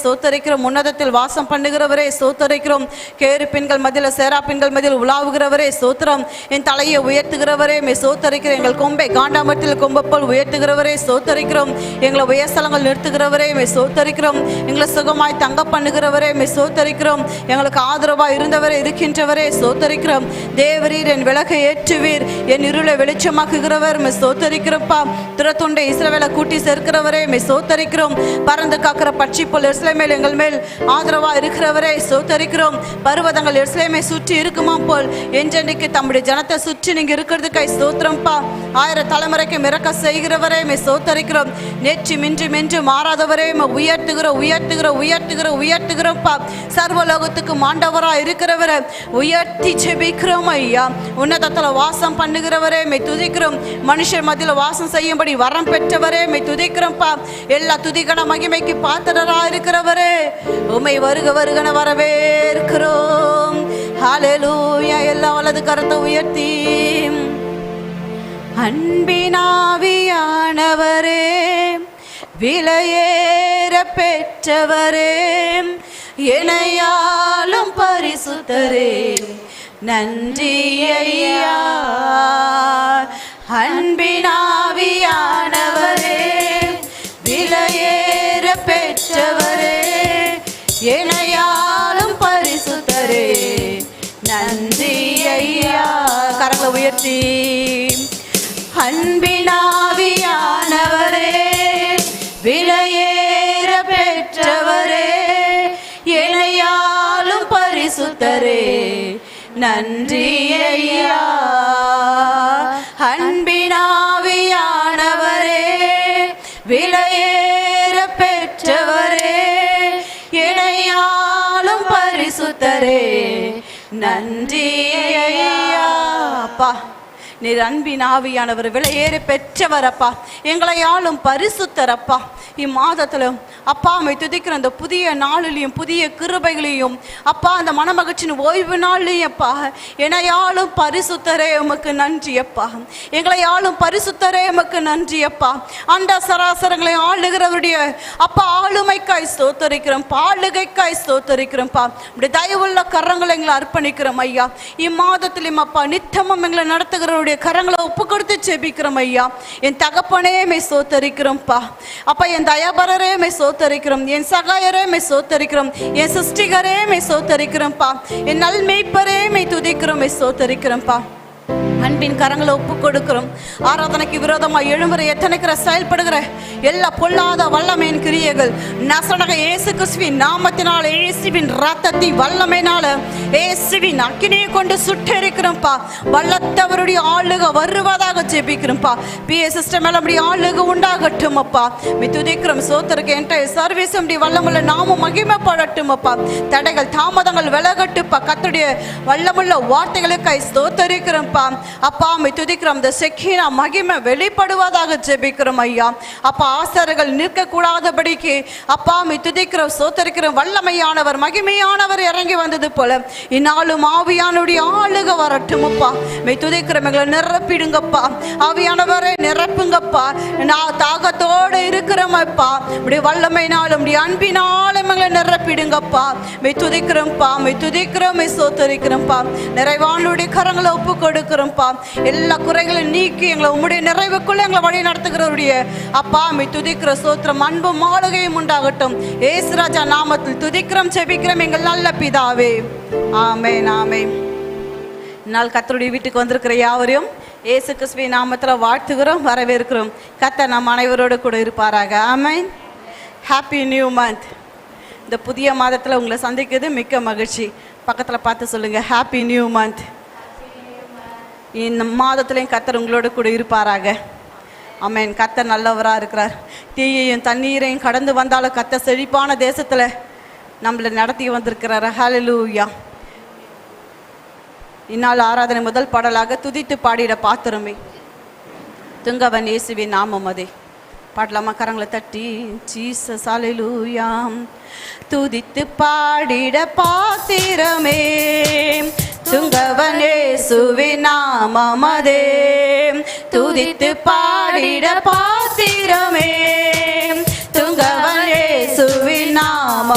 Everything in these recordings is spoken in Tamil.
ஸ்தோத்தரிக்கிறோம். உன்னதத்தில் வாசம் பண்ணுகிறவரே ஸ்தோத்தரிக்கிறோம். கேரு பெண்கள் மத்தியில் சேரா பெண்கள் மத்தியில் உலாவுகிறவரே ஸ்தோத்திரம். என் தலையை உயர்த்துகிறவரே மே ஸ்தோத்தரிக்கிறோம். எங்கள் கொம்பை காண்டாமத்தில் கொம்பப்போல் உயர்த்துகிறவரே ஸ்தோத்தரிக்கிறோம். எங்களை உயர்ஸ்தலங்கள் நிறுத்துகிறவரே மே ஸ்தோத்தரிக்கிறோம். எங்களை சுகமாய் தங்க பண்ணுகிறவரே மே ஸ்தோத்தரிக்கிறோம். எங்களுக்கு ஆதரவாக இருந்தவரே இருக்கின்றவரே ஸ்தோத்தரிக்கிறோம். தேவரீர் என் விளக்கை ஏற்றுவீர், என் இருளை வெளிச்சமாக்குகிறவர் மே ஸ்தோத்தரிக்கிறப்பா. துரத்துண்டை இஸ்ரவேலை கூட்டி சேர்க்கிறவரே மே ஸ்தோத்தரிக்கிறோம். பறந்து காக்கிற பட்சி போல் எருசலேமில் எங்கள் மேல் ஆதரவா இருக்கிறவரே ஸ்தோத்தரிக்கிறோம். பர்வதங்கள் எருசலேமை சுற்றி இருக்குமா போல் என்றென்னைக்கு தம்முடைய ஜனத்தை சுற்றி நீங்க இருக்கிறதுக்காய் ஸ்தோத்திரம்பா. 1000 தலைமுறைக்கு மிரக்க செய்கிறவரே மே ஸ்தோத்தரிக்கிறோம். நேற்று மின்று மென்று மாறாதவரே உயர்த்துகிறோம்ப்பா. சர்வலோகத்துக்கு மாண்டவரா இருக்கிறவரை உயர்த்தி ஜெபிக்கிறோம் ஐயா. உன்னதத்துல வாசம் பண்ணுகிறவரே மே துதிக்கிறோம். மனுஷர் மத்தியில் வாசம் செய்யும்படி வரம் பெற்றவரே மே துதிக்கிறோம்ப்பா. எல்லா துதிகன மகிமைக்கு பாத்திரரா இருக்கிறவரே உம்மை வருக வருகன வரவேற்கிறோம். ஹல்லேலூயா. எல்லா வலது கரத்தை உயர்த்தி அன்பினாவியானவரே விலையேற பெற்றவரே இணையாலும் பரிசுத்தரே நன்றி ஐயா. அன்பினாவியானவரே விலையேற பெற்றவரே இணையாலும் பரிசுத்தரே நன்றி ஐயா. கரங்களை உயர்த்தி அன்பினாவியானவரே விலையேற பெற்றவரே இணையாலும் பரிசுத்தரே நன்றி ஐயா. அன்பினாவியானவரே விலையேற பெற்றவரே இணையாலும் பரிசுத்தரே நன்றி ஐயா. அப்பா நீர் அன்பின் ஆவியானவர் விலையேற பெற்றவரப்பா, எங்களை ஆளும் பரிசுத்தரப்பா. இம்மாதத்திலும் அப்பா அம்மை துதிக்கிற அந்த புதிய நாளிலையும் புதிய கிருபைகளையும் அப்பா அந்த மனமகிழ்ச்சியின் ஓய்வு நாள்லையும் அப்பா என்னையாளும் பரிசுத்தரே உமக்கு நன்றி அப்பா. எங்களை ஆளும் பரிசுத்தரே உமக்கு நன்றி அப்பா. அண்ட சராசரங்களை ஆளுகிறவருடைய அப்பா ஆளுமைக்காய் ஸ்தோத்தரிக்கிறோம், ஆளுகைக்காய் ஸ்தோத்தரிக்கிறோம்ப்பா. இப்படி தயவுள்ள கரங்களை எங்களை அர்ப்பணிக்கிறோம் ஐயா. இம்மாதத்திலும் அப்பா நித்தமும் எங்களை நடத்துகிறவருடைய கரங்களை ஒப்பு கொடுத்து ஜெபிக்கிறோம் ஐயா. என் தகப்பனே மே ஸ்தோத்தரிக்கிறோம்ப்பா. அப்பா என் தயாபரரே மே ஸ்தோத்தரிக்கிறோம், என் சகாயரே மே ஸ்தோத்தரிக்கிறோம், என் சிருஷ்டிகரே மே ஸ்தோத்தரிக்கிறோம்ப்பா. என் நல்மேய்ப்பரே மே துதிக்கிறோம் மே ஸ்தோத்தரிக்கிறோம்ப்பா. அன்பின் கரங்களை ஒப்பு கொடுக்கிறோம். ஆராதனைக்கு விரோதமாக எழும்புற எத்தனைக்கிற செயல்படுகிற எல்லா பொல்லாத வல்லமையின் கிரியைகள் நசரக இயேசு கிறிஸ்துவின் நாமத்தினால இயேசுவின் ரத்தத்தின் வல்லமையினால இயேசுவின் அக்கினியை கொண்டு சுட்டெரிக்கிறோம்ப்பா. வல்லத்தவருடைய ஆளுக வருவதாக ஜெபிக்கிறோம்ப்பா. பிஏ சிஸ்டம் மேல அப்படி ஆளுக உண்டாகட்டும் அப்பா. துதிக்கிறோம் சோத்தருக்கு என்ற சர்வீஸ் அப்படி வல்லமுள்ள நாமும் மகிமைப்படட்டும் அப்பா. தடைகள் தாமதங்கள் விலகட்டுப்பா. கர்த்தருடைய வல்லமுள்ள வார்த்தைகளுக்காய் ஸ்தோத்தரிக்கிறோம்ப்பா. அப்பா அம்மை துதிக்கிறோம். இந்த செக்கினா மகிமை வெளிப்படுவதாக ஜெபிக்கிறோம் ஐயா. அப்பா ஆசாரிகள் நிற்க கூடாதபடிக்கு அப்பா அம்மை துதிக்கிறோம் சோத்தரிக்கிறோம். வல்லமையானவர் மகிமையானவர் இறங்கி வந்தது போல இந்நாளும் ஆவியானுடைய ஆளுக வரட்டும் அப்பா. மெய் துதிக்கிறோம். எங்களை நிரப்பிடுங்கப்பா. ஆவியானவரை நிரப்புங்கப்பா. நான் தாகத்தோடு இருக்கிறோம் அப்பா. இப்படி வல்லமையினாலும் இப்படி அன்பினாலும் எங்களை நிரப்பிடுங்கப்பா. மெய் துதிக்கிறோம்ப்பா. மெய் துதிக்கிறோம் மெய் சோத்தரிக்கிறோம்ப்பா. நிறைவானுடைய கரங்களை ஒப்பு கொடுக்கிறோம்ப்பா. எல்லா குறைகளையும் நீக்கி எங்களை உம்முடைய நிறைவுக்குள்ள எங்களை வழி நடத்துகிறவருடைய அப்பா மை துதிக்கிற சோத்திரம் அன்பும் ஆளுகையும் உண்டாகட்டும். ஏசு ராஜா நாமத்தில் துதிக்கிறோம் ஜெபிக்கிறோம் எங்கள் நல்ல பிதாவே. ஆமென் ஆமென். நாள் கர்த்தருடைய வீட்டுக்கு வந்திருக்கிற யாவரையும் ஏசு கிறிஸ்துவின் நாமத்தில் வாழ்த்துகிறோம், வரவேற்கிறோம். கர்த்தர் நம் அனைவரோடு கூட இருப்பாராக. ஆமென். Happy new month. இந்த புதிய மாதத்தில் உங்களை சந்திக்கிறது மிக்க மகிழ்ச்சி. பக்கத்தில் பார்த்து சொல்லுங்கள், ஹாப்பி நியூ மந்த். இந்த மாதத்துலேயும் கர்த்தர் உங்களோட கூட இருப்பாராக. ஆமென். கர்த்தர் நல்லவராக இருக்கிறார். தீயையும் தண்ணீரையும் கடந்து வந்தாலும் கர்த்தர் செழிப்பான தேசத்தில் நம்மளை நடத்தி வந்திருக்கிறார். ஹல்லேலூயா. இந்நாள் ஆராதனை முதல் பாடலாக துதித்து பாடிட பாத்திரமே துங்கவன் இயேசுவின் நாமம் அதே பாடலாமா? கரங்களை தட்டி ஜீசஸ் ஹல்லேலூயா. துதித்து பாடிட பாத்திரமே துங்கவன் இயேசுவின் நாமம் அதே. துதித்து பாடிட பாத்திரமே துங்கவன் இயேசுவின் நாமம்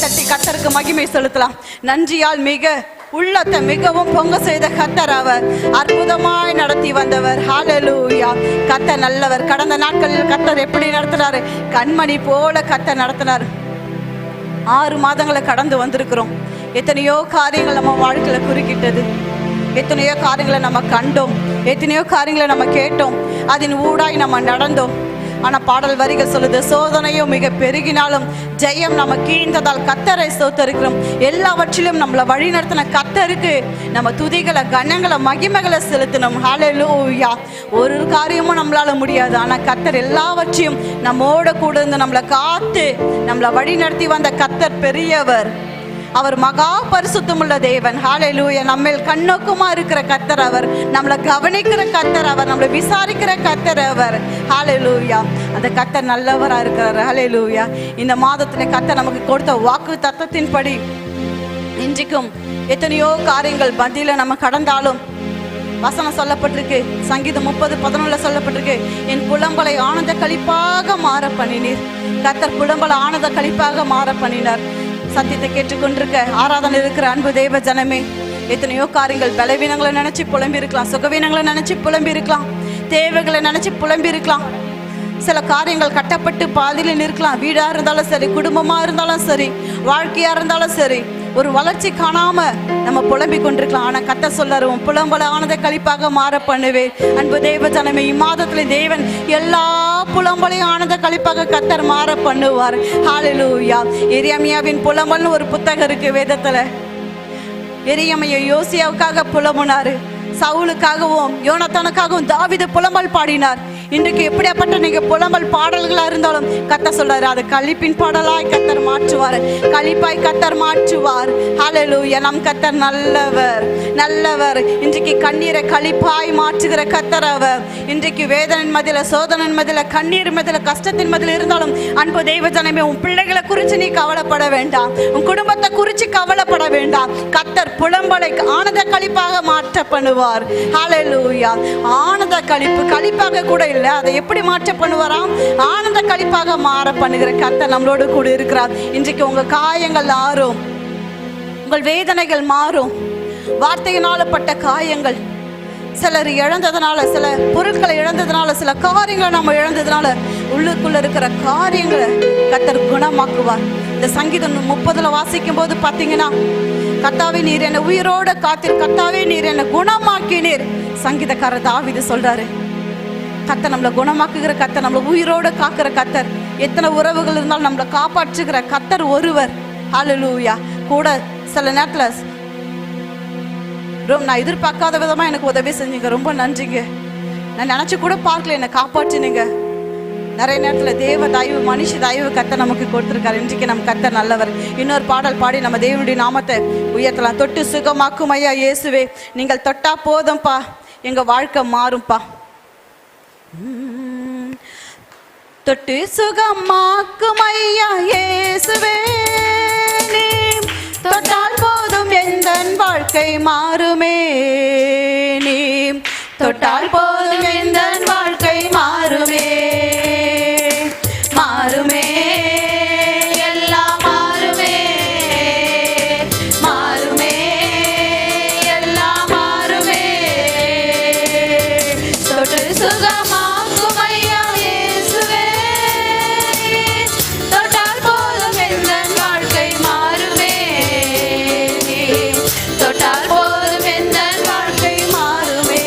தட்டி கர்த்தருக்கு மகிமை செலுத்தலாம். நன்றியால் மிக உள்ளத்தை மிகவும் பொங்க செய்த கர்த்தர் அவர். அற்புதமாய் நடத்தி வந்தவர். ஹல்லேலூயா. கர்த்தர் நல்லவர். கடந்த நாட்களில் கர்த்தர் எப்படி நடத்தினாரு? கண்மணி போல கர்த்தர் நடத்தினார். 6 மாதங்களை கடந்து வந்திருக்கிறோம். எத்தனையோ காரியங்கள் நம்ம வாழ்க்கையில குறுக்கிட்டது. எத்தனையோ காரியங்களை நம்ம கண்டோம். எத்தனையோ காரியங்களை நம்ம கேட்டோம். அதன் ஊடாய் நம்ம நடந்தோம். ஆனா பாடல் வரிகள் சொல்லுது, சோதனையும் மிக பெருகினாலும் ஜெயம் நம்ம கீழ்ந்ததால் கர்த்தரை ஸ்தோத்திரிக்கிறோம். எல்லாவற்றிலும் நம்மளை வழி நடத்தின கர்த்தருக்கு நம்ம துதிகளை, கனங்களை, மகிமைகளை செலுத்தணும். ஹல்லேலூயா. ஒரு காரியமும் நம்மளால முடியாது. ஆனா கர்த்தர் எல்லாவற்றையும் நம்மோட கூட இருந்து நம்மளை காத்து நம்மளை வழி நடத்தி வந்த கர்த்தர் பெரியவர். அவர் மகா பரிசுத்தமுள்ள தேவன். ஹல்லேலூயா. நம்மேல் கண்ணோக்கமா இருக்கிற கர்த்தர் அவர். நம்மளை கவனிக்கிற கர்த்தர் அவர். நம்மளை விசாரிக்கிற கர்த்தர் அவர். ஹல்லேலூயா. அந்த கர்த்தர் நல்லவரா இருக்கிறார். ஹல்லேலூயா. இந்த மாதத்துல கர்த்தர் நமக்கு கொடுத்த வாக்கு தத்தத்தின்படி இன்றைக்கும் எத்தனையோ காரியங்கள் மத்தியில நம்ம கடந்தாலும் வசனம் சொல்லப்பட்டிருக்கு. சங்கீதம் 30:11 சொல்லப்பட்டிருக்கு, என் புலம்பலை ஆனந்த களிப்பாக மாற பண்ணினீர். கர்த்தர் புலம்பலை ஆனந்த களிப்பாக மாற பண்ணினார். சத்தியத்தை கேட்டுக்கொண்டிருக்க ஆராதனை இருக்கிற அன்பு தேவ ஜனமே, எத்தனையோ காரியங்கள், பலவீனங்களை நினைச்சு புலம்பி இருக்கலாம், சுகவீனங்களை நினைச்சு புலம்பி இருக்கலாம், தேவைகளை நினைச்சு புலம்பி இருக்கலாம். சில காரியங்கள் கட்டப்பட்டு பாதியில் இருக்கலாம். வீடா இருந்தாலும் சரி, குடும்பமா இருந்தாலும் சரி, வாழ்க்கையா இருந்தாலும் சரி, ஒரு வளர்ச்சி காணாம நம்ம புலம்பி கொண்டிருக்கலாம். ஆனா கர்த்தர் சொல்றாரு, உன் புலம்பலை ஆனந்த களிப்பாக மாற பண்ணுவேன். அன்பு தேவ ஜனமே, இம்மாதத்துல தேவன் எல்லா புலம்பலையும் ஆனந்த களிப்பாக கர்த்தர் மாற பண்ணுவார். ஹல்லேலூயா. எரேமியாவின் புலம்பல்னு ஒரு புத்தகம் இருக்கு வேதத்துல. எரேமியா யோசியாவுக்காக புலம்புனாரு, சவுலுக்காகவும் யோனத்தானுக்காகவும் தாவீது புலம்பல் பாடினார். இன்றைக்கு எப்படியாப்பட்ட நீங்க புலம்பல் பாடல்களா இருந்தாலும் கர்த்தர் சொல்றாரு, அது களிப்பின் பாடலாய் கர்த்தர் மாற்றுவார். களிப்பாய் கர்த்தர் மாற்றுவார். ஹல்லேலூயா. நம் கர்த்தர் நல்லவர், நல்லவர். இன்றைக்கு கண்ணீரை களிப்பாய் மாற்றுகிற கர்த்தர் அவர். இன்றைக்கு வேதனின் மத்தியில, சோதனின் மத்தியில, கண்ணீர் மத்தியில, கஷ்டத்தின் மத்தியில இருந்தாலும் அன்பு தெய்வ ஜனமே, உன் பிள்ளைகளை குறித்து நீ கவலைப்பட வேண்டாம். உன் குடும்பத்தை குறித்து கவலைப்பட வேண்டாம். கர்த்தர் புலம்பலை ஆனந்த களிப்பாக மாற்ற பண்ணுவார். ஹல்லேலூயா. ஆனந்த களிப்பு களிப்பாக கூட இல்ல, அதை எப்படி மாற்ற பண்ணுவாராம்? ஆனந்த களிப்பாக மாற பண்ணுகிற கர்த்தர் நம்மளோடு கூட இருக்கிறார். இன்றைக்கு உங்க காயங்கள் ஆறும், உங்கள் வேதனைகள் மாறும். வார்த்தையினால பட்ட காயங்கள், சிலர் இழந்ததுனால, சில பொருட்களை இழந்ததுனால, சில காரியங்களை நம்ம இழந்ததுனால உள்ளுக்குள்ள இருக்கிற காரியங்களை கர்த்தர் குணமாக்குவார். இந்த சங்கீதம் 30 வாசிக்கும் போது பாத்தீங்கன்னா, கர்த்தாவே நீர் என்னை உயிரோட காத்தீர், கர்த்தாவே நீர் என்னை குணமாக்கினீர். சங்கீதக்காரர் தாவீது சொல்றாரு, கர்த்தர் நம்மளை குணமாக்குகிற கர்த்தர், நம்மளை உயிரோடு காக்கிற கர்த்தர். எத்தனை உறவுகள் இருந்தாலும் நம்மளை காப்பாற்றுகிற கர்த்தர் ஒருவர். ஹல்லேலூயா. கூட சில நேரத்துல நான் எதிர்பார்க்காத விதமா எனக்கு உதவி செஞ்சீங்க, ரொம்ப நன்றிங்க. நான் நினைச்சு கூட பார்க்கல, என்னை காப்பாற்றினீங்க. நிறைய நேரத்துல தேவ தயவு, மனுஷ தயவு கர்த்தர் நமக்கு கொடுத்திருக்காரு. இன்றைக்கு நம்ம கர்த்தர் நல்லவர். இன்னொரு பாடல் பாடி நம்ம தேவனுடைய நாமத்தை உயர்த்தலாம். தொட்டு சுகமாக்கும் ஐயா இயேசுவே, நீங்கள் தொட்டா போதும்பா, எங்க வாழ்க்கை மாறும்பா. தொட்டு சுகமாக்கும் ஐயா இயேசுவே, நீ தொட்டால் போதும் எந்தன் வாழ்க்கை மாறுமே. நீ தொட்டால் போதும் எந்தன் வாழ்க்கை மாறுமே, மாறுமே, எல்லாம் மாறுமே, மாறுமே, எல்லாம் மாறுமே. தொட்டு சுகமாக்கும் ஐயா இயேசுவே, தொட்டால் போதும் எந்தன் வாழ்க்கை மாறுமே. தொட்டால் போதும் எந்தன் வாழ்க்கை மாறுமே.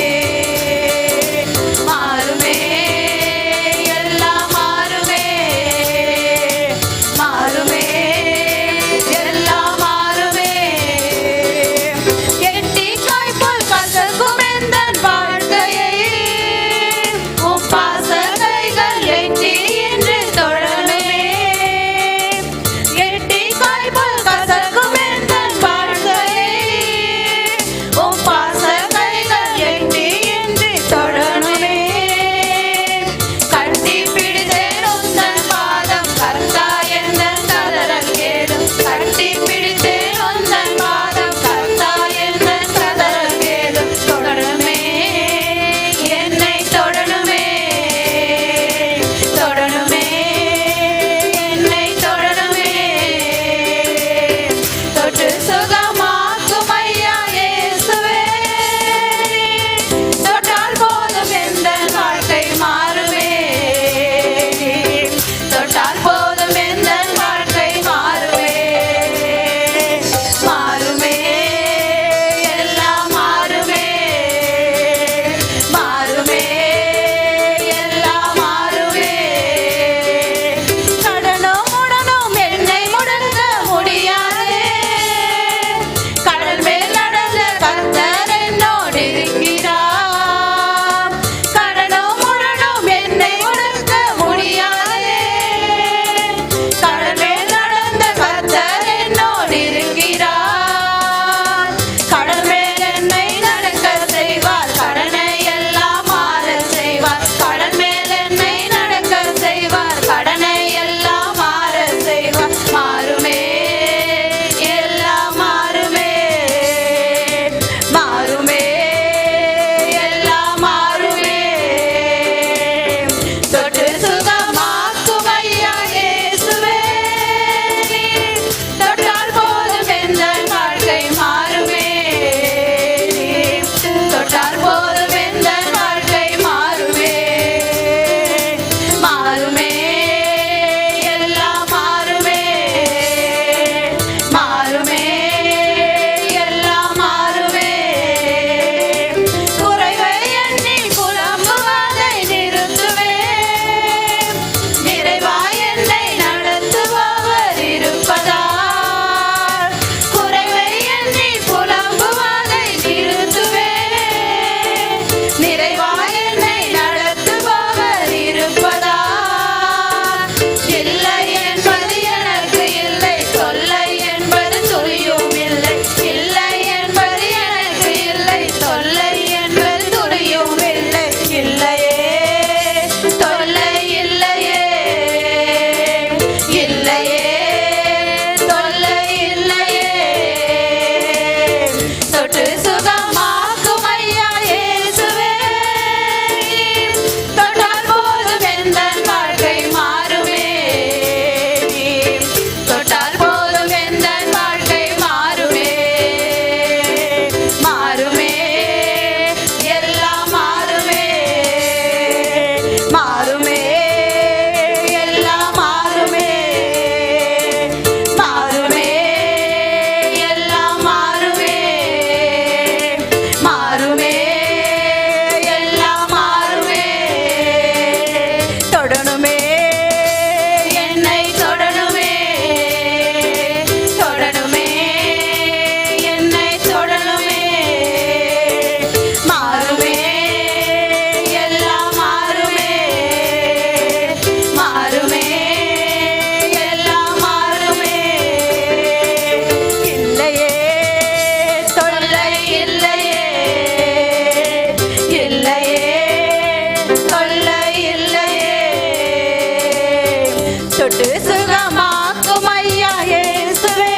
சுகமாக்கும் ஐயா இயேசுவே.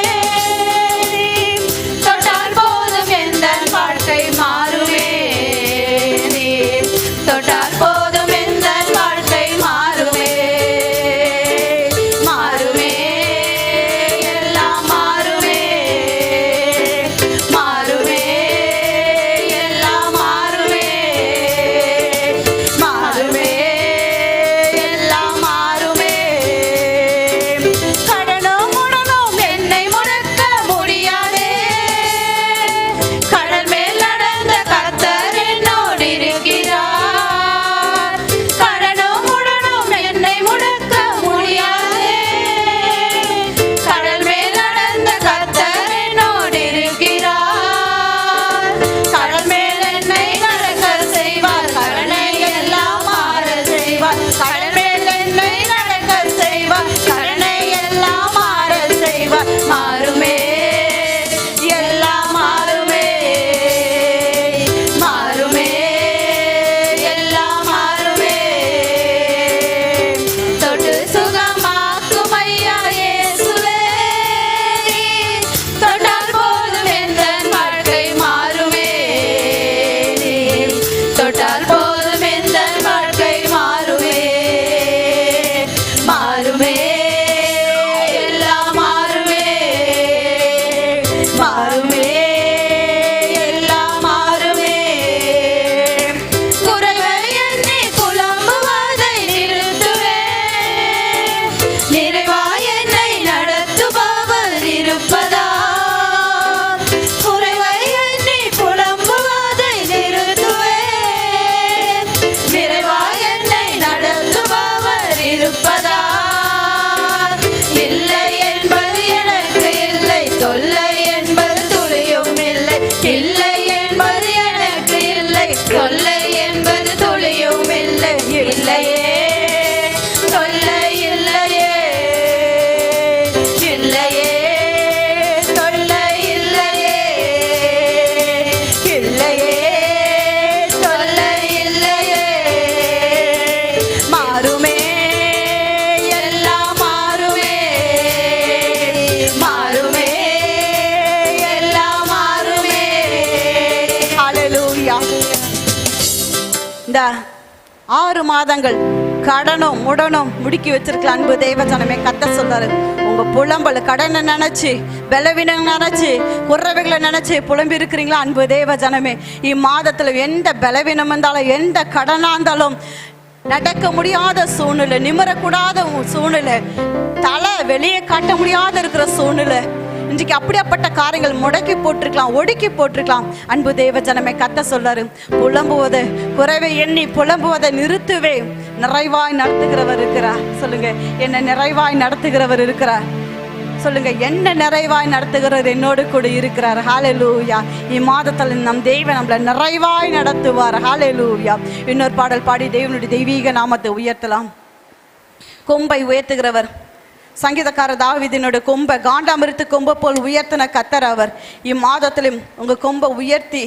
தொட்டால் போதும் எந்த வாழ்க்கை மாறுமே, தொட்டால் போதும் எந்த வாழ்க்கை மாறுமே, மாறுமே எல்லாம் மாறுமே, மாறுமே எல்லாம் மாறுமே, மாறுமே எல்லாம் மாறுமே. கடனும் உடனும் என்னை முடக்க முடியாதே, கடல் மேல் நடந்த கர்த்தர் என்னோடு இருக்கிறார். கடனும் உடனும் என்னை முடக்க முடியாதே, கடல் மேல் நடந்த கர்த்தர் என்னோடு இருக்கிறார். கடல் மேல் என்னை நடக்க செய்வார், கடனை எல்லாம் மாற செய்வார். கடல் மேல் என்னை நடக்க செய்வார், கடனை எல்லாம் மாற செய்வார். மாறுமே எல்லாம் மாறுமே, மாறுமே எல்லாம் மாறுமே. தொட்டு சுகமாக்கும் ஐயா இயேசுவே. தொட்டால் போதும் எந்த வாழ்க்கை மாறுமே, தொட்டால் போதும் எந்த வாழ்க்கை மாறுமே, மாறுமே எல்லாம் மாறுமே, மாறுமே எல்லாம் மாறுமே. குறைவை எண்ணி புலம்புவதை நிறுத்துவேன், நிறைவாய் என்னை நடத்துபவர் இருப்பதால். குறைவை எண்ணி புலம்புவதை நிறுத்துவேன், நிறைவாய் என்னை நடத்துபவர் இருப்பதால். இல்லை என்பது எனக்கு இல்லை, தொல்லை என்பது துளியும் இல்லை. இல்லை என்பது எனக்கு இல்லை, தொல்லை என்பது துளியும் இல்லை. இல்லையே தொல்லை இல்லையே, இல்லையே தொல்லை இல்லையே, இல்லையே தொல்லை இல்லையே. மாறுமே எல்லாம் மாறுமே, மாறுமே எல்லாம் மாறுமே. ஹல்லேலூயா. இந்த 6 மாதங்கள் கடனும் உடனும் முடுக்கி வச்சிருக்கல அன்பு தேவ ஜனமே, கர்த்தர் சொல்றாரு, உங்க புலம்பல் கடனை நினைச்சு, பலவீனம் நினைச்சு, குறைவுகளை நினைச்சு புலம்பி இருக்கிறீங்களா அன்பு தேவ ஜனமே? இம்மாதத்துல எந்த பலவீனம் இருந்தாலும், எந்த கடனா இருந்தாலும், நடக்க முடியாத சூழ்நிலை, நிமிரக்கூடாத சூழ்நிலை, தலை வெளியே காட்ட முடியாத இருக்கிற சூழ்நிலை, இன்றைக்கு அப்படியாப்பட்ட காரியங்கள் முடக்கி போட்டிருக்கலாம், ஒடுக்கி போட்டிருக்கலாம். அன்பு தேவ ஜனமே, கர்த்தர் சொல்றாரு, புலம்புவதை, குறைவை எண்ணி புலம்புவதை நிறுத்துவே, நிறைவாய் நடத்துகிறவர் இருக்கிறார். சொல்லுங்க, என்ன நிறைவாய் நடத்துகிறவர் இருக்கிறார். சொல்லுங்க, என்ன நிறைவாய் நடத்துகிறவர் என்னோடு கூட இருக்கிறார். ஹல்லேலூயா. இம்மாதத்தில் நம் தெய்வம் நம்மளை நிறைவாய் நடத்துவார். ஹல்லேலூயா. இன்னொரு பாடல் பாடி தேவனுடைய தெய்வீக நாமத்தை உயர்த்தலாம். கொம்பை உயர்த்துகிறவர், சங்கீதக்கார தாவீதினுடைய கொம்பை காண்டாமிருத்து கொம்பை போல் உயர்த்தின கர்த்தர் அவர். இம்மாதத்திலும் உங்க கொம்பை உயர்த்தி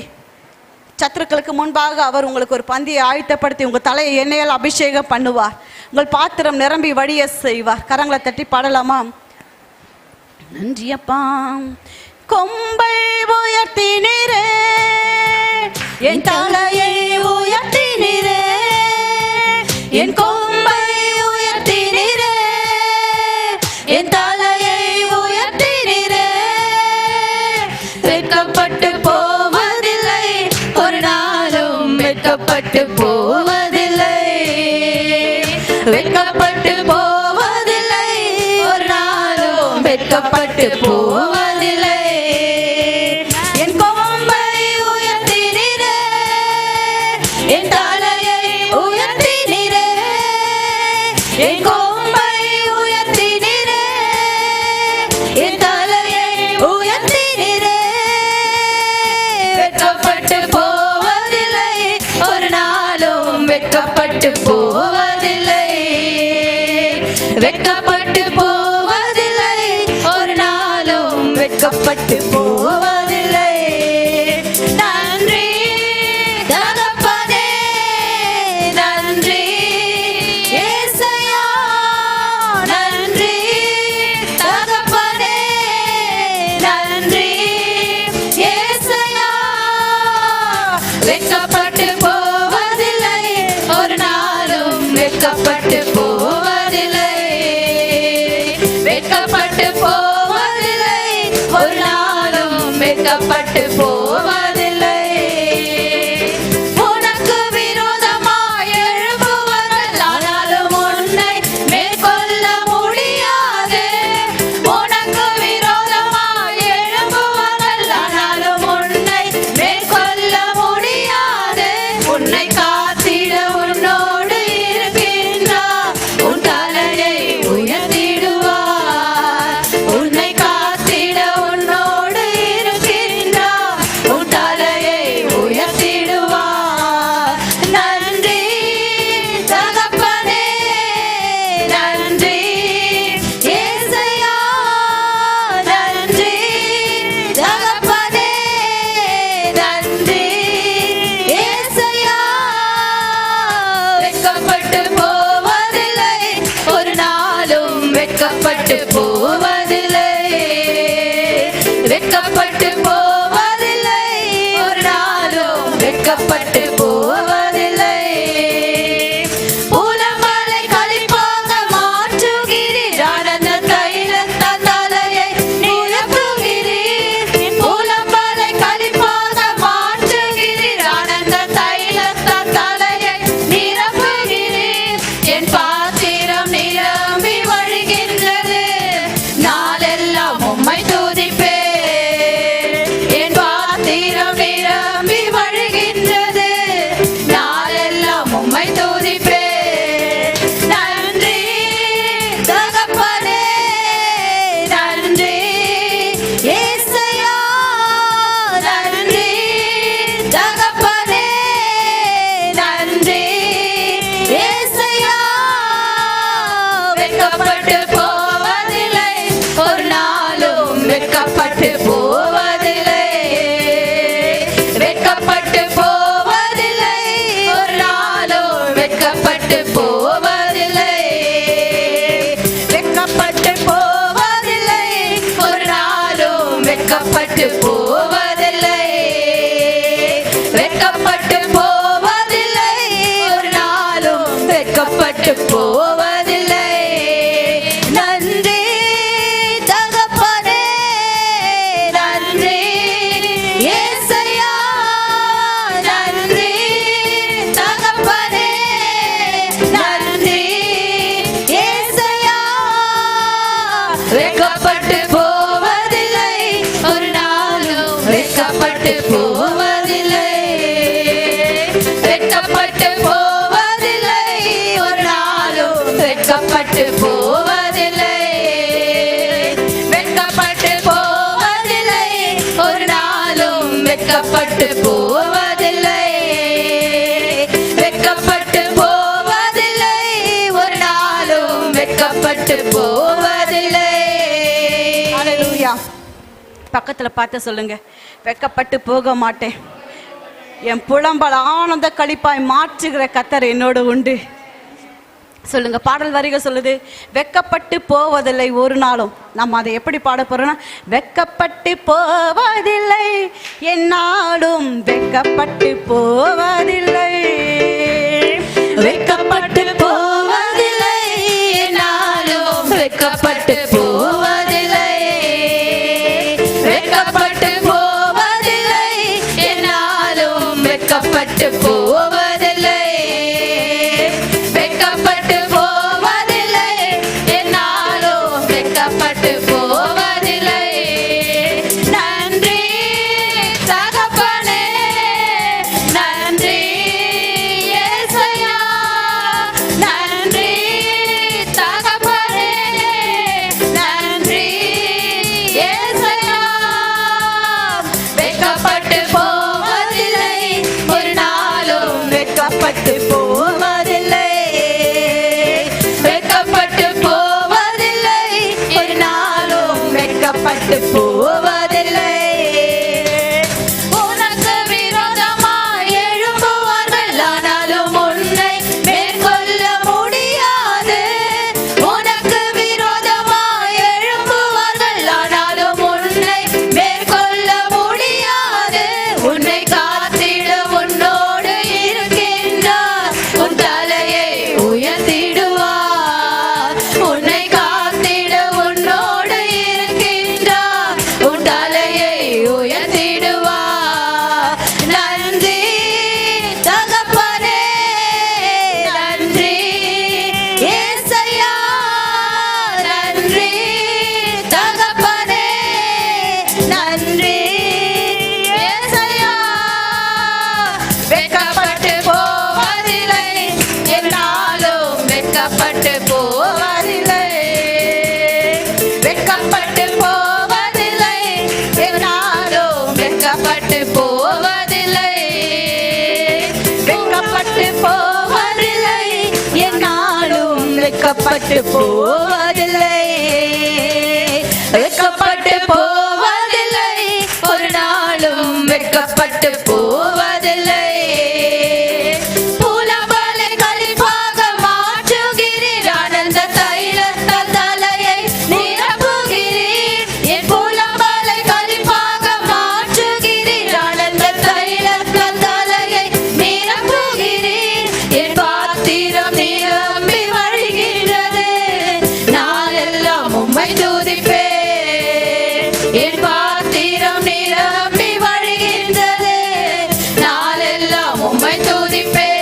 சத்துருக்களுக்கு முன்பாக அவர் உங்களுக்கு ஒரு பந்தியை ஆயத்தப்படுத்தி உங்கள் தலையை எண்ணெயால் அபிஷேகம் பண்ணுவார். உங்கள் பாத்திரம் நிரம்பி வழிய செய்வார். கரங்களை தட்டி பாடலாமா? நன்றியப்பா. கொம்பை உயர்த்தினீரே, என் தலையை உயர்த்தினீரே, என் கொம்பை உயர்த்தினீரே, என் தலையை உயர்த்தினீரே. வெட்கப்பட்டு போவதில்லை, ஒரு நாளும் வெட்கப்பட்டு போவதில்லை, வெட்கப்பட்டு போவதில்லை, ஒரு நாளும் வெட்கப்பட்டு போவதில்லை. என் கொம்பை உயர்த்தினீரே, என் தலையை உயர்த்தினீரே, என் கொம்பை உயர்த்தினீரே, என் தலையை உயர்த்தினீரே. வெட்கப்பட்டு போவதில்லை, ஒரு நாளும் வெட்கப்பட்டு போவதில்லை, வெட்கப்பட்டு போவதில்லை, ஒரு நாளும் வெட்கப்பட்டு போவதில்லை. நன்றி தகப்பனே, நன்றி ஏசையா, நன்றி வெட்கப்பட்டு போவதில்லை, ஒரு நாளும் வெட்கப்பட்டு போவதில்லை. உனக்கு விரோதமாய் எழும்புவார்கள், ஆனாலும் உன்னை மேற்கொள்ள முடியாது. உனக்கு விரோதமாய் எழும்புவார்கள், ஆனாலும் உன்னை மேற்கொள்ள முடியாது. உன்னை காத்திட உன்னோடு இருக்கின்றார், உன் தலையை உயர்த்திடுவார். உன்னை காத்திட உன்னோடு இருக்கின்றார், உன் தலையை உயர்த்திடுவார். நன்றி தகப்பனே, நன்றி ஏசையா, நன்றி தகப்பனே, நன்றி ஏசையா. வெட்கப்பட்டு போவதில்லை, ஒரு நாளும் வெட்கப்பட்டு போவதில்லை. வெட்கப்பட்டு போவதில்லை, ஒரு நாளும் வெட்கப்பட்டு போவதில்லை. புலம்பலை களிப்பாக மாற்றுகிறீர், ஆனந்த தைலத்தால் தலையை நிரப்புகிறீர். புலம்பலை களிப்பாக மாற்றுகிறீர், ஆனந்த தைலத்தால் தலையை நிரப்புகிறீர். என் பாத்திரம் நிரம்பி வழிகின்றது, நாளெல்லாம் உம்மை துதிப்பேன். என் பாத்திரம் நிரம்பி வழிகின்றது, நாளெல்லாம் உம்மை துதிப்பேன். நன்றி தகப்பனே, நன்றி ஏசையா, நன்றி தகப்பனே, நன்றி ஏசையா. வெட்கப்பட்டு போவதில்லை, ஒரு நாளும் வெட்கப்பட்டு போவதில்லை. வெட்கப்பட்டு போவதில்லை, ஒரு நாளும் வெட்கப்பட்டு போவதில்லை. வெட்கப்பட்டு போவதில்லை, ஒரு நாளும் வெட்கப்பட்டு போவதில்லை. வெட்கப்பட்டு போவதில்லை, ஒரு நாளும் வெட்கப்பட்டு போவதில்லை. நன்றி தகப்பனே, நன்றி ஏசையா, நன்றி தகப்பனே, நன்றி ஏசையா. வெட்கப்பட்டு போவதில்லை, ஒரு நாளும் வெட்கப்பட்டு போவதில்லை. வெட்கப்பட்டு போவதில்லை, ஒரு நாளும் வெட்கப்பட்டு போவதில்லை. வெட்கப்பட்டு போவதில்லை, ஒரு நாளும் வெட்கப்பட்டு போவதில்லை. வெட்கப்பட்டு போவதில்லை, ஒரு நாளும் வெட்கப்பட்டு போவதில்லை. ஹalleluya. பக்கத்துல பார்த்து சொல்லுங்க, வெட்கப்பட்டு போக மாட்டேன். என் புலம்பல் ஆனந்த களிப்பாய் மாற்றுகிற கர்த்தர் என்னோடு உண்டு. சொல்லுங்க, பாடல் வரிகள் சொல்லுது, வெட்கப்பட்டு போவதில்லை ஒரு நாளும். நம்ம அதை எப்படி பாட போறோம்னா, வெட்கப்பட்டு போவதில்லை என்னாலும் வெட்கப்பட்டு போவதில்லை. வெட்கப்பட்டு போவதில்லை, நாளும் வெட்கப்பட்டு போவதில்லை. வெட்கப்பட்டு போவதில்லை, நாளும் வெட்கப்பட்டு போவதில்லை. வெட்கப்பட்டு போவதில்லை, நாளும் வெட்கப்பட்டு போவதில்லை. நன்றி தகப்பனே, நன்றி ஏசையா, நன்றி தகப்பனே, நன்றி ஏசையா. வெட்கப்பட்டு போவதில்லை, ஒரு நாளும் வெட்கப்பட்டு போவதில்லை. வெட்கப்பட்டு போவதில்லை, ஒரு நாளும் வெட்கப்பட்டு போவதில்லை. உனக்கு விரோதமாய் எழும்புவார்கள், ஆனாலும் உன்னை மேற்கொள்ள முடியாது. உனக்கு விரோதமாய் எழும்புவார்கள், ஆனாலும் உன்னை மேற்கொள்ள முடியாது. உன்னை காத்திட உன்னோடு இருக்கின்றார், உன் தலையை உயர்த்திடுவார். உன்னை காத்திட உன்னோடு வெட்கப்பட்டு போவதில்லை, வெட்கப்பட்டு போவதில்லை, ஒரு நாளும் வெட்கப்பட்டு போவதில்லை. புலம்பலை களிப்பாக மாற்றுகிறீர், ஆனந்த தைலத்தால் தலையை நிரப்புகிறீர். என் புலம்பலை களிப்பாக மாற்றுகிறீர், ஆனந்த தைலத்தால் தலையை நிரப்புகிறீர். என் பாத்திரம் நிரம்பி வழிகின்றது, நாளெல்லாம் உம்மை துதிப்பேன். என் பாத்திரம் நிரம்பி வழிகின்றது, நாளெல்லாம் உம்மை துதிப்பேன்.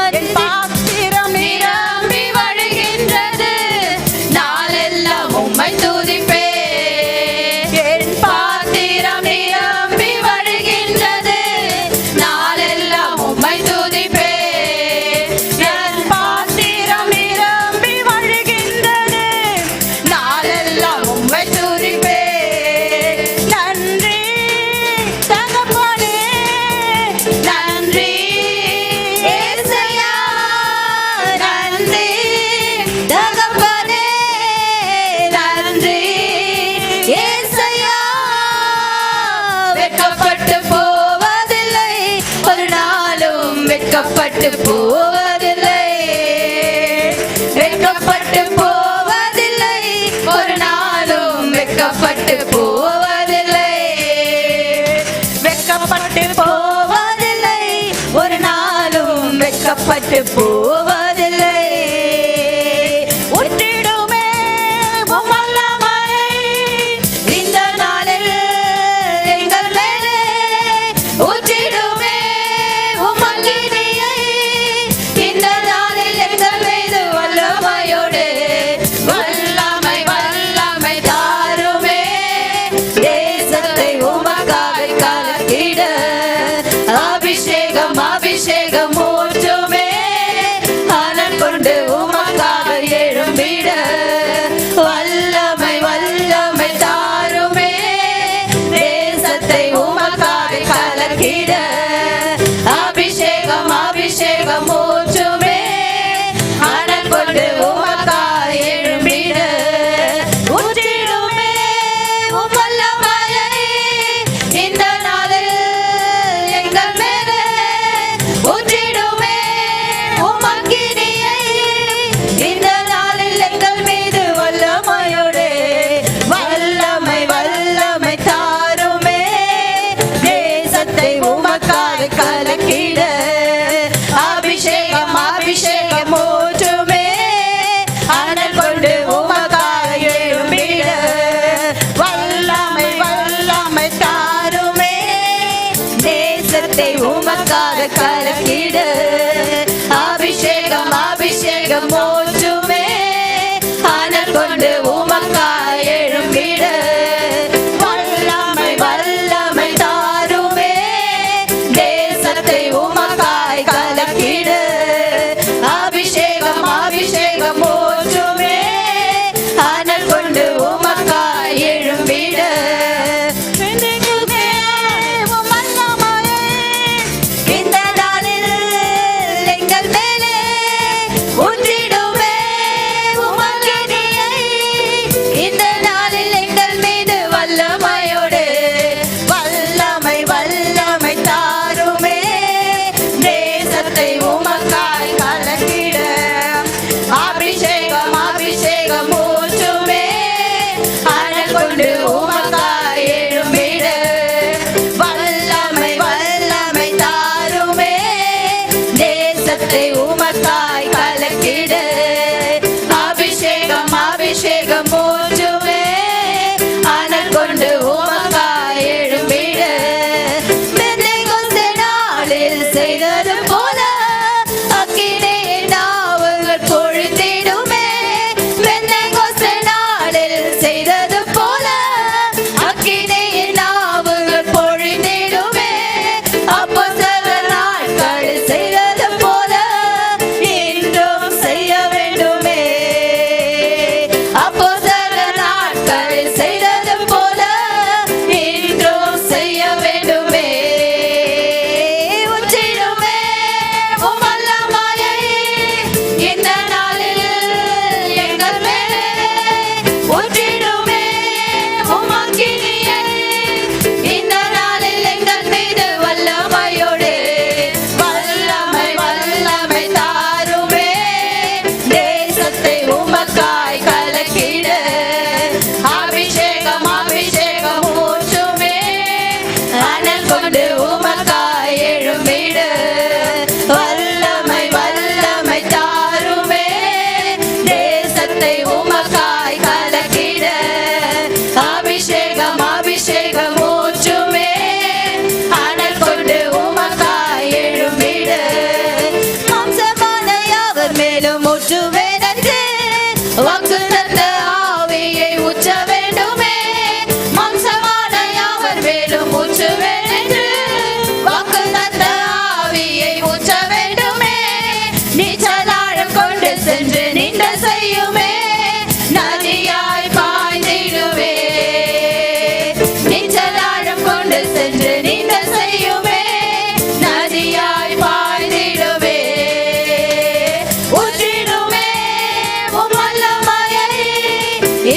என் பாத்திரம் நிரம்பி வழிகின்றது, நாளெல்லாம் உம்மை துதிப்பேன். என் பாத்திரம் நிரம்பி வழிகின்றது, நாளெல்லாம் உம்மை துதிப்பேன். என் பாத்திரம் நிரம்பி வழிகின்றது, நாளெல்லாம் உம்மை துதிப்பேன். நன்றி தகப்பனே, நன்றி ஏசையா, நன்றி தகப்பனே, நன்றி ஏசையா. வெட்கப்பட்டு போவதில்லை, ஒரு நாளும் வெட்கப்பட்டு போவதில்லை, வெட்கப்பட்டு போவதில்லை, ஒரு நாளும் வெட்கப்பட்டு போவதில்லை, வெட்கப்பட்டு போவதில்லை, ஒரு நாளும் வெட்கப்பட்டு போவதில்லை. ஒற்றிடுமே உம் வல்லமை, இந்த நாளில் எங்கள் மேலே ஊற்றிடுமே உம் அக்கினியை, இந்த நாளில் எங்கள் மீது வல்லமையோடு வல்லமை வல்லமை தாருமே. தேசத்தை உமக்காய் கலக்கிட அபிஷேகம் அபிஷேகம் ஊற்றுமே,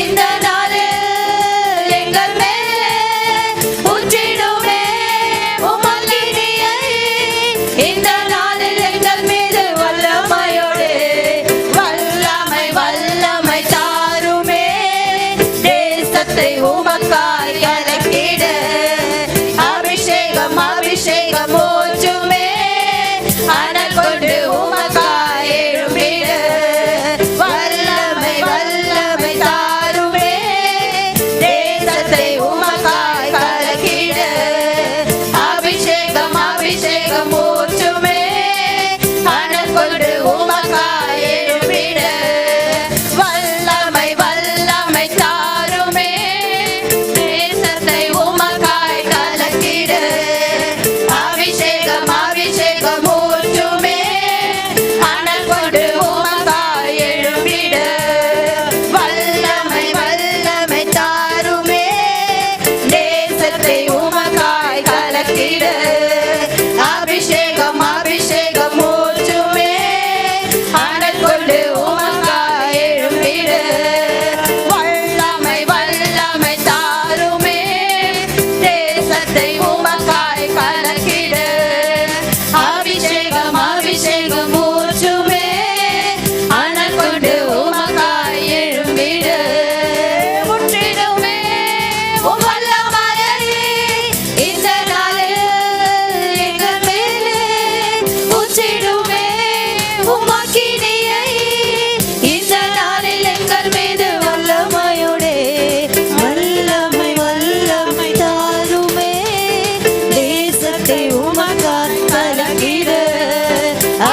இந்த நாளில் எங்கள் மேலே ஊற்றிடுமே உம் அக்கினியை. இந்த நாளில் எங்கள் மீது வல்லமையோடு வல்லமை வல்லமை தாருமே. தேசத்தை உமக்காய் கலக்கிட அபிஷேகம் அபிஷேகம் ஊற்றுமே. அனல் கொண்டு உமக்காய் எழும்பிட வல்லமை வல்லமை தாருமே. தேசத்தை உமக்காய் கலக்கிட அபிஷேகம் அபிஷேகம் ஊற்றுமே. அனல் கொண்டு உமக்காய் எழும்பிட வல்லமை வல்லமை தாருமே. தேசத்தை உமக்காய் கலக்கிட அபிஷேகம் அபிஷேகம் ஊற்றுமே. அனல் கொண்டு உமக்காய் எழும்பிட வல்லமை வல்லமை தாருமே. தேசத்தை உமக்காய் கலக்கிட அபிஷேகம் அபிஷேகம் ஊற்றுமே. அனல் கொண்டு உமக்காய் எழும்பிட வல்லமை வல்லமை தாருமே. தேசத்தை உமக்காய் கலக்கிட அபிஷேகம் அபிஷேகம் ஊற்றுமே. அனல் கொண்டு உமக்காய் எழும்பிட முற்றிடுமே உம் வல்லமையை. இந்த நாளில் எங்கள் மேலே ஊற்றிடுமே உம் அக்கினியை. இந்த நாளில் எங்கள் மீது வல்லமையோடு வல்லமை வல்லமை தாருமே. தேசத்தை உமக்காய் கலக்கிட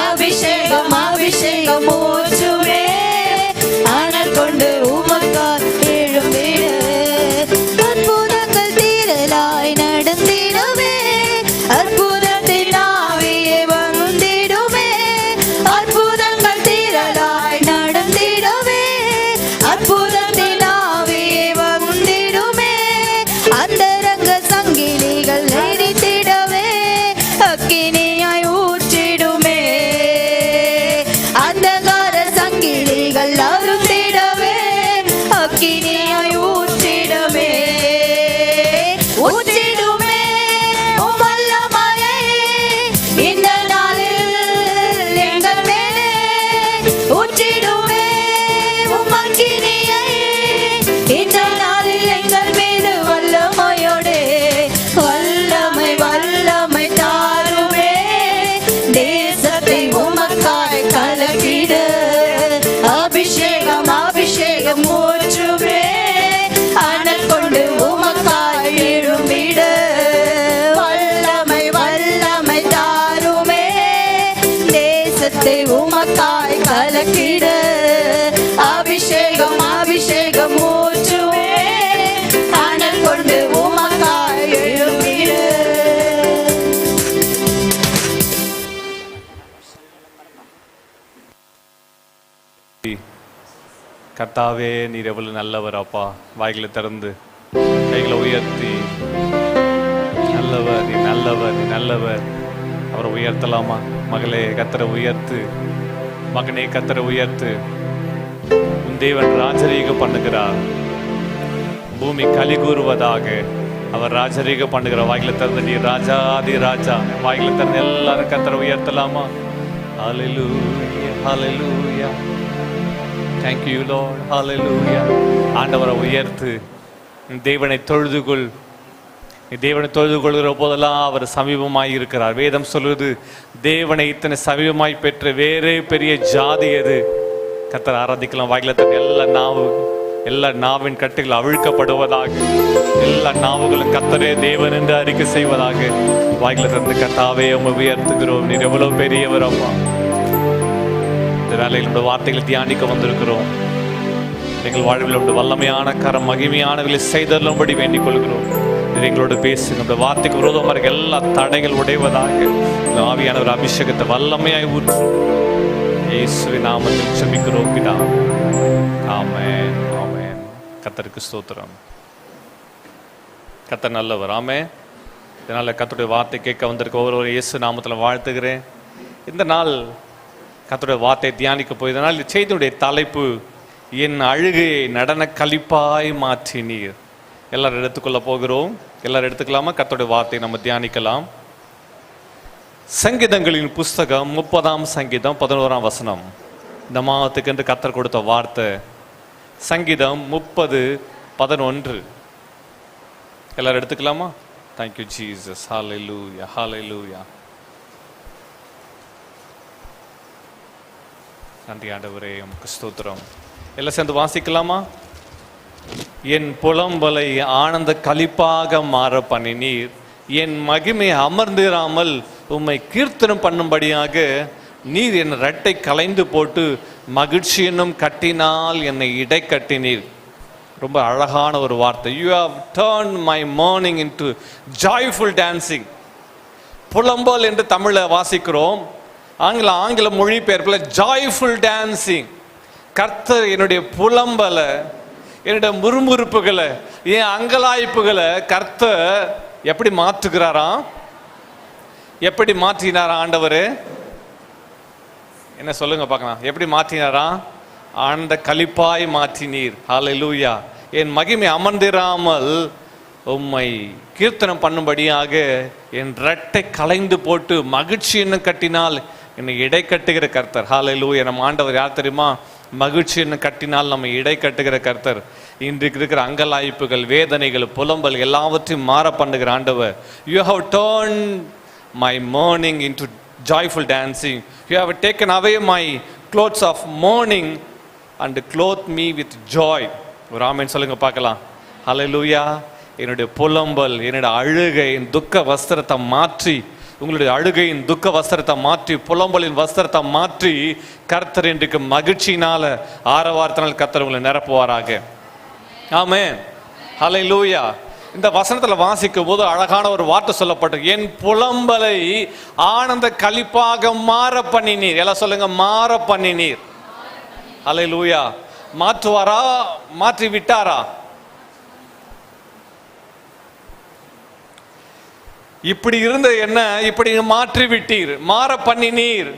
அபிஷேகம் அபிஷேகம் ஊற்றுமே. அனல் கொண்டு உமக்காய் எழும்பிட அற்புதங்கள் தீரலாய் நடந்திடுமே. அற்புதத்தின் ஆவியே வந்திடுமே. அற்புதங்கள் தீரலாய் நடந்திடுமே. அற்புதத்தின் ஆவியே வந்திடுமே. அந்தரங்க சங்கிலிகள் எரித்திடவே அக்கினியாய் ஊற்றிடுமே. அந்தகார சங்கிலிகள் அறுத்திடவே அக்கினியாய் ஊற்றிடுமே. ஊற்றிடுமே உம் வல்லமையை. இந்த நாளில் எங்கள் மேலே ஊற்றிடுமே உம் அக்கினியை. இந்த நாளில் எங்கள் மீது வல்லமையோடு வல்லமை வல்லமை தாருமே. தேசத்தை உமக்காய் கலக்கிட அபிஷேகம் அபிஷேகம் ஊற்றுமே. அனல் கொண்டு உமக்காய் எழும்பிட வல்லமை வல்லமை தாருமே. தேசத்தை உமக்காய் கலக்கிட அபிஷேகம் அபிஷேகம் ஊற்றுமே. அனல் கொண்டு உமக்காய் எழும்பிட கர்த்தாவே நீர் எவ்வளவு நல்லவர் அப்பா. வாய்களை திறந்து கைகளை உயர்த்தி நல்லவர் நீ நல்லவர் நீ நல்லவர் அவரை உயர்த்தலாமா? மகளே கர்த்தரை உயர்த்து, மகனே கர்த்தரை உயர்த்து. உன் தேவன் ராஜரீகம் பண்ணுகிறார். பூமி கலி கூறுவதாக அவர் ராஜரீகம் பண்ணுகிறார். வாய்களை திறந்து நீ ராஜாதி ராஜா. வாய்களை திறந்து எல்லாரும் கர்த்தரை உயர்த்தலாமா? ஹல்லேலூயா ஹல்லேலூயா. Thank you Lord. Hallelujah. ஆண்டவரை உயர்த்து. தேவனை தொழுதுகொள். தேவனை தொழுது கொள்கிற போதெல்லாம் அவர் சமீபமாய் இருக்கிறார். வேதம் சொல்லுது தேவனை இத்தனை சமீபமாய் பெற்ற வேறே பெரிய ஜாதி எது? கர்த்தரை ஆராதிக்கலாம். வாயில எல்லா நாவின் கட்டுகள் அவிழ்க்கப்படுவதாக. எல்லா நாவுகளும் கர்த்தரே தேவன் என்று அறிக்கை செய்வதாக. வாயில திறந்து கர்த்தாவே உம்மை உயர்த்துகிறோம். நீர் எவ்வளவு பெரியவர் அப்பா. இந்த வேலையில் நம்முடைய வார்த்தைகளை தியானிக்க வந்திருக்கிறோம். எங்கள் வாழ்வில் உள்ள வல்லமையான கரம் மகிமையானவர்களை செய்தருளும்படி வேண்டிக் கொள்கிறோம். எங்களோடு பேசுங்க. இந்த வார்த்தைக்கு விரோதமாக இருக்க எல்லா தடைகள் உடைவதாக. ஆவியான ஒரு அபிஷேகத்தை வல்லமையாய் ஊற்று. இயேசுவின் நாமத்தில் ஜெபிக்கிறோம் பிதாவே. ஆமென் ஆமென். கர்த்தருக்கு ஸ்தோத்திரம். கர்த்தர் நல்லவர். ஆமென். இதனால கர்த்தருடைய வார்த்தை கேட்க வந்திருக்க ஒவ்வொரு இயேசு நாமத்தில் வாழ்த்துகிறேன். இந்த நாள் கர்த்தருடைய வார்த்தை தியானிக்க போய் இதனால் செய்தியுடைய தலைப்பு என் அழுகையை நடன களிப்பாய் மாற்றினீர். எல்லாரும் எடுத்துக்கொள்ள போகிறோம். எல்லாரும் எடுத்துக்கலாமா? கர்த்தருடைய வார்த்தை நம்ம தியானிக்கலாம். சங்கீதங்களின் புஸ்தகம் 30ஆம் சங்கீதம் 11ஆம் வசனம். இந்த மாதத்துக்கு என்று கர்த்தர் கொடுத்த வார்த்தை சங்கீதம் 30:11. எல்லாரும் எடுத்துக்கலாமா? Thank you Jesus. ஹல்லேலூயா, ஹல்லேலூயா. நன்றி ஆண்டவரே, உமக்கு ஸ்தோத்திரம். எல்லாம் சேர்ந்து வாசிக்கலாமா? என் புலம்பலை ஆனந்த களிப்பாக மாற பண்ணினீர், என் மகிமை அமர்ந்திராமல் உம்மை கீர்த்தனம் பண்ணும்படியாக நீர் என் ரெட்டை கலைந்து போட்டு மகிழ்ச்சி என்னும் கட்டினால் என்னை இடை கட்டினீர். ரொம்ப அழகான ஒரு வார்த்தை. You have turned my morning into joyful dancing. புலம்பல் என்று தமிழில் வாசிக்கிறோம். ஆங்கில மொழிபெயர்ப்பில் ஜாய்ஃபுல் டான்சிங். கர்த்தர் என்னுடைய புலம்பலை, என்னுடைய முறுமுறுப்புகளை, என் அங்கலாய்ப்புகளை கர்த்தர் எப்படி மாற்றுகிறாராம்? எப்படி மாற்றினாரா ஆண்டவர்? என்ன சொல்லுங்க பார்க்கலாம். எப்படி மாற்றினாரா? ஆனந்த களிப்பாய் மாற்றினீர். ஹல்லேலூயா. என் மகிமை அமர்ந்திராமல் உம்மை கீர்த்தனம் பண்ணும்படியாக என் ரெட்டை கலைந்து போட்டு மகிழ்ச்சி என்னும் கட்டினால் என்னை இடை கட்டுகிற கர்த்தர். ஹல்லேலூயா. நம்ம ஆண்டவர் யார் தெரியுமா? மகிழ்ச்சி என்னும் கட்டினால் நம்ம இடை கட்டுகிற கர்த்தர். இன்றைக்கு இருக்கிற அங்கலாய்ப்புகள், வேதனைகள், புலம்பல் எல்லாவற்றையும் மாற பண்ணுகிற ஆண்டவர். You have turn my morning into joyful dancing. You have taken away my clothes of mourning and cloth me with joy. ஒரு ஆமென் சொல்லுங்க பார்க்கலாம். ஹல்லேலூயா. என்னுடைய புலம்பல், என்னுடைய அழுகை, என் துக்க வஸ்திரத்தை மாற்றி, உங்களுடைய அழுகையின் துக்க வஸ்திரத்தை மாற்றி, புலம்பலின் வஸ்திரத்தை மாற்றி கர்த்தர் இன்றைக்கு மகிழ்ச்சியினால ஆரவாரத்தினால் கர்த்தர் உங்களை நிரப்புவாராக. ஆமென். ஹல்லேலூயா. இந்த வசனத்தில் வாசிக்கும் போது அழகான ஒரு வார்த்தை சொல்லப்பட்டது. என் புலம்பலை ஆனந்த களிப்பாக மாற பண்ணினீர். எல்லாம் சொல்லுங்க, மாற பண்ணினீர். ஹல்லேலூயா. மாற்றுவாரா? மாற்றி விட்டாரா? இப்படி இருந்த என்ன இப்படி மாற்றி விட்டீர், மாற பண்ணினீர்.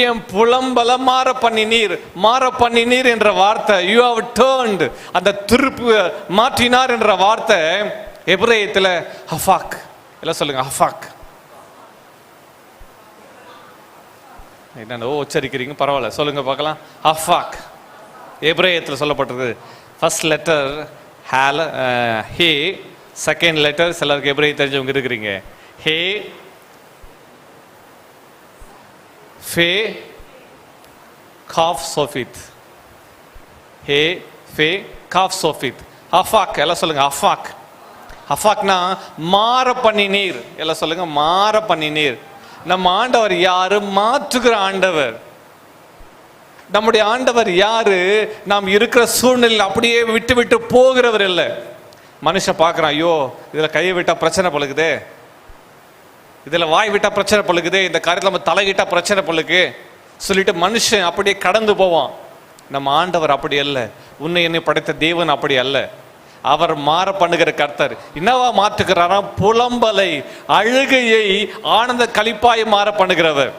என் புலம்பல மாற பண்ணினீர். மாற பண்ணினீர் என்ற வார்த்தை, யூ ஹவ் டர்ன்ட், அந்த திருப்பு மாற்றினார் என்ற வார்த்தை எபிரேயத்தில் ஹஃபாக். எல்லாம் சொல்லுங்க, ஹஃபாக். என்ன உச்சரிக்கிறீங்க? பரவாயில்ல, சொல்லுங்க பார்க்கலாம். ஹஃபாக் எபிரேயத்தில் சொல்லப்பட்டிருக்கு. ஃபர்ஸ்ட் லெட்டர் ஹே, செகண்ட் லெட்டர், சிலருக்கு எபிரேய தெரிஞ்சவங்க இருக்கிறீங்க. ஹே, ஃபே, காஃப் சோஃபித். ஹே, ஃபே, காஃப் சோஃபித். ஹஃபாக். எல்லாம் சொல்லுங்க, ஹஃபாக். ஹஃபாக்னா மாற பண்ணினீர். எல்லாம் சொல்லுங்க, மாற பண்ணினீர். நம்ம ஆண்டவர் யாரு? மாற்றுகிற ஆண்டவர். நம்முடைய ஆண்டவர் யாரு? நாம் இருக்கிற சூழ்நிலை அப்படியே விட்டு விட்டு போகிறவர் இல்லை. மனுஷன் பார்க்குறான், ஐயோ இதில் கையை விட்டால் பிரச்சனை பழுகுதே, இதில் வாய் விட்டால் பிரச்சனை பழுகுதே, இந்த காரியத்தில் நம்ம தலையிட்டா பிரச்சனை பழுகு சொல்லிட்டு மனுஷன் அப்படியே கடந்து போவான். நம்ம ஆண்டவர் அப்படி அல்ல. உன்னை என்னை படைத்த தேவன் அப்படி அல்ல. அவர் மாற பண்ணுகிற கர்த்தர். என்னவா மாற்றுகிறாராம்? புலம்பலை, அழுகையை ஆனந்த களிப்பாய் மாற பண்ணுகிறவர்.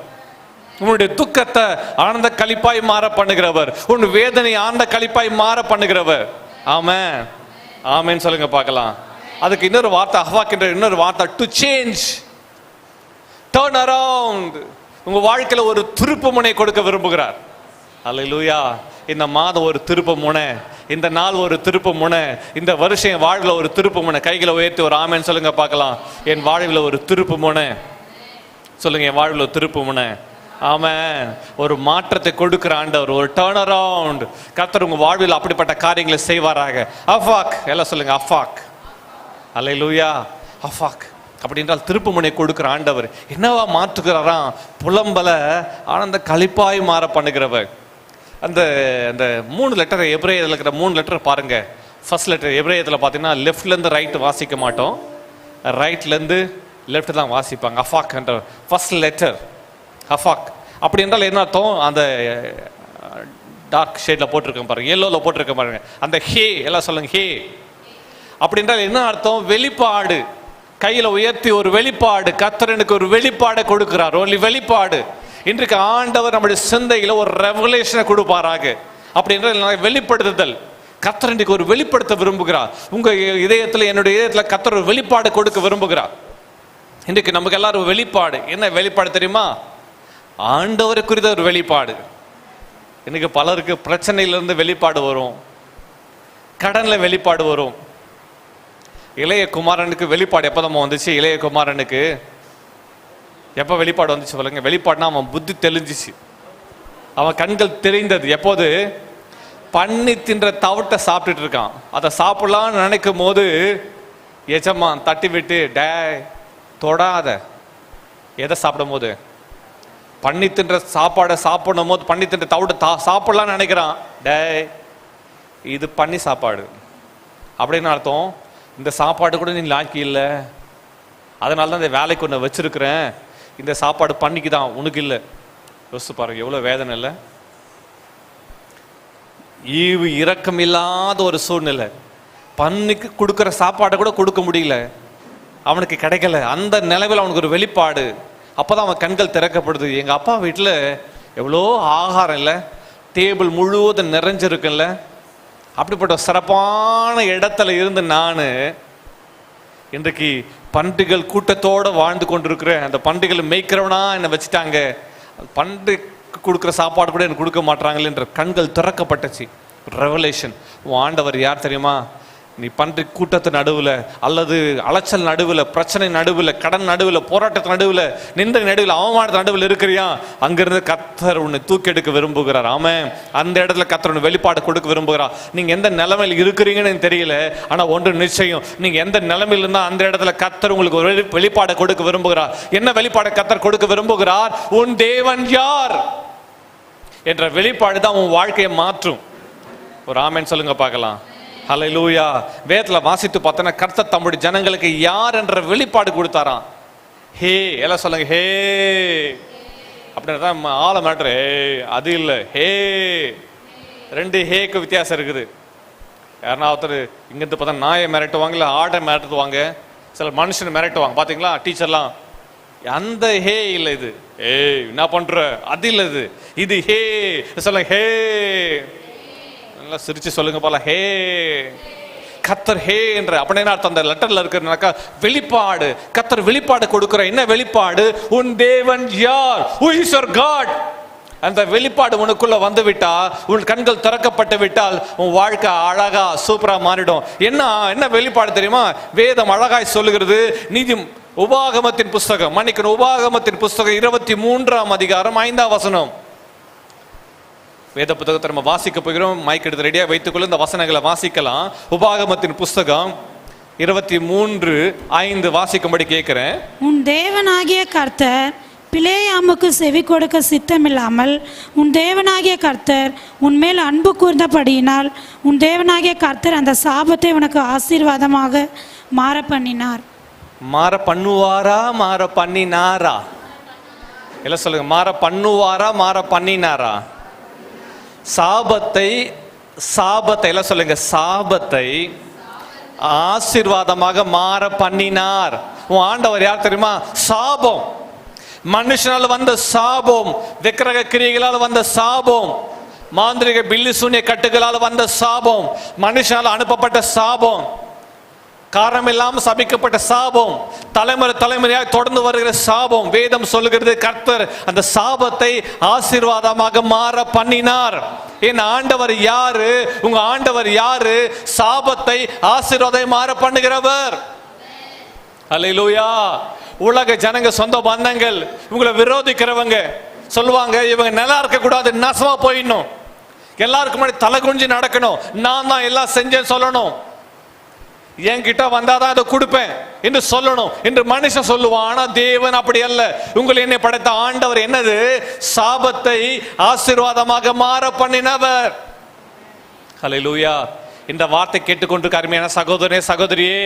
உன்னுடைய துக்கத்தை ஆனந்த களிப்பாய் மாற பண்ணுகிறவர். உன் வேதனை ஆனந்த களிப்பாய் மாற பண்ணுகிறவர். ஆமென். ஆமென் சொல்லுங்க பார்க்கலாம். அதுக்கு இன்னொரு வார்த்தை, ஹஃபாக் என்ற இன்னொரு வார்த்தை, டு சேஞ்ச், டர்ன் அரவுண்ட். உங்க வாழ்க்கையில ஒரு திருப்பு முனை கொடுக்க விரும்புகிறார். அல்லேலூயா. இந்த மாதம் ஒரு திருப்பு முனை, இந்த நாள் ஒரு திருப்பு முனை, இந்த வருஷம் என் வாழ்வில் ஒரு திருப்பு முனை. கைகளை உயர்த்தி ஒரு ஆமென் சொல்லுங்க பார்க்கலாம். என் வாழ்வில் ஒரு திருப்பு முனை சொல்லுங்க. என் வாழ்வில் ஒரு திருப்பு முனை. ஆமென். ஒரு மாற்றத்தை கொடுக்கிற ஆண்டவர், ஒரு டர்ன் அரவுண்ட். கர்த்தர் உங்க வாழ்வில் அப்படிப்பட்ட காரியங்களை செய்வாராக. அஃபாக். எல்லாம் சொல்லுங்க, அஃபாக். அல்லேலூயா. அஃபாக் அப்படின்றால் திருப்பு முனை கொடுக்கிற ஆண்டவர். என்னவா மாற்றுகிறாராம்? புலம்பல ஆனந்த களிப்பாய் மாற பண்ணுகிறவர். அந்த அந்த 3 லெட்டர், எபிரேயத்தில் இருக்கிற 3 லெட்டர் பாருங்க. ஃபர்ஸ்ட் லெட்டர் எபிரேயத்தில் பார்த்தீங்கன்னா லெஃப்ட்லேருந்து ரைட் வாசிக்க மாட்டோம், ரைட்லேருந்து லெஃப்ட் தான் வாசிப்பாங்க. அஃபாக் என்ற ஃபர்ஸ்ட் லெட்டர், ஹஃபாக். அப்படி என்றால் என்ன அர்த்தம்? அந்த டார்க் ஷேடில் போட்டிருக்கேன் பாருங்க, எல்லோவில் போட்டிருக்கேன் பாருங்க, அந்த ஹே. எல்லாம் சொல்லுங்க, ஹே. அப்படி என்றால் என்ன அர்த்தம்? வெளிப்பாடு. கையில் உயர்த்தி ஒரு வெளிப்பாடு. கர்த்தர் எனக்கு ஒரு வெளிப்பாடை கொடுக்கிறார். ஒரு வெளிப்பாடு. இன்றைக்கு ஆண்டவர் நம்முடைய சிந்தையில் ஒரு ரெவலேஷனை கொடுப்பாராக. அப்படின்ற வெளிப்படுத்துதல். கர்த்தர் இன்றைக்கு ஒரு வெளிப்படுத்த விரும்புகிறார். உங்க இதயத்துல, என்னுடைய இதயத்துல கர்த்தர் ஒரு வெளிப்பாடு கொடுக்க விரும்புகிறார். இன்றைக்கு நமக்கு எல்லாரும் வெளிப்பாடு. என்ன வெளிப்பாடு தெரியுமா? ஆண்டவரை குறித்த ஒரு வெளிப்பாடு. இன்னைக்கு பலருக்கு பிரச்சனையிலிருந்து வெளிப்பாடு வரும், கடன்ல வெளிப்பாடு வரும். இளைய குமாரனுக்கு வெளிப்பாடு எப்போதான் வந்துச்சு? இளைய குமாரனுக்கு எப்போ வெளிப்பாடு வந்துச்சு சொல்லுங்க? வெளிப்பாடுனா அவன் புத்தி தெளிஞ்சிச்சு, அவன் கண்கள் தெரிந்தது. எப்போது? பண்ணி தின்ற தவிட்ட சாப்பிட்டுட்டு இருக்கான். அதை சாப்பிடலான்னு நினைக்கும் போது எஜமான் தட்டி விட்டு, டே தொடாத. எதை சாப்பிடும் போது? பண்ணி தின்ற சாப்பாடை சாப்பிடும் போது பண்ணி தின்ற தவிட்ட சாப்பிடலான்னு நினைக்கிறான். டே இது பண்ணி சாப்பாடு அப்படின்னு அர்த்தம். இந்த சாப்பாடு கூட நீ லாக்கி இல்லை, அதனால தான் இந்த வேலைக்கு ஒன்று வச்சிருக்கிறேன். இந்த சாப்பாடு பண்ணிக்கு தான், உனக்கு இல்லை. யோசிச்சு பாருங்க, எவ்வளோ வேதனை இல்லை? ஈவு இரக்கம் இல்லாத ஒரு சூழ்நிலை. பண்ணிக்கு கொடுக்குற சாப்பாடை கூட கொடுக்க முடியல, அவனுக்கு கிடைக்கல. அந்த நிலையில் அவனுக்கு ஒரு வெளிப்பாடு. அப்போதான் அவன் கண்கள் திறக்கப்படுது. எங்கள் அப்பா வீட்டில் எவ்வளோ ஆகாரம் இல்லை, டேபிள் முழுவதும் நிறைஞ்சிருக்குல்ல. அப்படிப்பட்ட சிறப்பான இடத்துல இருந்து நான் இன்றைக்கு பன்றிகள் கூட்டத்தோடு வாழ்ந்து கொண்டிருக்கிறேன். அந்த பன்றிகளை மேய்க்கிறவனா என்னை வச்சுட்டாங்க. பன்றி கொடுக்குற சாப்பாடு கூட எனக்கு கொடுக்க மாட்டாங்களே என்ற கண்கள் திறக்கப்பட்டுச்சு. ரெவலேஷன். உன் ஆண்டவர் யார் தெரியுமா? நீ பன்றி கூட்டத்து நடுவில், அல்லது அலைச்சல் நடுவில், பிரச்சனை நடுவில், கடன் நடுவில், போராட்டத்து நடுவில், நின்ற நடுவில், அவமானத்து நடுவில் இருக்கிறியா? அங்கிருந்து கர்த்தர் உன்னை தூக்கி எடுக்க விரும்புகிறார். ஆமாம், அந்த இடத்துல கர்த்தர் உன்னை வெளிப்பாடு கொடுக்க விரும்புகிறார். நீங்கள் எந்த நிலைமையில் இருக்கிறீங்கன்னு எனக்கு தெரியல, ஆனால் ஒன்று நிச்சயம், நீங்கள் எந்த நிலைமையில் இருந்தால் அந்த இடத்துல கர்த்தர் உங்களுக்கு ஒரு வெளிப்பாடு கொடுக்க விரும்புகிறார். என்ன வெளிப்பாடு கர்த்தர் கொடுக்க விரும்புகிறார்? உன் தேவன் யார் என்ற வெளிப்பாடு தான் உன் வாழ்க்கையை மாற்றும். ஒரு ஆமென் சொல்லுங்க பார்க்கலாம். ஹல்லேலூயா. வேதத்தில் வாசித்து பார்த்தோன்னா கர்த்தர் தம்முடைய ஜனங்களுக்கு யார் என்ற வெளிப்பாடு கொடுத்தாராம். ஹே, எல்லாம் சொல்லுங்க, ஹே அப்படின்றதான் ஆளை மேட்ரு. ஹே அது இல்லை, ஹே. 2 ஹேக்கு வித்தியாசம் இருக்குது. யாருன்னா ஒருத்தர் இங்கிருந்து பார்த்தா நாயை மிரட்டுவாங்க, இல்லை ஆடை மிரட்டுவாங்க, சில மனுஷனை மிரட்டுவாங்க. பார்த்தீங்களா டீச்சர்லாம்? அந்த ஹே இல்லை, இது ஹே என்ன பண்ற, அது இல்லை, இது ஹே. சொல்லுங்க, ஹே. நல்லா சிரிச்சு சொல்லுங்க போல, ஹே. கர்த்தர் ஹே என்ற அப்படின்னா அர்த்தம் அந்த லெட்டர்ல இருக்கிறனாக்கா வெளிப்பாடு. கர்த்தர் வெளிப்பாடு கொடுக்கிற. என்ன வெளிப்பாடு? உன் தேவன் யார்? Who is your God? அந்த வெளிப்பாடு உனக்குள்ள வந்து விட்டா, உன் கண்கள் திறக்கப்பட்டு விட்டால் உன் வாழ்க்கை அழகா சூப்பரா மாறிடும். என்ன வெளிப்பாடு தெரியுமா? வேதம் அழகாய் சொல்லுகிறது. நீதி உபாகமத்தின் புஸ்தகம், மன்னிக்கணும், உபாகமத்தின் புஸ்தகம் 23ஆம் அதிகாரம் 5ஆம் வசனம். வேத புத்தகத்தை நம்ம வாசிக்க போகிறோம். மைக் எடுத்து ரெடியா வைத்துக்கொள்ள இந்த வசனங்களை வாசிக்கலாம். உபாகமத்தின் புஸ்தகம் 23:5 வாசிக்கும்படி கேட்கிறேன். உன் தேவனாகிய கர்த்தர் பிலேயாமுக்கு செவி கொடுக்க சித்தமில்லாமல் உன் தேவனாகிய கர்த்தர் உன்மேல் அன்பு கூர்ந்தபடியினால் உன் தேவனாகிய கர்த்தர் அந்த சாபத்தை உனக்கு ஆசீர்வாதமாக மாற பண்ணினார். மாற பண்ணுவாரா, மாற பண்ணினாரா? எல்லாம் சொல்லுங்க, மாற பண்ணுவாரா, மாற பண்ணினாரா? சாபத்தை எல்லாம் சொல்லுங்க, சாபத்தை ஆசீர்வாதமாக மாற பண்ணினார். உன் ஆண்டவர் யார் தெரியுமா? சாபம், மனுஷனால் வந்த சாபம், விக்கிரக கிரியைகளால் வந்த சாபம், மாந்திரிக பில்லி சூன்ய கட்டுகளால் வந்த சாபம், மனுஷனால் அனுப்பப்பட்ட சாபம், காரணம் இல்லாமல் சபிக்கப்பட்ட சாபம், தலைமுறையாக தொடர்ந்து வருகிற சாபம். வேதம் சொல்லுகிறது கர்த்தர் அந்த சாபத்தை ஆசீர்வாதமாக மாற பண்ணினார். என் ஆண்டவர் யாரு? உங்க ஆண்டவர் யாரு? சாபத்தை ஆசீர்வாதம் மாற பண்ணுகிறவர். அல்லேலூயா. உலக ஜனங்க, சொந்த பந்தங்கள், உங்களை விரோதிக்கிறவங்க சொல்லுவாங்க, இவங்க நல்லா இருக்க கூடாது, நாசமா போயிடணும், எல்லாருக்கும் முன்னாடி தலை குனிஞ்சு நடக்கணும், நான் தான் எல்லாம் செஞ்சேன்னு சொல்லணும், என்கிட்ட வந்தாதான் அதை கொடுப்பேன் என்று சொல்லணும் என்று மனுஷன் சொல்லுவான். ஆனா தேவன் அப்படி அல்ல. உங்களை என்னை படைத்த ஆண்டவர் என்னது? சாபத்தை ஆசீர்வாதமாக மாற பண்ணினவர். ஹல்லேலூயா. இந்த வார்த்தை கேட்டுக்கொண்டு அருமையான சகோதரனே, சகோதரியே,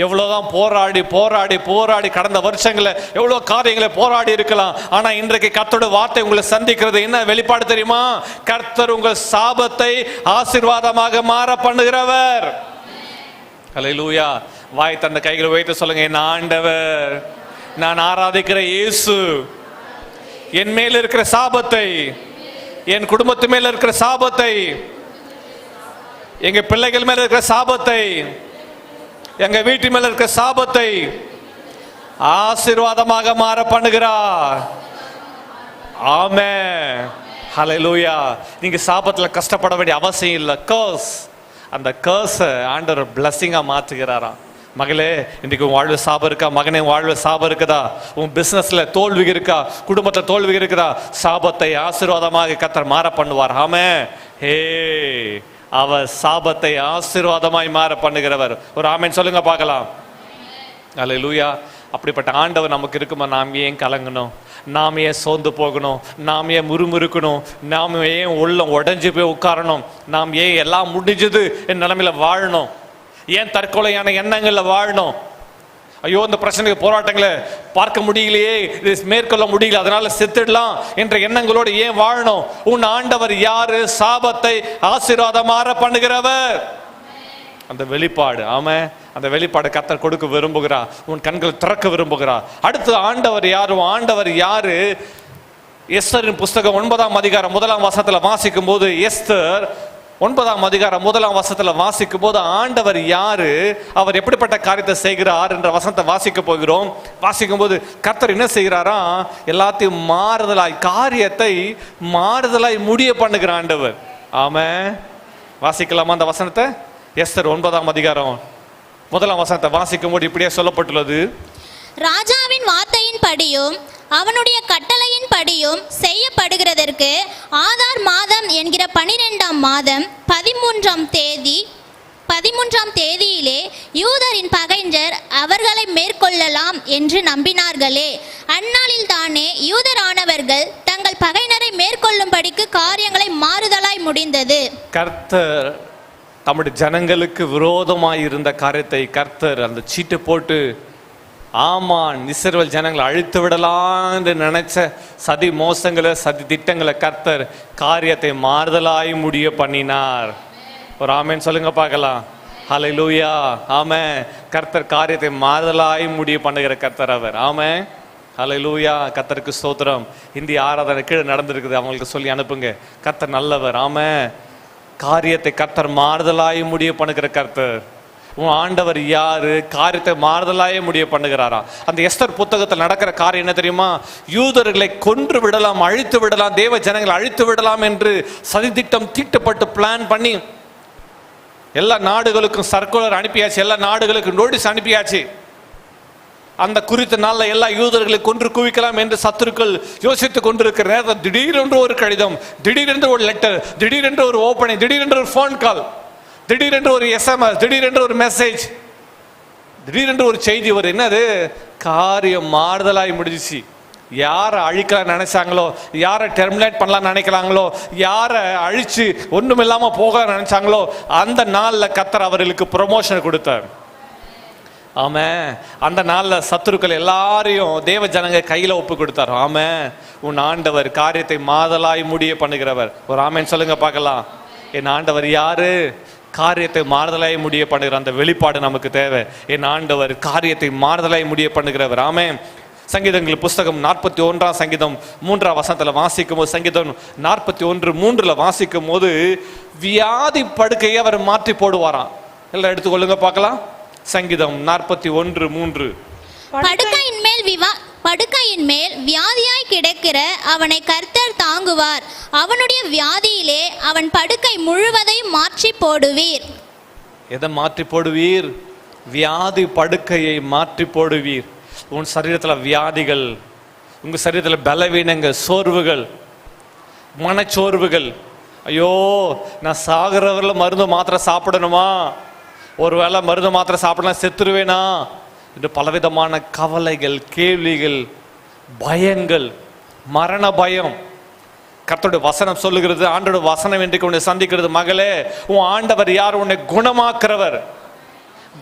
எவ்வளவுதான் போராடி போராடி போராடி கடந்த வருஷங்கள எவ்வளவு காரியங்களை போராடி இருக்கலாம். ஆனா இன்றைக்கு கர்த்தரோட வார்த்தை உங்களை சந்திக்கிறது. என்ன வெளிப்பாடு தெரியுமா? கர்த்தர் உங்கள் சாபத்தை ஆசீர்வாதமாக மாற பண்ணுகிறவர். ஹல்லேலூயா. வாய் தந்த கைகளை வைத்து சொல்லுங்க, என் ஆண்டவர், நான் ஆராதிக்கிற இயேசு என் மேல் இருக்கிற சாபத்தை என் குடும்பத்து மேல இருக்கிற சாபத்தை, எங்க பிள்ளைகள் மேல இருக்கிற சாபத்தை, எங்க வீட்டு மேல இருக்கிற சாபத்தை ஆசீர்வாதமாக மாற பண்ணுகிறார். ஆமென். ஹல்லேலூயா. நீங்க சாபத்துல கஷ்டப்பட வேண்டிய அவசியம் இல்லை. கர்ஸ், அந்த கர்ஸை ஆண்டவர் பிளஸிங்கா மாற்றுகிறாராம். மகளே, இன்னைக்கு உன் வாழ்வு சாபம் இருக்கா? மகனே, வாழ்வு சாபம் இருக்குதா? உன் பிசினஸ்ல தோல்வி இருக்கா? குடும்பத்துல தோல்வி இருக்குதா? சாபத்தை ஆசீர்வாதமாக கர்த்தர் மாற பண்ணுவார். ஆமென். ஹே, அவர் சாபத்தை ஆசீர்வாதமாய் மாற பண்ணுகிறவர். ஒரு ஆமென் சொல்லுங்க பார்க்கலாம். ஹல்லேலூயா. அப்படிப்பட்ட ஆண்டவர் நமக்கு இருக்குமா? நாம் ஏன் கலங்கணும்? நாம் ஏன் சோர்ந்து போகணும்? நாம் ஏன் முறுமுறுக்கணும்? நாம் ஏன் உள்ளம் உடஞ்சி போய் உட்காரணும்? நாம் ஏன் எல்லாம் முடிஞ்சது என் நிலைமையில வாழணும்? ஏன் தற்கொலையான எண்ணங்கள்ல வாழணும்? ஐயோ, இந்த பிரச்சனைக்கு போராட்டங்களை பார்க்க முடியலையே, இது மேற்கொள்ள முடியல, அதனால செத்துடலாம் என்ற எண்ணங்களோடு ஏன் வாழணும்? உன் ஆண்டவர் யாரு? சாபத்தை ஆசீர்வாதமாக பண்ணுகிறவர். அந்த வெளிப்பாடு, ஆமா, அந்த வெளிப்பாடு கர்த்தர் கொடுக்க விரும்புகிறார். உன் கண்களை திறக்க விரும்புகிறார். அடுத்து ஆண்டவர் யாரு? ஆண்டவர் யாரு? எஸ்தரின் புஸ்தகம் 9ஆம் அதிகாரம் 1ஆம் வசனத்துல வாசிக்கும் போது, எஸ்தர் 9ஆம் அதிகாரம் 1ஆம் வசனத்துல வாசிக்கும் போது ஆண்டவர் யாரு, அவர் எப்படிப்பட்ட காரியத்தை செய்கிறார் என்ற வசனத்தை வாசிக்க போகிறோம். வாசிக்கும் போது கர்த்தர் என்ன செய்கிறாரா? எல்லாத்தையும் மாறுதலாய், காரியத்தை மாறுதலாய் முடிய பண்ணுகிற ஆண்டவர். ஆமென். வாசிக்கலாமா அந்த வசனத்தை? எஸ்தர் 9ஆம் அதிகாரம் 1ஆம் வசனத்தை வாசிக்கும் போது இப்படியே சொல்லப்பட்டுள்ளது. ராஜாவின் வார்த்தையின் படியும் அவனுடைய கட்டளையின் படியும் செய்யப்படுகிறதற்கு ஆதார் மாதம் என்கிற 12ஆம் மாதம் 13ஆம் தேதியிலே யூதரின் பகைஞர் அவர்களை மேற்கொள்ளலாம் என்று நம்பினார்களே. அந்நாளில் தானே யூதரானவர்கள் தங்கள் பகைஞரை மேற்கொள்ளும்படிக்கு காரியங்களை மாறுதலாய் முடிந்தது. கர்த்தர் தம்முடைய ஜனங்களுக்கு விரோதமாய் இருந்த காரியத்தை கர்த்தர் அந்த சீட்டை போட்டு, ஆமான், இஸ்ரவேல் ஜனங்களை அழித்து விடலாம் என்று நினைச்ச சதி மோசங்களை, சதி திட்டங்களை கர்த்தர் காரியத்தை மாறுதலாய் முடிய பண்ணினார். ஒரு ஆமென் சொல்லுங்க பார்க்கலாம். ஹல்லேலூயா. ஆமென். கர்த்தர் காரியத்தை மாறுதலாய் முடிய பண்ணுகிற கர்த்தர் அவர். ஆமென். ஹல்லேலூயா. கர்த்தருக்கு ஸ்தோத்திரம். இந்திய ஆராதனை கீழே நடந்திருக்குது, அவங்களுக்கு சொல்லி அனுப்புங்க. கர்த்தர் நல்லவர். ஆமென். காரியத்தை கர்த்தர் மாறுதலாய் முடிய பண்ணுகிற கர்த்தர். உன் ஆண்டவர் யாரு? காரியத்தை மாறுதலாயே முடிய பண்ணுகிறாரா? அந்த எஸ்தர் புத்தகத்தில் நடக்கிற காரியம் என்ன தெரியுமா? யூதர்களை கொன்று விடலாம், அழித்து விடலாம், தேவ ஜனங்களை அழித்து விடலாம் என்று சதித்திட்டம் தீட்டப்பட்டு பிளான் பண்ணி எல்லா நாடுகளுக்கும் சர்க்குலர் அனுப்பியாச்சு, எல்லா நாடுகளுக்கும் நோட்டீஸ் அனுப்பியாச்சு. அந்த குறித்த நாளில் எல்லா யூதர்களை கொன்று குவிக்கலாம் என்று சத்துருக்கள் யோசித்துக் கொண்டிருக்கிற நேரத்தில் திடீரென்று ஒரு கடிதம், திடீரென்று ஒரு லெட்டர், திடீரென்று ஒரு ஓப்பனிங், திடீரென்று ஒரு ஃபோன் கால், திடீரென்று ஒரு SMS, திடீரென்று ஒரு மெசேஜ், திடீரென்று ஒரு செய்தி வரும். என்னது? காரியம் மாறுதலாய் முடிஞ்சிச்சு. யாரை அழிக்கலாம் நினைச்சாங்களோ, யாரை டெர்மினேட் பண்ணலாம் நினைக்கிறாங்களோ, யாரை அழிச்சு ஒன்றும் இல்லாமல் போக நினைச்சாங்களோ, அந்த நாளில் கர்த்தர் அவர்களுக்கு ப்ரொமோஷன் கொடுத்தார். ஆமென். அந்த நாளில் சத்துருக்கள் எல்லாரையும் தேவ ஜனங்க கையில் ஒப்பு கொடுத்தார். ஆமென். உன் ஆண்டவர் காரியத்தை மாறுதலாய் முடிய பண்ணுகிறவர். ஒரு ஆமென் சொல்லுங்க பார்க்கலாம். என் ஆண்டவர் யாரு? காரியத்தை மாறுதலாய் முடிய பண்ணுகிற அந்த வெளிப்பாடு நமக்கு தேவை. என் ஆண்டவர் காரியத்தை மாறுதலாய் முடிய பண்ணுகிறவர். ஆமென். சங்கீதங்கள் புஸ்தகம் 41ஆம் சங்கீதம் 3ஆம் வசனத்தில் வாசிக்கும் போது, சங்கீதம் 41:3 வாசிக்கும் போது, வியாதி படுக்கையை அவர் மாற்றி போடுவாராம். எல்லாம் எடுத்துக்கொள்ளுங்க பார்க்கலாம். சங்கீதம் 41:3. படுக்கையின் மேல் வியாதியாய் கிடக்கிற அவனை கர்த்தர் தாங்குவார். அவனுடைய வியாதியிலே அவன் படுக்கை முழுவதையும் மாற்றி போடுவீர். எதை மாற்றி போடுவீர்? வியாதி படுக்கையை மாற்றி போடுவீர். உன் சரீரத்தில் வியாதிகள், உங்க சரீரத்தில் பலவீனங்கள், சோர்வுகள், மனச்சோர்வுகள், ஐயோ நான் சாகிறவரில் மருந்து மாத்திரை சாப்பிடணுமா, ஒருவேளை மருந்து மாத்திரை சாப்பிடலாம் செத்துருவேனா என்று பலவிதமான கவலைகள், கேள்விகள், பயங்கள், மரண பயம். கர்த்தருடைய வசனம் சொல்லுகிறது, ஆண்டவருடைய வசனம் இன்றைக்கு உன்னை சந்திக்கிறது. மகளே, உன் ஆண்டவர் யார்? உன்னை குணமாக்குறவர்.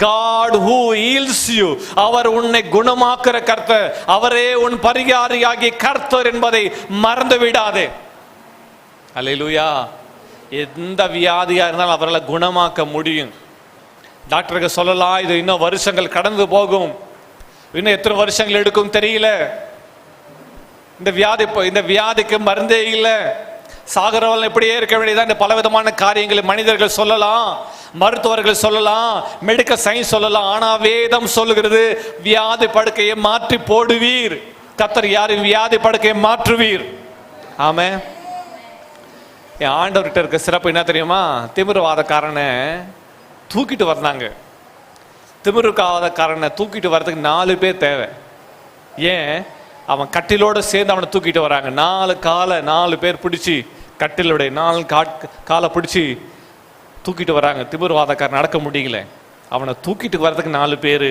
God who heals you. அவர் உன்னை குணமாக்குற கர்த்தர். அவரே உன் பரிகாரியாகிய கர்த்தர் என்பதை மறந்து விடாதே. அல்லேலூயா. எந்த வியாதியா இருந்தாலும் அவரால் குணமாக்க முடியும். டாக்டருக்கு சொல்லலாம், இது இன்னும் வருஷங்கள் கடந்து போகும், இன்னும் எத்தனை வருஷங்கள் எடுக்கும் தெரியல, இந்த வியாதிக்கு மருந்தே இல்லை, சாகிறவர்கள் இப்படியே இருக்க வேண்டியதான். பல விதமான காரியங்களை மனிதர்கள் சொல்லலாம், மருத்துவர்கள் சொல்லலாம், மெடிக்கல் சயின்ஸ் சொல்லலாம். ஆனா வேதம் சொல்லுகிறது, வியாதி படுக்கையை மாற்றி போடுவீர். கர்த்தர் யாரின் வியாதி படுக்கையை மாற்றுவீர். ஆமென். என் ஆண்டவர்கிட்ட இருக்க சிறப்பு என்ன தெரியுமா? திமிர்வாதக்காரனை தூக்கிட்டு வந்தாங்க. திமிர்வாதக்காரனை தூக்கிட்டு வர்றதுக்கு 4 பேர் தேவை. ஏன்? அவன் கட்டிலோடு சேர்ந்து அவனை தூக்கிட்டு வராங்க. 4 பேர் பிடிச்சி, கட்டிலுடைய 4 காலை பிடிச்சி தூக்கிட்டு வராங்க. திமிர்வாதக்காரன் நடக்க முடியல. அவனை தூக்கிட்டு வர்றதுக்கு 4 பேர்.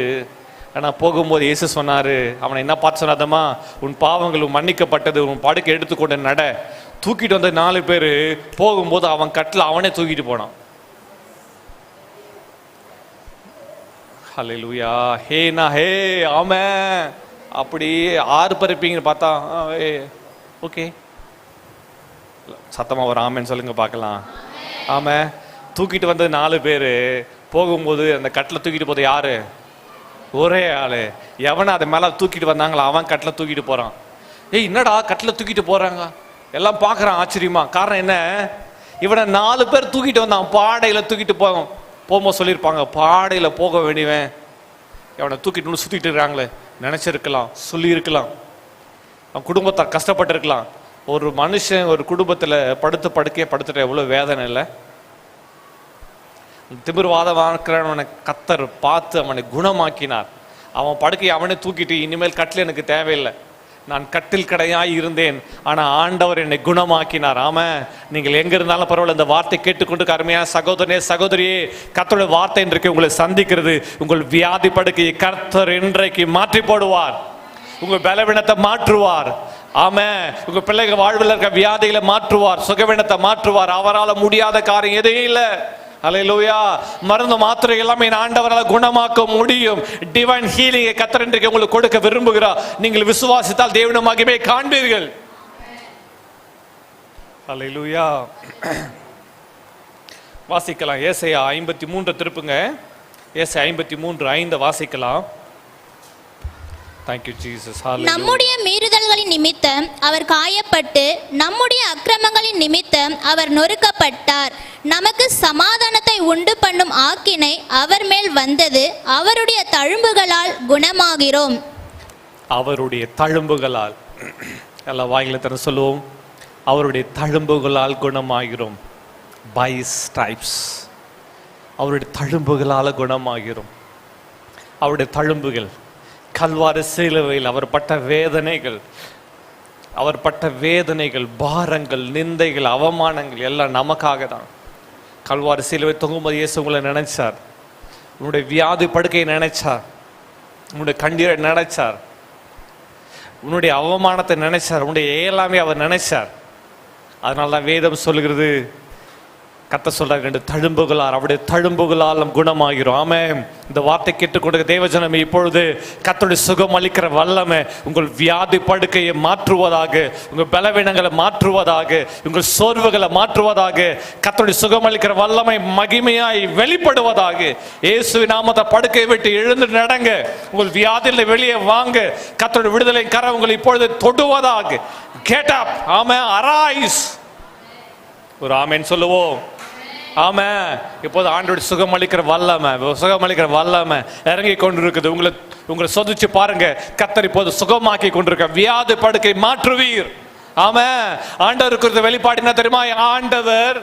ஆனால் போகும்போது இயேசு சொன்னார், அவனை என்ன பார்த்து சொன்னாதம்மா, உன் பாவங்கள் மன்னிக்கப்பட்டது, உன் படுக்கை எடுத்துக்கொண்டு நட. தூக்கிட்டு வந்த 4 பேர் போகும்போது அவன் கட்டில் அவனே தூக்கிட்டு போனான். ஹல்லேலூயா. ஹேனா ஹே ஆமென். அப்படி 6 பேர் இருப்பீங்கன்னு பார்த்தா ஓகே, சத்தமா ஒரு ஆமென்னு சொல்லுங்க பார்க்கலாம். ஆமென். தூக்கிட்டு வந்தது 4 பேர். போகும்போது அந்த கட்டில் தூக்கிட்டு போது யாரு? ஒரே ஆளு. எவனை அதை மேலே தூக்கிட்டு வந்தாங்களா அவன் கட்டில் தூக்கிட்டு போறான். என்னடா கட்டில் தூக்கிட்டு போறாங்க எல்லாம் பார்க்குறான் ஆச்சரியமா. காரணம் என்ன? இவனை 4 பேர் தூக்கிட்டு வந்தான். பாடையில் தூக்கிட்டு போகும்போது சொல்லியிருப்பாங்க, பாடையில் போக வேண்டியவன் அவனை தூக்கிட்டு சுற்றிட்டு இருக்காங்களே நினச்சிருக்கலாம், சொல்லியிருக்கலாம். அவன் குடும்பத்தை கஷ்டப்பட்டு இருக்கலாம். ஒரு மனுஷன் ஒரு குடும்பத்தில் படுக்கையே படுத்துட்ட எவ்வளோ வேதனை இல்லை? திமிர்வாதவான கர்த்தர் பார்த்து அவனை குணமாக்கினார். அவன் படுக்கையை அவனே தூக்கிட்டு, இனிமேல் கட்டில் எனக்கு தேவையில்லை, நான் கட்டில் கடையாய் இருந்தேன், ஆனால் ஆண்டவர் என்னை குணமாக்கினார். ஆமாம். நீங்கள் எங்கே இருந்தாலும் பரவாயில்ல, இந்த வார்த்தை கேட்டுக்கொண்டு அருமையான சகோதரனே சகோதரியே, கர்த்தருடைய வார்த்தை இன்றைக்கு உங்களை சந்திக்கிறது. உங்கள் வியாதி படுக்கையை கர்த்தர் இன்றைக்கு மாற்றி போடுவார். உங்கள் பலவீனத்தை மாற்றுவார். ஆமாம். உங்கள் பிள்ளைகள் வாழ்வில் இருக்க வியாதிகளை மாற்றுவார், சுகவீனத்தை மாற்றுவார். அவரால் முடியாத காரியம் எதுவும் இல்லை. அல்லேலூயா. மருந்து மாத்திரை எல்லாமே ஆண்டவரால் குணமாக்க முடியும். டிவைன் ஹீலிங்கை கர்த்தர் இன்றைக்கு உங்களுக்கு கொடுக்க விரும்புகிறார். நீங்கள் விசுவாசித்தால் தேவனுடைய மகிமையை காண்பீர்கள். அல்லேலூயா. வாசிக்கலாம். ஏசாயா 53 திருப்புங்க. ஏசாயா 53:5 வாசிக்கலாம். Thank you Jesus. Hallelujah. நம்முடைய மீறுதல்களின் நிமித்தம் அவர் காயப்பட்டு, நம்முடைய அக்கிரமங்களின் நிமித்தம் அவர் நொறுக்கப்பட்டார். நமக்கு சமாதானத்தை உண்டு பண்ணும் ஆக்கினை அவர் மேல் வந்தது, அவருடைய தழும்புகளால் குணமாகிறோம். அவருடைய தழும்புகளால், எல்லா வாயில தர சொல்லுவோம், அவருடைய தழும்புகளால் குணமாகிறோம். By stripes. அவருடைய தழும்புகளால் குணமாகிறோம். அவருடைய தழும்புகள், கல்வாரி சிலுவையில் அவர் பட்ட வேதனைகள், பாரங்கள், நிந்தைகள், அவமானங்கள் எல்லாம் நமக்காக தான். கல்வாரி சிலுவை தொங்கும்போது இயேசு உங்களை நினைச்சார். உன்னுடைய வியாதி படுக்கையை நினைச்சார், உன்னுடைய கண்ணீரை நினைச்சார், உன்னுடைய அவமானத்தை நினைச்சார், உன்னுடைய எல்லாமே அவர் நினைச்சார். அதனால தான் வேதம் சொல்லுகிறது, கர்த்தர் சொல்றார், 2 தழும்புகளால், அவருடைய தழும்புகளால் நாம் குணமாகிறோம். ஆமென். இந்த வார்த்தை கேட்டுக்கொண்டு தேவஜனமே, இப்பொழுது கர்த்தருடைய சுகம் அளிக்கிற வல்லமை உங்கள் வியாதி படுக்கையை மாற்றுவதாக, உங்கள் பலவீனங்களை மாற்றுவதாக, உங்கள் சோர்வுகளை மாற்றுவதாக, கர்த்தருடைய சுகம் அளிக்கிற வல்லமை மகிமையாய் வெளிப்படுவதாக. இயேசுவின் நாமத்தை படுக்கையை விட்டு எழுந்து நடங்க. உங்கள் வியாதியில வெளியே வாங்க. கர்த்தருடைய விடுதலை கரம் உங்களை இப்பொழுது தொடுவதாக. Get up. ஆமென். அரைஸ். ஒரு ஆமென் சொல்லுவோம். ஆமென். இப்போது ஆண்டவருடைய சுகமளிக்கிற வல்லமை இறங்கி கொண்டிருக்குது. உங்களை சோதிச்சு பாருங்க. கர்த்தர் இப்போது சுகமாக்கி கொண்டிருக்க. வியாதி படுக்கை மாற்றுவீர். ஆமென். ஆண்டவருக்கு வெளிப்பாடு என்ன தெரியுமா? ஆண்டவர்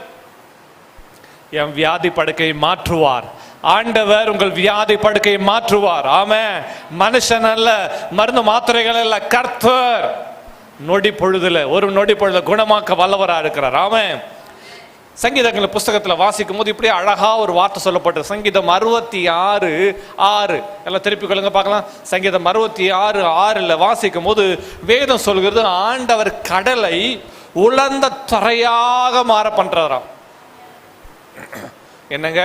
என் வியாதி படுக்கையை மாற்றுவார். ஆண்டவர் உங்கள் வியாதி படுக்கையை மாற்றுவார். ஆமென். மனுஷன் அல்ல, மருந்து மாத்திரைகள் அல்ல, கர்த்தர் ஒரு நொடி பொழுதுல குணமாக்க வல்லவராக இருக்கிறார். ஆமென். சங்கீதங்கள் புஸ்தகத்தில் வாசிக்கும் போது இப்படி அழகா ஒரு வார்த்தை சொல்லப்பட்டது. சங்கீதம் 66:6 எல்லாம் திருப்பி கொள்ளுங்க பார்க்கலாம். சங்கீதம் 66:6 வாசிக்கும் போது வேதம் சொல்கிறது, ஆண்டவர் கடலை உலர்ந்த தரையாக மாற பண்றாராம். என்னங்க?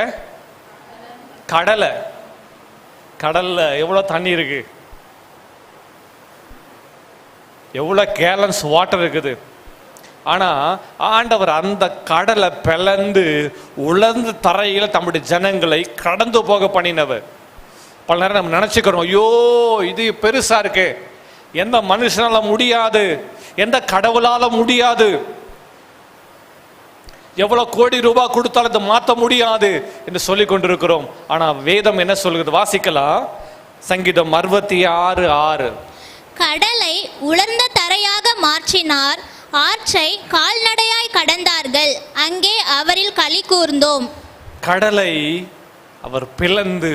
கடல்ல எவ்வளவு தண்ணி இருக்கு, எவ்வளவு கேலன்ஸ் வாட்டர் இருக்குது. ஆனா ஆண்டவர் அந்த கடலை பிளந்து உலர்ந்த தரையில தம்முடைய ஜனங்களை கடந்து போக பண்ணினவர். பல நேரம் நம்ம நினைச்சுக்கிறோம், ஐயோ இது பெருசா இருக்கு, எந்த மனுஷனால முடியாது, எந்த கடவுளால முடியாது. எவ்வளவு கோடி ரூபாய் கொடுத்தாலும் இதை மாற்ற முடியாது என்று சொல்லி கொண்டிருக்கிறோம். ஆனா வேதம் என்ன சொல்கிறது? வாசிக்கலாம். சங்கீதம் 66:6. கடலை உலர்ந்த தரையாக மாற்றினார், ஆற்றை கால்நடையாய் கடந்தார்கள், அங்கே அவரில் களி கூர்ந்தோம். கடலை அவர் பிளந்து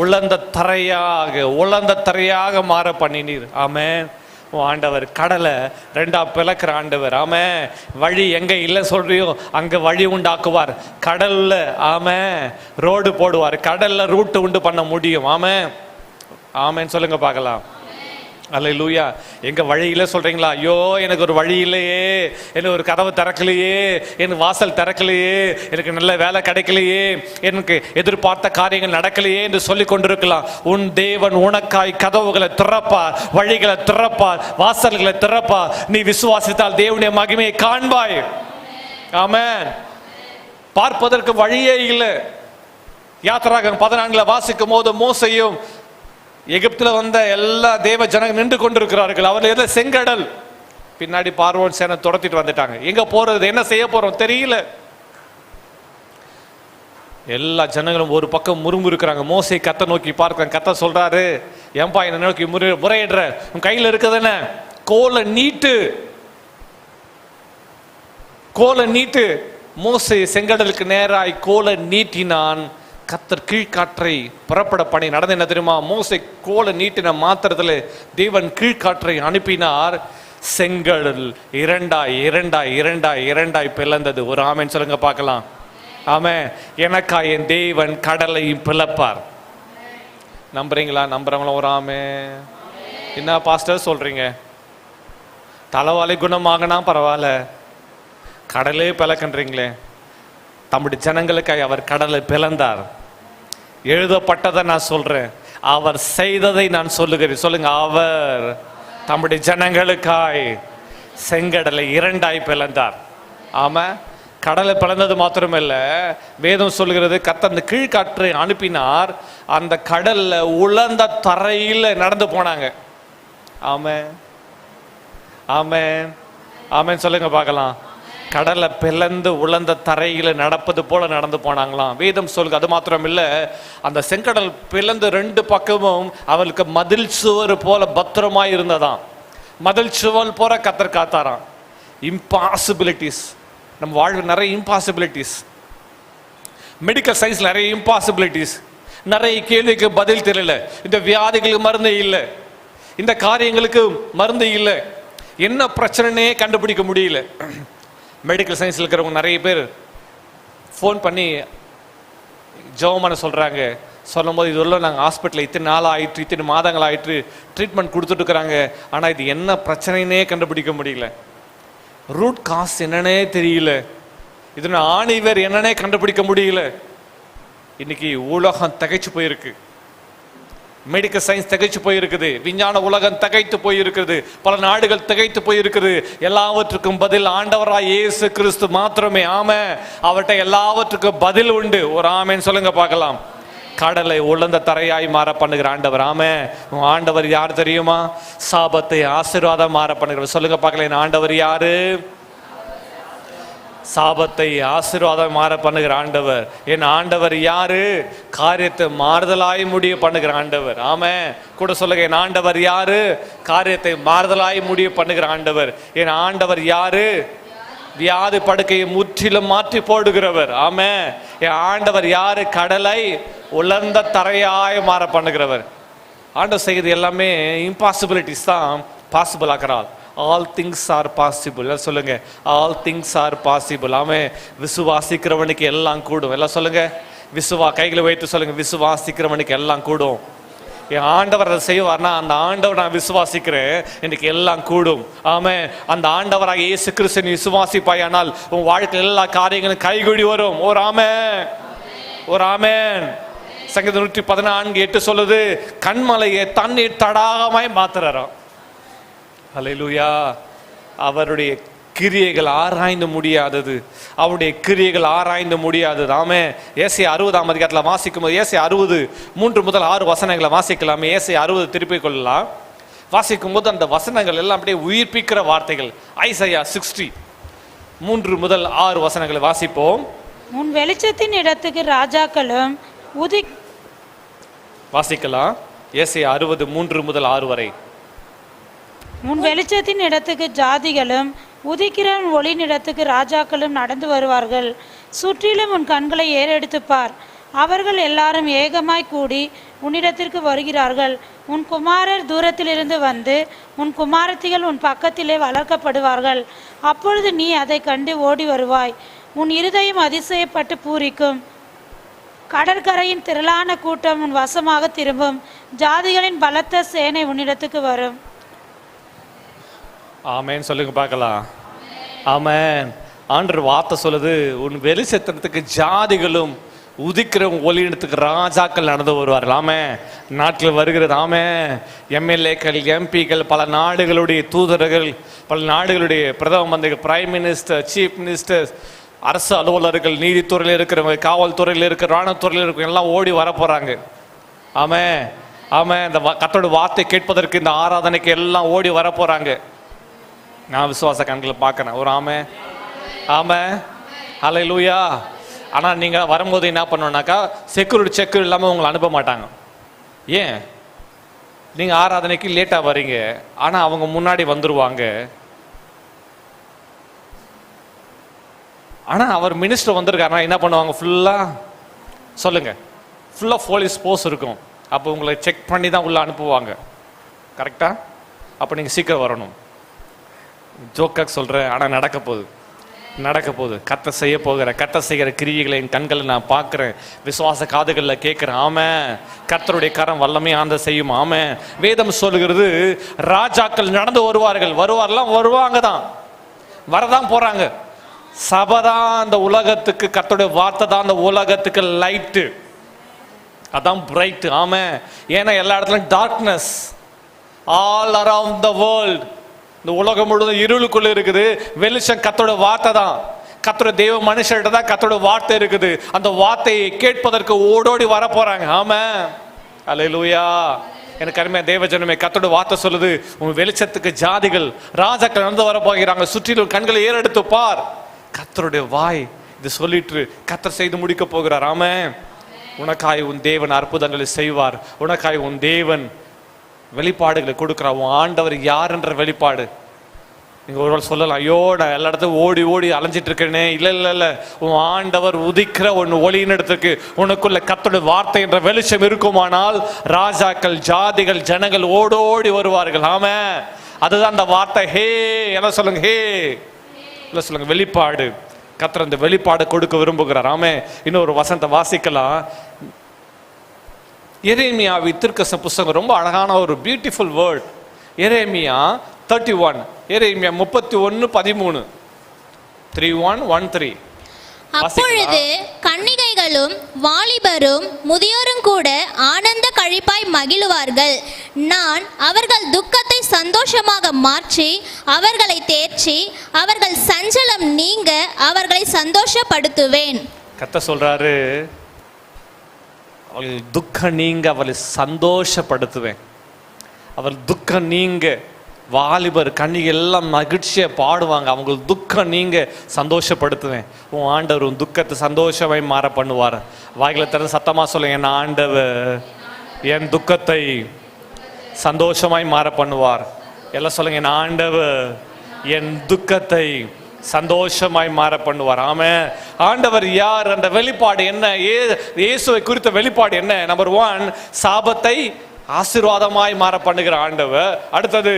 உலர்ந்த தரையாக மாற பண்ணினீர். ஆமென். ஆண்டவர் கடலை ரெண்டா பிளக்கிற ஆண்டவர். ஆமென். வழி எங்க இல்லை சொல்றியோ அங்க வழி உண்டாக்குவார். கடல்ல ஆமென் ரோடு போடுவார். கடல்ல ரூட்டு உண்டு பண்ண முடியும். ஆமென். ஆமென் சொல்லுங்க பார்க்கலாம். அல்லேலூயா. எங்க வழியில சொல்றீங்களா? ஐயோ எனக்கு ஒரு வழி இல்லையே, எனக்கு ஒரு கதவு திறக்கலையே, எனக்கு வாசல் திறக்கலையே, எனக்கு நல்ல வேலை கிடைக்கலையே, எனக்கு எதிர்பார்த்த காரியங்கள் நடக்கலையே என்று சொல்லி கொண்டிருக்கலாம். உன் தேவன் உனக்காய் கதவுகளை திறப்பார், வழிகளை திறப்பார், வாசல்களை திறப்பார். நீ விசுவாசித்தால் தேவனுடைய மகிமையை காண்பாய். ஆமென். பார்ப்பதற்கு வழியே இல்லை. யாத்திராகமம் 14 வாசிக்கும் போது மோசேயும் எகிப்துல வந்த எல்லா தேவ ஜனங்கள் நின்று கொண்டிருக்கிறார்கள். அவர்கள் செங்கடல், பின்னாடி பார்வோன் சேனை துரத்திட்டு வந்துட்டாங்க. எங்க போறது, என்ன செய்ய போறோம் தெரியல. எல்லா ஜனங்களும் ஒரு பக்கம் முறுமுறுக்கிறாங்க. மோசே கத்த நோக்கி பார்க்கிறாங்க. கத்த சொல்றாரு, ஏன்பா என்ன நோக்கி முறையிடுற? உன் கையில் இருக்குது என்ன? கோலை நீட்டு. மோசே செங்கடலுக்கு நேராய் கோலை நீட்டினான். கர்த்தர் கீழ்காற்றை புறப்பட பண்ணி நடந்து என்ன தெரியுமா? மோசே கோலை நீட்டின மாத்திரத்தில் தேவன் கீழ்காற்றை அனுப்பினார். செங்கடல் இரண்டாய் பிளந்தது. ஒரு ஆமென் சொல்லுங்க பார்க்கலாம். ஆமென். எனக்கா என் தேவன் கடலையும் பிளப்பார். நம்புறீங்களா? நம்புறவங்களா? ஒரு ஆமென். என்ன பாஸ்டர் சொல்றீங்க? தலைவாலை குணமாகனா பரவாயில்ல, கடலே பிளக்கன்றீங்களே. தம்முடைய ஜனங்களுக்காய் அவர் கடலை பிளந்தார். எழுதப்பட்டதை நான் சொல்றேன், அவர் செய்ததை நான் சொல்லுகிறேன். சொல்லுங்க. அவர் தம்முடைய ஜனங்களுக்காய் செங்கடலை இரண்டாய் பிளந்தார். ஆமா, கடலை பிளந்தது மாத்திரமில்ல, வேதம் சொல்லுகிறது கர்த்தர் அந்த கீழ்காற்றை அனுப்பினார். அந்த கடல்ல உலர்ந்த தரையில நடந்து போனாங்க. ஆமென். ஆமென். ஆமென் சொல்லுங்க பார்க்கலாம். கடலை பிளந்து உலர்ந்த தரையில நடப்பது போல நடந்து போனாங்களாம். வேதம் சொல்லுங்க. அது மாத்திரம் இல்ல, அந்த செங்கடல் பிளந்து ரெண்டு பக்கமும் அவளுக்கு மதில் சுவர் போல பத்திரமாய் இருந்ததாம். மதில் சுவர் போல கர்த்தர் காத்தாராம். இம்பாசிபிலிட்டிஸ், நம்ம வாழ்வில் நிறைய இம்பாசிபிலிட்டிஸ். மெடிக்கல் சயின்ஸ்ல நிறைய இம்பாசிபிலிட்டிஸ். நிறைய கேள்விக்கு பதில் தெரியல. இந்த வியாதிகளுக்கு மருந்து இல்லை, இந்த காரியங்களுக்கு மருந்து இல்லை, என்ன பிரச்சனைனே கண்டுபிடிக்க முடியல. மெடிக்கல் சயின்ஸில் இருக்கிறவங்க நிறைய பேர் ஃபோன் பண்ணி ஜெபம் பண்ண சொல்கிறாங்க. சொல்லும் போது இதுவரை நாங்கள் ஹாஸ்பிட்டலில் இத்தனை நாள் ஆயிற்று, இத்தனை மாதங்கள் ஆயிற்று, ட்ரீட்மெண்ட் கொடுத்துட்டு இருக்கிறாங்க. ஆனால் இது என்ன பிரச்சனைனே கண்டுபிடிக்க முடியல. ரூட் காஸ் என்னன்னே தெரியல. இதோட ஆணிவர் என்னன்னே கண்டுபிடிக்க முடியல. இன்னைக்கு உலகம் திகைச்சு போயிருக்கு. மெடிக்கல் சயின்ஸ் திகைச்சு போயிருக்குது. விஞ்ஞான உலகம் திகைத்து போயிருக்குது. பல நாடுகள் திகைத்து போயிருக்குது. எல்லாவற்றுக்கும் பதில் ஆண்டவராய் இயேசு கிறிஸ்து மாத்திரமே. ஆமென். அவர்கிட்ட எல்லாவற்றுக்கும் பதில் உண்டு. ஒரு ஆமென் சொல்லுங்க பார்க்கலாம். கடலை உலர்ந்த தரையாய் மாற பண்ணுகிற ஆண்டவர். ஆமென். ஆண்டவர் யார் தெரியுமா? சாபத்தை ஆசீர்வாதம் மாற பண்ணுகிற. சொல்லுங்க பார்க்கலாம். என் ஆண்டவர் யாரு? சாபத்தை ஆசீர்வாதம் மாற பண்ணுகிற ஆண்டவர். என் ஆண்டவர் யாரு? காரியத்தை மாறுதலாய் முடிய பண்ணுகிற ஆண்டவர். ஆமென். கூட சொல்லுங்க. என் ஆண்டவர் யாரு? காரியத்தை மாறுதலாய் முடிய பண்ணுகிற ஆண்டவர். என் ஆண்டவர் யாரு? வியாதி படுக்கையை முற்றிலும் மாற்றி போடுகிறவர். ஆமென். என் ஆண்டவர் யாரு? கடலை உலர்ந்த தரையாய் மாற பண்ணுகிறவர். ஆண்டவர் செய்கிறது எல்லாமே இம்பாசிபிலிட்டிஸ் தான் பாசிபிள் ஆக்குறாள். All things are possible. சொல்லுங்க. All things are possible. ஆமே. விசுவாசிக்கிறவனுக்கு எல்லாம் கூடும். எல்லாம் சொல்லுங்க. கைகளை வைத்து சொல்லுங்க. விசுவாசிக்கிறவனுக்கு எல்லாம் கூடும். என் ஆண்டவர் அதை செய்வார்னா அந்த ஆண்டவர் நான் விசுவாசிக்கிறேன், எனக்கு எல்லாம் கூடும். ஆமே. அந்த ஆண்டவராக இயேசு கிறிஸ்து நீ விசுவாசிப்பாயானால் உன் வாழ்க்கையில் எல்லா காரியங்களும் கைகூடி வரும். ஒரு ஆமென். ஒரு ஆமென். சங்கீதம் 114:8 சொல்லுது, கண்மலையை தண்ணீர் தடாகமாய் மாத்துறாராம். அல்லேலூயா. அவருடைய கிரியைகள் ஆராய்ந்து முடியாதது. அவருடைய கிரியைகள் ஆராய்ந்து முடியாதது. ஆமே. ஏசாயா 60ஆம் அதிகாரத்தில் வாசிக்கும் போது ஏசாயா 60 3 முதல் 6 வசனங்களை வாசிக்கலாமே. ஏசாயா 60 திருப்பிக் கொள்ளலாம். வாசிக்கும் போது அந்த வசனங்கள் எல்லாம் அப்படியே உயிர்ப்பிக்கிற வார்த்தைகள். ஐசாயா 60 3 முதல் 6 வசனங்களை வாசிப்போம். உன் வெளிச்சத்தின் இடத்துக்கு ராஜாக்களும் வாசிக்கலாம். ஏசாயா 60 3 முதல் 6 வரை. உன் வெளிச்சத்தின் இடத்துக்கு ஜாதிகளும் உதிக்கிற உன் ஒளியின் இடத்துக்கு ராஜாக்களும் நடந்து வருவார்கள். சுற்றிலும் உன் கண்களை ஏறெடுத்து பார். அவர்கள் எல்லாரும் ஏகமாய் கூடி உன்னிடத்திற்கு வருகிறார்கள். உன் குமாரர் தூரத்திலிருந்து வந்து உன் குமாரத்திகள் உன் பக்கத்திலே வளர்க்கப்படுவார்கள். அப்பொழுது நீ அதை கண்டு ஓடி வருவாய். உன் இருதயம் அதிசயப்பட்டு பூரிக்கும். கடற்கரையின் திரளான கூட்டம் உன் வசமாக திரும்பும். ஜாதிகளின் பலத்த சேனை உன்னிடத்துக்கு வரும். ஆமேன் சொல்லுங்க பார்க்கலாம். ஆமேன். ஆண்டவர் வார்த்தை சொல்லுது, உன் வெளிச்சத்தினத்துக்கு ஜாதிகளும் உதிக்கிற ஒளியிடத்துக்கு ராஜாக்கள் நடந்து வருவார்கள். ஆமே, நாட்டில் வருகிறது. ஆமே, எம்எல்ஏக்கள், எம்பிக்கள், பல நாடுகளுடைய தூதர்கள், பல நாடுகளுடைய பிரதம மந்திரிகள், பிரைம் மினிஸ்டர், சீஃப் மினிஸ்டர், அரசு அலுவலர்கள், நீதித்துறையில் இருக்கிறவங்க, காவல்துறையில் இருக்கிற, இராணுவத்துறையில் இருக்கிற எல்லாம் ஓடி வர போறாங்க. ஆமே ஆமே. இந்த கர்த்தருடைய வார்த்தை கேட்பதற்கு இந்த ஆராதனைக்கு எல்லாம் ஓடி வர போறாங்க. நான் விசுவாச கண்களை பார்க்கிறேன். ஒரு ஆமே ஆமே ஹல்லேலூயா. ஆனால் நீங்கள் வரும்போது என்ன பண்ணணும்னாக்கா செக்யூரிட்டி செக் இல்லாமல் உங்களை அனுப்ப மாட்டாங்க. ஏன்? நீங்கள் ஆராதனைக்கு லேட்டாக வரீங்க, ஆனால் அவங்க முன்னாடி வந்துடுவாங்க. ஆனால் அவர் மினிஸ்டர் வந்திருக்காருன்னா என்ன பண்ணுவாங்க? ஃபுல்லாக சொல்லுங்கள், ஃபுல்லாக போலீஸ் போர்ஸ் இருக்கும். அப்போ உங்களை செக் பண்ணி தான் உள்ளே அனுப்புவாங்க. கரெக்டாக? அப்போ நீங்கள் சீக்கிரம் வரணும். ஜோக்காக சொல்கிறேன், ஆனால் நடக்க போகுது. கத்த செய்ய போகிற, கத்த செய்கிற கிரியைகளை என் கண்களில் நான் பார்க்குறேன், விசுவாச காதுகளில் கேட்குறேன். ஆமே, கர்த்தருடைய கரம் வல்லமே ஆந்த செய்யும். ஆமே, வேதம் சொல்லுகிறது ராஜாக்கள் நடந்து வருவாங்க தான், வரதான் போகிறாங்க. சபை தான் அந்த உலகத்துக்கு, கர்த்தருடைய வார்த்தை தான் அந்த உலகத்துக்கு லைட்டு, அதான் பிரைட். ஆமே, ஏன்னா எல்லா இடத்துலையும் darkness all around the world. இந்த உலகம் முழுவதும் இருளுக்குள்ள இருக்குது. வெளிச்சம் கர்த்தருடைய வார்த்தை தான். கர்த்தருடைய தெய்வ மனுஷர்கிட்ட தான் கர்த்தருடைய வார்த்தை இருக்குது. அந்த வார்த்தையை கேட்பதற்கு ஓடோடி வர போறாங்க. ஆமே, அல்லேலூயா. எனக்கு அருமையா தேவஜனமே, கர்த்தருடைய வார்த்தை சொல்லுது, உன் வெளிச்சத்துக்கு ஜாதிகள் ராஜாக்கள் நடந்து வர போகிறாங்க. சுற்றிலும் கண்களை ஏறெடுத்து பார். கர்த்தருடைய வாய் இது சொல்லிட்டு கர்த்தர் செய்து முடிக்க போகிறார். ஆமே, உனக்காய் உன் தேவன் அற்புதங்களை செய்வார். உனக்காய் உன் தேவன் வெளிப்பாடுகளை கொடுக்குறா. உன் ஆண்டவர் யார் என்ற வெளிப்பாடு. நீங்கள் ஒரு சொல்லலாம், ஐயோ நான் எல்லா இடத்துக்கும் ஓடி அலைஞ்சிட்டு இருக்கேனே. இல்லை, உன் ஆண்டவர் உதிக்கிற உன் ஒளியின் இடத்துக்கு உனக்குள்ள கர்த்தருடைய வார்த்தை என்ற வெளிச்சம் இருக்குமானால் ராஜாக்கள், ஜாதிகள், ஜனங்கள் ஓடோடி வருவார்கள். ஆமே, அதுதான் அந்த வார்த்தை. ஹே என்ன சொல்லுங்க? ஹே இல்லை சொல்லுங்க, வெளிப்பாடு. கர்த்தர் அந்த வெளிப்பாடு கொடுக்க விரும்புகிறார். ஆமே, இன்னொரு வசனத்தை வாசிக்கலாம். எரேமியா தீர்க்கதரிசி புத்தகம் ரொம்ப அழகான ஒரு பியூட்டிஃபுல் வேர்ட். எரேமியா 31, எரேமியா 31:13, 31:13. அப்பொழுது கன்னிகைகளும் வாலிபரும் முதியோரும் கூட ஆனந்த கழிப்பாய் மகிழுவார்கள். நான் அவர்கள் துக்கத்தை சந்தோஷமாக மாற்றி அவர்களை தேற்றி அவர்கள் சஞ்சலம் நீங்க அவர்களை சந்தோஷப்படுத்துவேன். கர்த்தர் சொல்றாரு, அவள் துக்கம் நீங்க அவளை சந்தோஷப்படுத்துவேன். அவள் துக்கம் நீங்க, வாலிபர் கன்னிகை எல்லாம் மகிழ்ச்சியை பாடுவாங்க. அவங்களுக்கு துக்கம் நீங்க சந்தோஷப்படுத்துவேன். உன் ஆண்டவர் உன் துக்கத்தை சந்தோஷமாய் மாற பண்ணுவார். வாயில திறந்து சத்தமா சொல்லுங்க, என் ஆண்டவர் என் துக்கத்தை சந்தோஷமாய் மாற பண்ணுவார். எல்லாம் சொல்லுங்க, என் ஆண்டவர் என் துக்கத்தை சந்தோஷமாய் மாற பண்ணுவார். ஆமே, ஆண்டவர் யார்? அந்த வெளிப்பாடு என்ன? இயேசுவை குறித்த வெளிப்பாடு என்ன? நம்பர் 1, சாபத்தை ஆசீர்வாதமாய் மாற பண்ணுகிற ஆண்டவர். அடுத்தது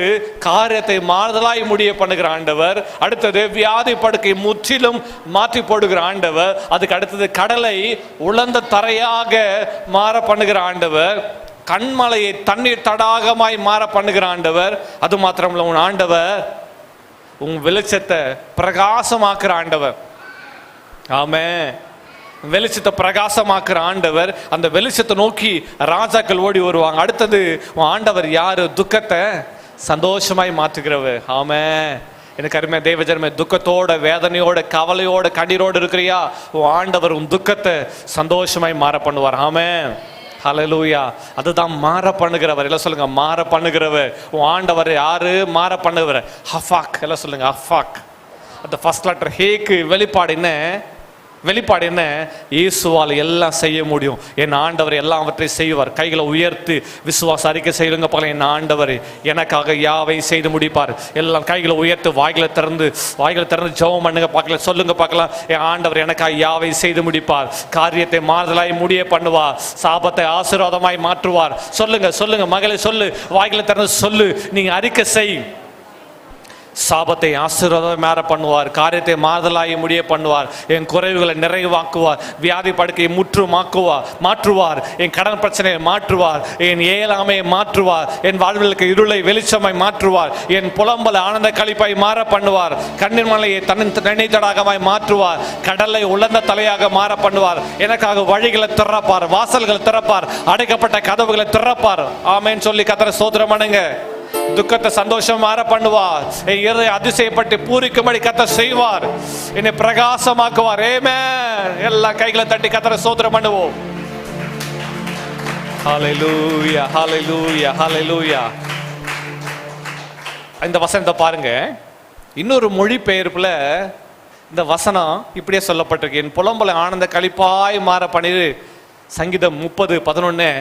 காரியத்தை மாறுதலாய் முடிய பண்ணுகிற ஆண்டவர். அடுத்தது வியாதி படுக்கை முற்றிலும் மாற்றி போடுகிற ஆண்டவர். அதுக்கு அடுத்தது கடலை உலர்ந்த தரையாக மாற பண்ணுகிற ஆண்டவர். கண்மலையை தண்ணீர் தடாகமாய் மாற பண்ணுகிற ஆண்டவர். அது மாத்திரமல்ல, உன் ஆண்டவர் உன் வெளிச்சத்தை பிரகாசமாக்குற ஆண்டவர். ஆமே, வெளிச்சத்தை பிரகாசமாக்குற ஆண்டவர். அந்த வெளிச்சத்தை நோக்கி ராஜாக்கள் ஓடி வருவாங்க. அடுத்தது உன் ஆண்டவர் யாரு? துக்கத்தை சந்தோஷமாய் மாற்றுகிறவர். ஆமே, எனக்கு அருமையா தேவஜனமே, துக்கத்தோட, வேதனையோட, கவலையோட, கண்ணீரோடு இருக்கிறியா? உன் ஆண்டவர் உன் துக்கத்தை சந்தோஷமாய் மாற பண்ணுவார். ஆமே, ஹல்லேலூயா. அதுதான் மாற பண்ணுகிறவர். எல்லாம் சொல்லுங்க, மாற பண்ணுகிறவர். உன் ஆண்டவர் யாரு? மாற பண்ணுகிறவர். ஹஃபாக். எல்லாம் சொல்லுங்க, ஹஃபாக். அந்த ஃபர்ஸ்ட் லெட்டர் ஹேக்கு வெளிப்பாடு என்ன? இயேசுவால் எல்லாம் செய்ய முடியும். என் ஆண்டவர் எல்லாவற்றையும் செய்வார். கைகளை உயர்த்தி விசுவாச அறிக்கை செய்யுங்க பார்க்கலாம். என் ஆண்டவர் எனக்காக யாவையும் செய்து முடிப்பார். எல்லாம் கைகளை உயர்த்து வாய்களை திறந்து ஜெபம் பண்ணுங்க பார்க்கலாம். சொல்லுங்க பார்க்கலாம், என் ஆண்டவர் எனக்காக யாவையும் செய்து முடிப்பார். காரியத்தை மாறுதலாய் முடிய பண்ணுவார். சாபத்தை ஆசீர்வாதமாய் மாற்றுவார். சொல்லுங்க மகளை சொல்லு, வாய்களை திறந்து சொல்லு. நீங்க அறிக்கை செய். சாபத்தை ஆசீர்வாதம் மேற பண்ணுவார். காரியத்தை மாறுதலாகி முடிய பண்ணுவார். என் குறைவுகளை நிறைவாக்குவார். வியாதி படுக்கையை மாற்றுவார். என் கடன் பிரச்சனையை மாற்றுவார். என் ஏழாமையை மாற்றுவார். என் வாழ்விற்கு இருளை வெளிச்சமாய் மாற்றுவார். என் புலம்பலை ஆனந்த களிப்பாய் மாற பண்ணுவார். கண்ணின் மலையை தனித்தடாகமாய் மாற்றுவார். கடலை உலர்ந்த தலையாக மாற பண்ணுவார். எனக்காக வழிகளை திறப்பார். வாசல்களை திறப்பார். அடைக்கப்பட்ட கதவுகளை திறப்பார். ஆமேன் சொல்லி கர்த்தரை ஸ்தோத்திரம் பண்ணுங்க. துக்கத்தை சந்தோஷம் மாற பண்ணுவார். என் இருதயம் அதிசயப்பட்டு பூரிக்கும்படி கர்த்தர் செய்வார். என்னை பிரகாசமாக்குவார். ஆமென். எல்லா கைகளை தட்டி கர்த்தரை ஸ்தோத்திரம் பண்ணுவோம். ஹல்லேலூயா, ஹல்லேலூயா, ஹல்லேலூயா. இந்த வசனத்தை பாருங்க. இன்னொரு மொழிபெயர்ப்புல இந்த வசனம் இப்படியே சொல்லப்பட்டிருக்கு. என் புலம்பலை ஆனந்த களிப்பாய் மாற பண்ணிரு. சங்கீதம் 30:11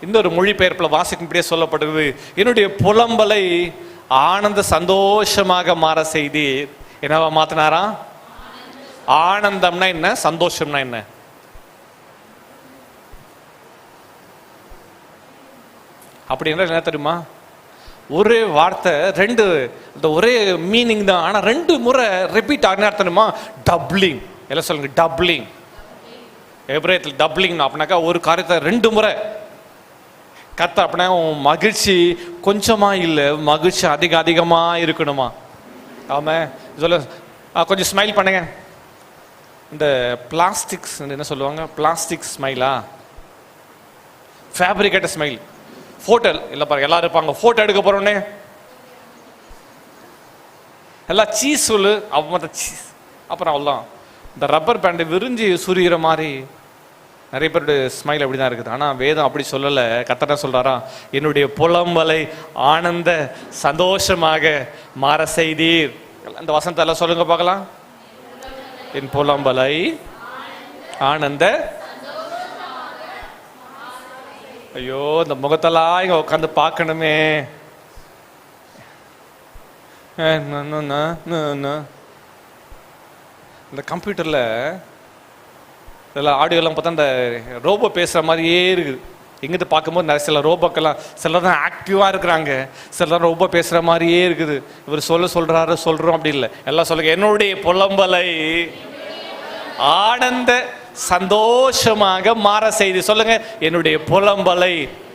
இன்னொரு மொழிபெயர்ப்பில் வாசிக்கும் இப்படியே சொல்லப்படுது. என்னுடைய புலம்பலை ஆனந்த சந்தோஷமாக மாற செய்தி. என்னவா மாத்தினாரா? ஆனந்தம்னா என்ன, சந்தோஷம்னா என்ன? அப்படின்னா என்ன தெரியுமா? ஒரே வார்த்தை ரெண்டு, இந்த ஒரே மீனிங் தான், ஆனால் 2 முறை ரிப்பீட் ஆகினா தெரியுமா? டப்ளிங். எல்லாம் சொல்லுங்க, டப்ளிங். எபிரேயத்தில் டப்ளிங் அப்படின்னாக்கா ஒரு காரியத்தை 2 முறை. கர்த்தர் அப்படின்னா மகிழ்ச்சி கொஞ்சமா இல்லை, மகிழ்ச்சி அதிகமா இருக்கணுமா? ஆமா, சொல்ல கொஞ்சம் ஸ்மைல் பண்ணுங்க. இந்த பிளாஸ்டிக்ஸ் என்ன சொல்லுவாங்க? பிளாஸ்டிக் ஸ்மைலா, ஃபேப்ரிகேட்டட் ஸ்மைல். போட்டோ இல்லை பாருங்க, எல்லாரும் இருப்பாங்க. போட்டோ எடுக்க போறோன்னே எல்லாம் சீஸ் சொல்லு, அப்புறம் அவ்வளோதான். இந்த ரப்பர் பேண்டை விரிஞ்சு சுரிகிற மாதிரி நிறைய பேருடைய ஸ்மைல் அப்படி தான் இருக்குது. ஆனால் வேதம் அப்படி சொல்லலை. கர்த்தர் சொல்றாரா? என்னுடைய புலம்பலை ஆனந்த சந்தோஷமாக மாற செய்தீர். அந்த வசனத்தை எல்லாம் சொல்லுங்க பார்க்கலாம். என் புலம்பலை ஆனந்த, ஐயோ இந்த முகத்தெல்லாம் இங்க உட்காந்து பார்க்கணுமே. இந்த கம்ப்யூட்டர்ல இதெல்லாம் ஆடியோலாம் பார்த்தா அந்த ரோபோ பேசுகிற மாதிரியே இருக்குது. எங்கிட்ட பார்க்கும்போது நிறைய சில ரோபோக்கெல்லாம் சிலர் தான் ஆக்டிவாக இருக்கிறாங்க, சிலர் ரோபோ பேசுகிற மாதிரியே இருக்குது. இவர் சொல்கிறோம் அப்படி இல்லை. எல்லாம் சொல்லுங்க, என்னுடைய புலம்பலை ஆனந்த சந்தோஷமாக மாற செய்து. சொல்லுங்க, என்னுடைய புலம்பலை.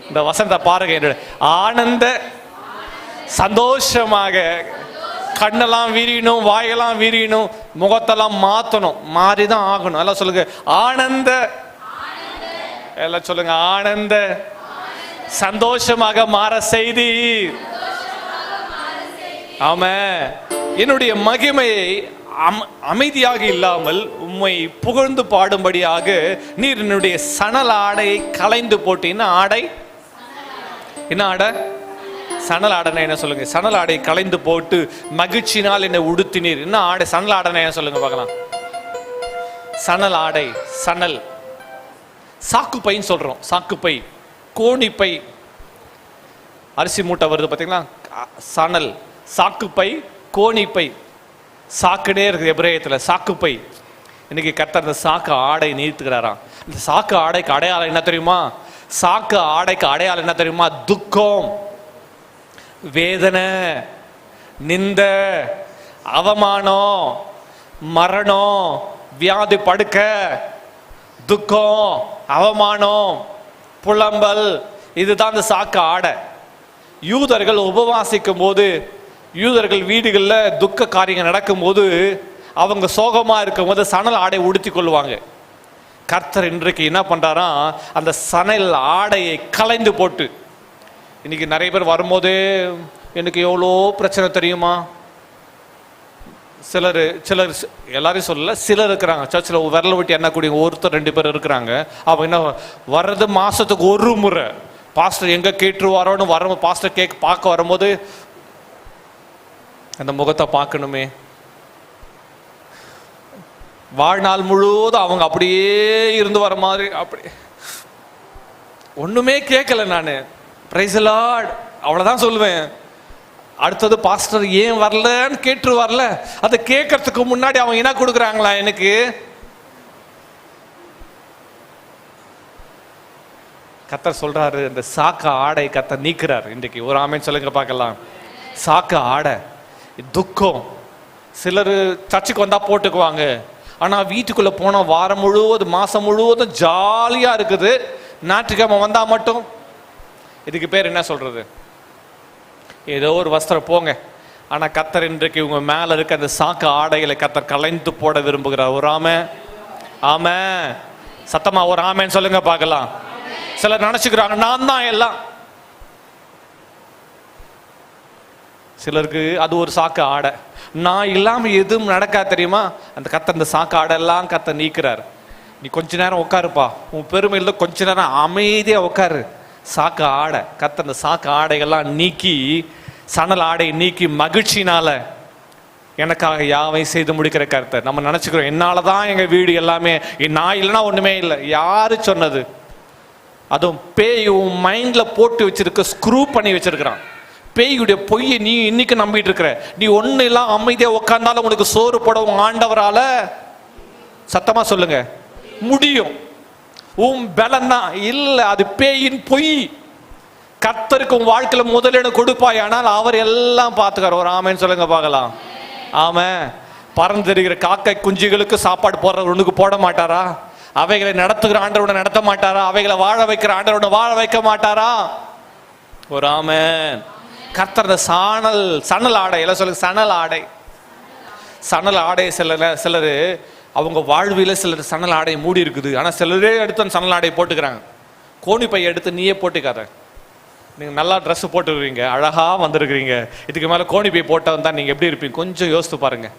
இந்த வசனத்தை பாருங்க, என்னுடைய ஆனந்த சந்தோஷமாக. கண்ணெல்லாம் விரியணும், வாயெல்லாம் விரியணும், முகத்தெல்லாம் மாற்றணும், மாறிதான் ஆகணும். எல்லாம் சொல்லுங்க, ஆனந்த. எல்லாம் சொல்லுங்க, ஆனந்த சந்தோஷமாக மாற செய்தி. ஆமா, என்னுடைய மகிமையை அமைதியாக இல்லாமல் உம்மை புகழ்ந்து பாடும்படியாக நீர் என்னுடைய சணல் ஆடையை களைந்து போட்டு. என்ன ஆடை? என்ன ஆடை? சணல் ஆடனை என்ன சொல்லுங்க? சணல் ஆடை களைந்து போட்டு மகிழ்ச்சினால் என்னை உடுத்தினீர். என்ன ஆடை? சணல் ஆடனை என்ன சொல்லுங்க பார்க்கலாம். சணல் ஆடை, சணல். சாக்குப்பைன்னு சொல்றோம். சாக்குப்பை, கோணிப்பை, அரிசி மூட்டை வருது பார்த்தீங்களா? சணல், சாக்குப்பை, கோணிப்பை. சாக்குனே இருக்குது எபிரேயத்தில், சாக்குப்பை. இன்னைக்கு கர்த்தர் அந்த சாக்கு ஆடை நீட்டுகிறாராம். இந்த சாக்கு ஆடைக்கு அடையாளம் என்ன தெரியுமா? சாக்கு ஆடைக்கு அடையாளம் என்ன தெரியுமா? துக்கம், வேதனை, நிந்த, அவமானம், மரணம், வியாதி படுக்க, துக்கம், அவமானம், புலம்பல். இதுதான் இந்த சாக்கு ஆடை. யூதர்கள் உபவாசிக்கும் போது, யூதர்கள் வீடுகளில் துக்க காரியங்கள் நடக்கும்போது, அவங்க சோகமாக இருக்கும் போது சணல் ஆடை உடுத்தி கொள்வாங்க. கர்த்தர் இன்றைக்கு என்ன பண்றாரா? அந்த சணல் ஆடையை களைந்து போட்டு. இன்னைக்கு நிறைய பேர் வரும்போதே எனக்கு எவ்வளோ பிரச்சனை தெரியுமா? சிலர் எல்லாரையும் சொல்லல, சிலர் இருக்கிறாங்க சர்ச்சில் விரல விட்டு எண்ணக்கூடிய 1-2 பேர் இருக்கிறாங்க. அவங்க என்ன வர்றது மாசத்துக்கு 1 முறை பாஸ்டர் எங்க கேட்டுருவாரோன்னு வர பாஸ்டர் பார்க்க வரும்போது அந்த முகத்தை பார்க்கணுமே. வாழ்நாள் முழுவதும் அவங்க அப்படியே இருந்து வர மாதிரி, அப்படி ஒண்ணுமே கேட்கல. நான் பிரைஸ் தி லார்ட் அவ்வளவுதான் சொல்லுவேன். அடுத்தது பாஸ்டர் ஏன் வரலன்னு கேட்டு வரல. அதை கேட்கறதுக்கு முன்னாடி அவங்க என்ன கொடுக்குறாங்களா எனக்கு? கர்த்தர் சொல்றாரு, இந்த சாக்க ஆடை கர்த்தர் நீக்கிறார் இன்றைக்கு. ஒரு ஆமென் சொல்லுங்க பார்க்கலாம். சாக்க ஆடை துக்கம். சிலர் சர்ச்சுக்கு வந்தா போட்டுக்குவாங்க, ஆனா வீட்டுக்குள்ள போன வாரம் முழுவதும் மாசம் முழுவதும் ஜாலியா இருக்குது. ஞாயிற்றுக்கிழமை வந்தா மட்டும் இதுக்கு பேர் என்ன சொல்றது? ஏதோ ஒரு வஸ்திரம் போங்க. ஆனா கர்த்தர் இன்றைக்கு உங்க மேல இருக்க அந்த சாக்க ஆடைகளை கர்த்தர் கலைந்து போட விரும்புகிறார். ஒரு ஆமென். ஆமென். சத்தமா ஒரு ஆமென் சொல்லுங்க பார்க்கலாம். சிலர் நினைச்சுக்கிறாங்க நான் தான் எல்லாம். சிலருக்கு அது ஒரு சாக்கு ஆடை. நான் இல்லாம எதுவும் நடக்கா தெரியுமா? அந்த கர்த்தர் அந்த சாக்கு ஆடை எல்லாம் கர்த்தர் நீக்கிறார். நீ கொஞ்ச நேரம் உட்காருப்பா, உன் பெருமையில கொஞ்ச நேரம் அமைதியா உட்காரு. சாக்கு ஆடை கர்த்தர் அந்த சாக்கு ஆடைகள்லாம் நீக்கி, சணல் ஆடை நீக்கி மகிழ்ச்சினால எனக்காக யாவை செய்து முடிக்கிற கர்த்தர். நம்ம நினைச்சுக்கிறோம் என்னாலதான் எங்க வீடு எல்லாமே, நான் இல்லைன்னா ஒண்ணுமே இல்லை. யாரு சொன்னது? அதுவும் பேய் உன் மைண்ட்ல போட்டு வச்சிருக்க, ஸ்க்ரூ பண்ணி வச்சிருக்கிறான். பேயுடைய பொய்யை நீ இன்னைக்கு நம்பிட்டு இருக்கிற. நீ ஒண்ணு எல்லாம் அமைதியா உட்கார்ந்தாலும் உனக்கு சோறு போட உன் ஆண்டவரால சத்தமா சொல்லுங்க முடியும். உன் பலன் தான் இல்ல, அது பேயின் பொய். கர்த்தருக்கு உன் வாழ்க்கையில முதலிடம் கொடுப்பாய், ஆனால் அவர் எல்லாம் பார்த்துக்கார். ஒரு ஆமென் சொல்லுங்க பார்க்கலாம். ஆமென். பறந்து தெரிகிற காக்கை குஞ்சுகளுக்கு சாப்பாடு போடுற உனக்கு போட மாட்டாரா? அவைகளை நடத்துகிற ஆண்டவனை நடத்த மாட்டாரா? அவைகளை வாழ வைக்கிற ஆண்டவனை வாழ வைக்க மாட்டாரா? ஒரு ஆமென். கர்த்தர் சணல் ஆடை எல்லாம் சொல்லுங்க. சணல் ஆடை, சணல் ஆடை. சிலர் அவங்க வாழ்வில சிலர் சணல் ஆடை மூடி இருக்குது, ஆனா சிலரே எடுத்து சணல் ஆடை போட்டுக்கிறாங்க. கோணி பையை எடுத்து நீயே போட்டுக்காத. நீங்க நல்லா ட்ரெஸ் போட்டுருக்கீங்க, அழகா வந்திருக்கிறீங்க, இதுக்கு மேல கோணி பை போட்டவன் தான் நீங்க எப்படி இருப்பீங்க? கொஞ்சம் யோசித்து பாருங்க.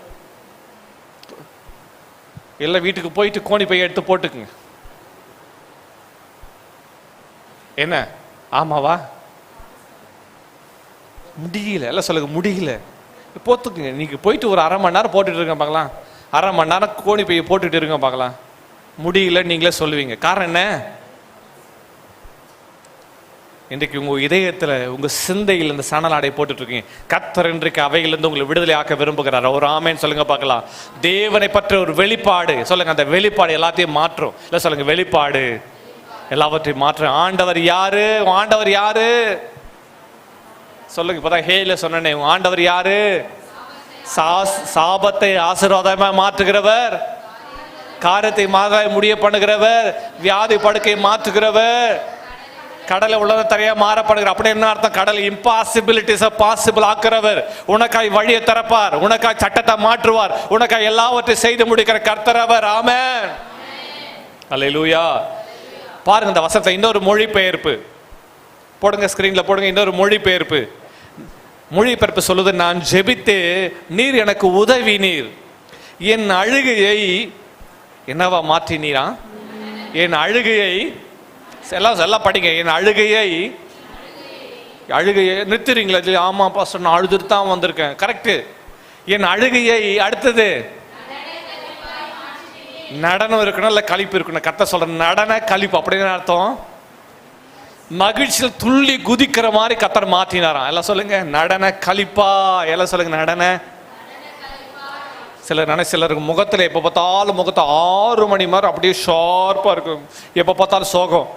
எல்லாம் வீட்டுக்கு போயிட்டு கோணி பையை எடுத்து போட்டுக்குங்க. என்ன ஆமாவா? முடியல. எல்லாம் சொல்லுங்க முடியல. போத்துக்குங்க. நீங்க போயிட்டு ஒரு அரை மணி நேரம் போட்டுட்டு இருக்க பார்க்கலாம். அரை மணி நேரம் கோணி பையை போட்டுட்டு இருக்க பார்க்கலாம். முடியல நீங்களே சொல்லுவீங்க. காரணம் என்ன? இன்றைக்கு உங்க இதயத்துல உங்க சிந்தையில் இந்த சணல் ஆடை போட்டுட்டு இருக்கீங்க. கர்த்தர் இன்றைக்கு அவையிலிருந்து உங்களை விடுதலை ஆக்க விரும்புகிறார். ஒரு ஆமென் சொல்லுங்க பார்க்கலாம். தேவனை பற்றி ஒரு வெளிப்பாடு சொல்லுங்க. அந்த வெளிப்பாடு எல்லாத்தையும் மாற்றும். இல்ல சொல்லுங்க வெளிப்பாடு எல்லாவற்றையும் மாற்றும். ஆண்டவர் யாரு? ஆண்டவர் யாரு சொல்லுங்க. இப்பதான் ஹேல சொன்னேனே, ஆண்டவர் யாரு? சாபத்தை ஆசீர்வாதமா மாற்றுகிறவர், காரியத்தை மாதாய் முடிய பண்ணுகிறவர், வியாதி படுக்கையை மாற்றுகிறவர், கடலை உள்ளத தரையா மாற பண்ணுகிற. அப்படி என்ன அர்த்தம்? கடல் இம்பாசிபிலிட்டிஸ் பாசிபிள் ஆக்குறவர். உனக்காய் வழியை திறப்பார், உனக்காய் சட்டத்தை மாற்றுவார், உனக்காய் எல்லாவற்றையும் செய்து முடிக்கிற கர்த்தர் அவர். ஆமென். அல்லேலூயா. பாருங்க இந்த வசனத்தை இன்னொரு மொழிபெயர்ப்பு போடுங்க, ஸ்கிரீன்ல போடுங்க. இன்னொரு மொழிபெயர்ப்பு. மொழிபெயர்ப்பு சொல்லுது, நான் ஜெபித்து நீர் எனக்கு உதவி, நீர் என் அழுகையை என்னவா மாற்றினீரா? என் அழுகையை எல்லாம் படிங்க. என் அழுகையை நிறுத்துறீங்களா? ஆமா பாஸ்டர் நான் அழுதுட்டு தான் வந்திருக்கேன். கரெக்ட். என் அழுகையை அடுத்தது நடனம் இருக்கணும், இல்ல கழிப்பு இருக்கணும். கர்த்தர் சொல்ற நடன கழிப்பு அப்படின்னு அர்த்தம். மகிழ்ச்சியில் துள்ளி குதிக்கிற மாதிரி கர்த்தர் மாற்றினாராம். எல்லாம் சொல்லுங்க நடன கழிப்பா. எல்லாம் சொல்லுங்க நடன. சிலருக்கு முகத்துல எப்ப பார்த்தாலும் முகத்தை 6 மணி மாதிரி அப்படியே ஷார்ப்பா இருக்கும். எப்ப பார்த்தாலும் சோகம்.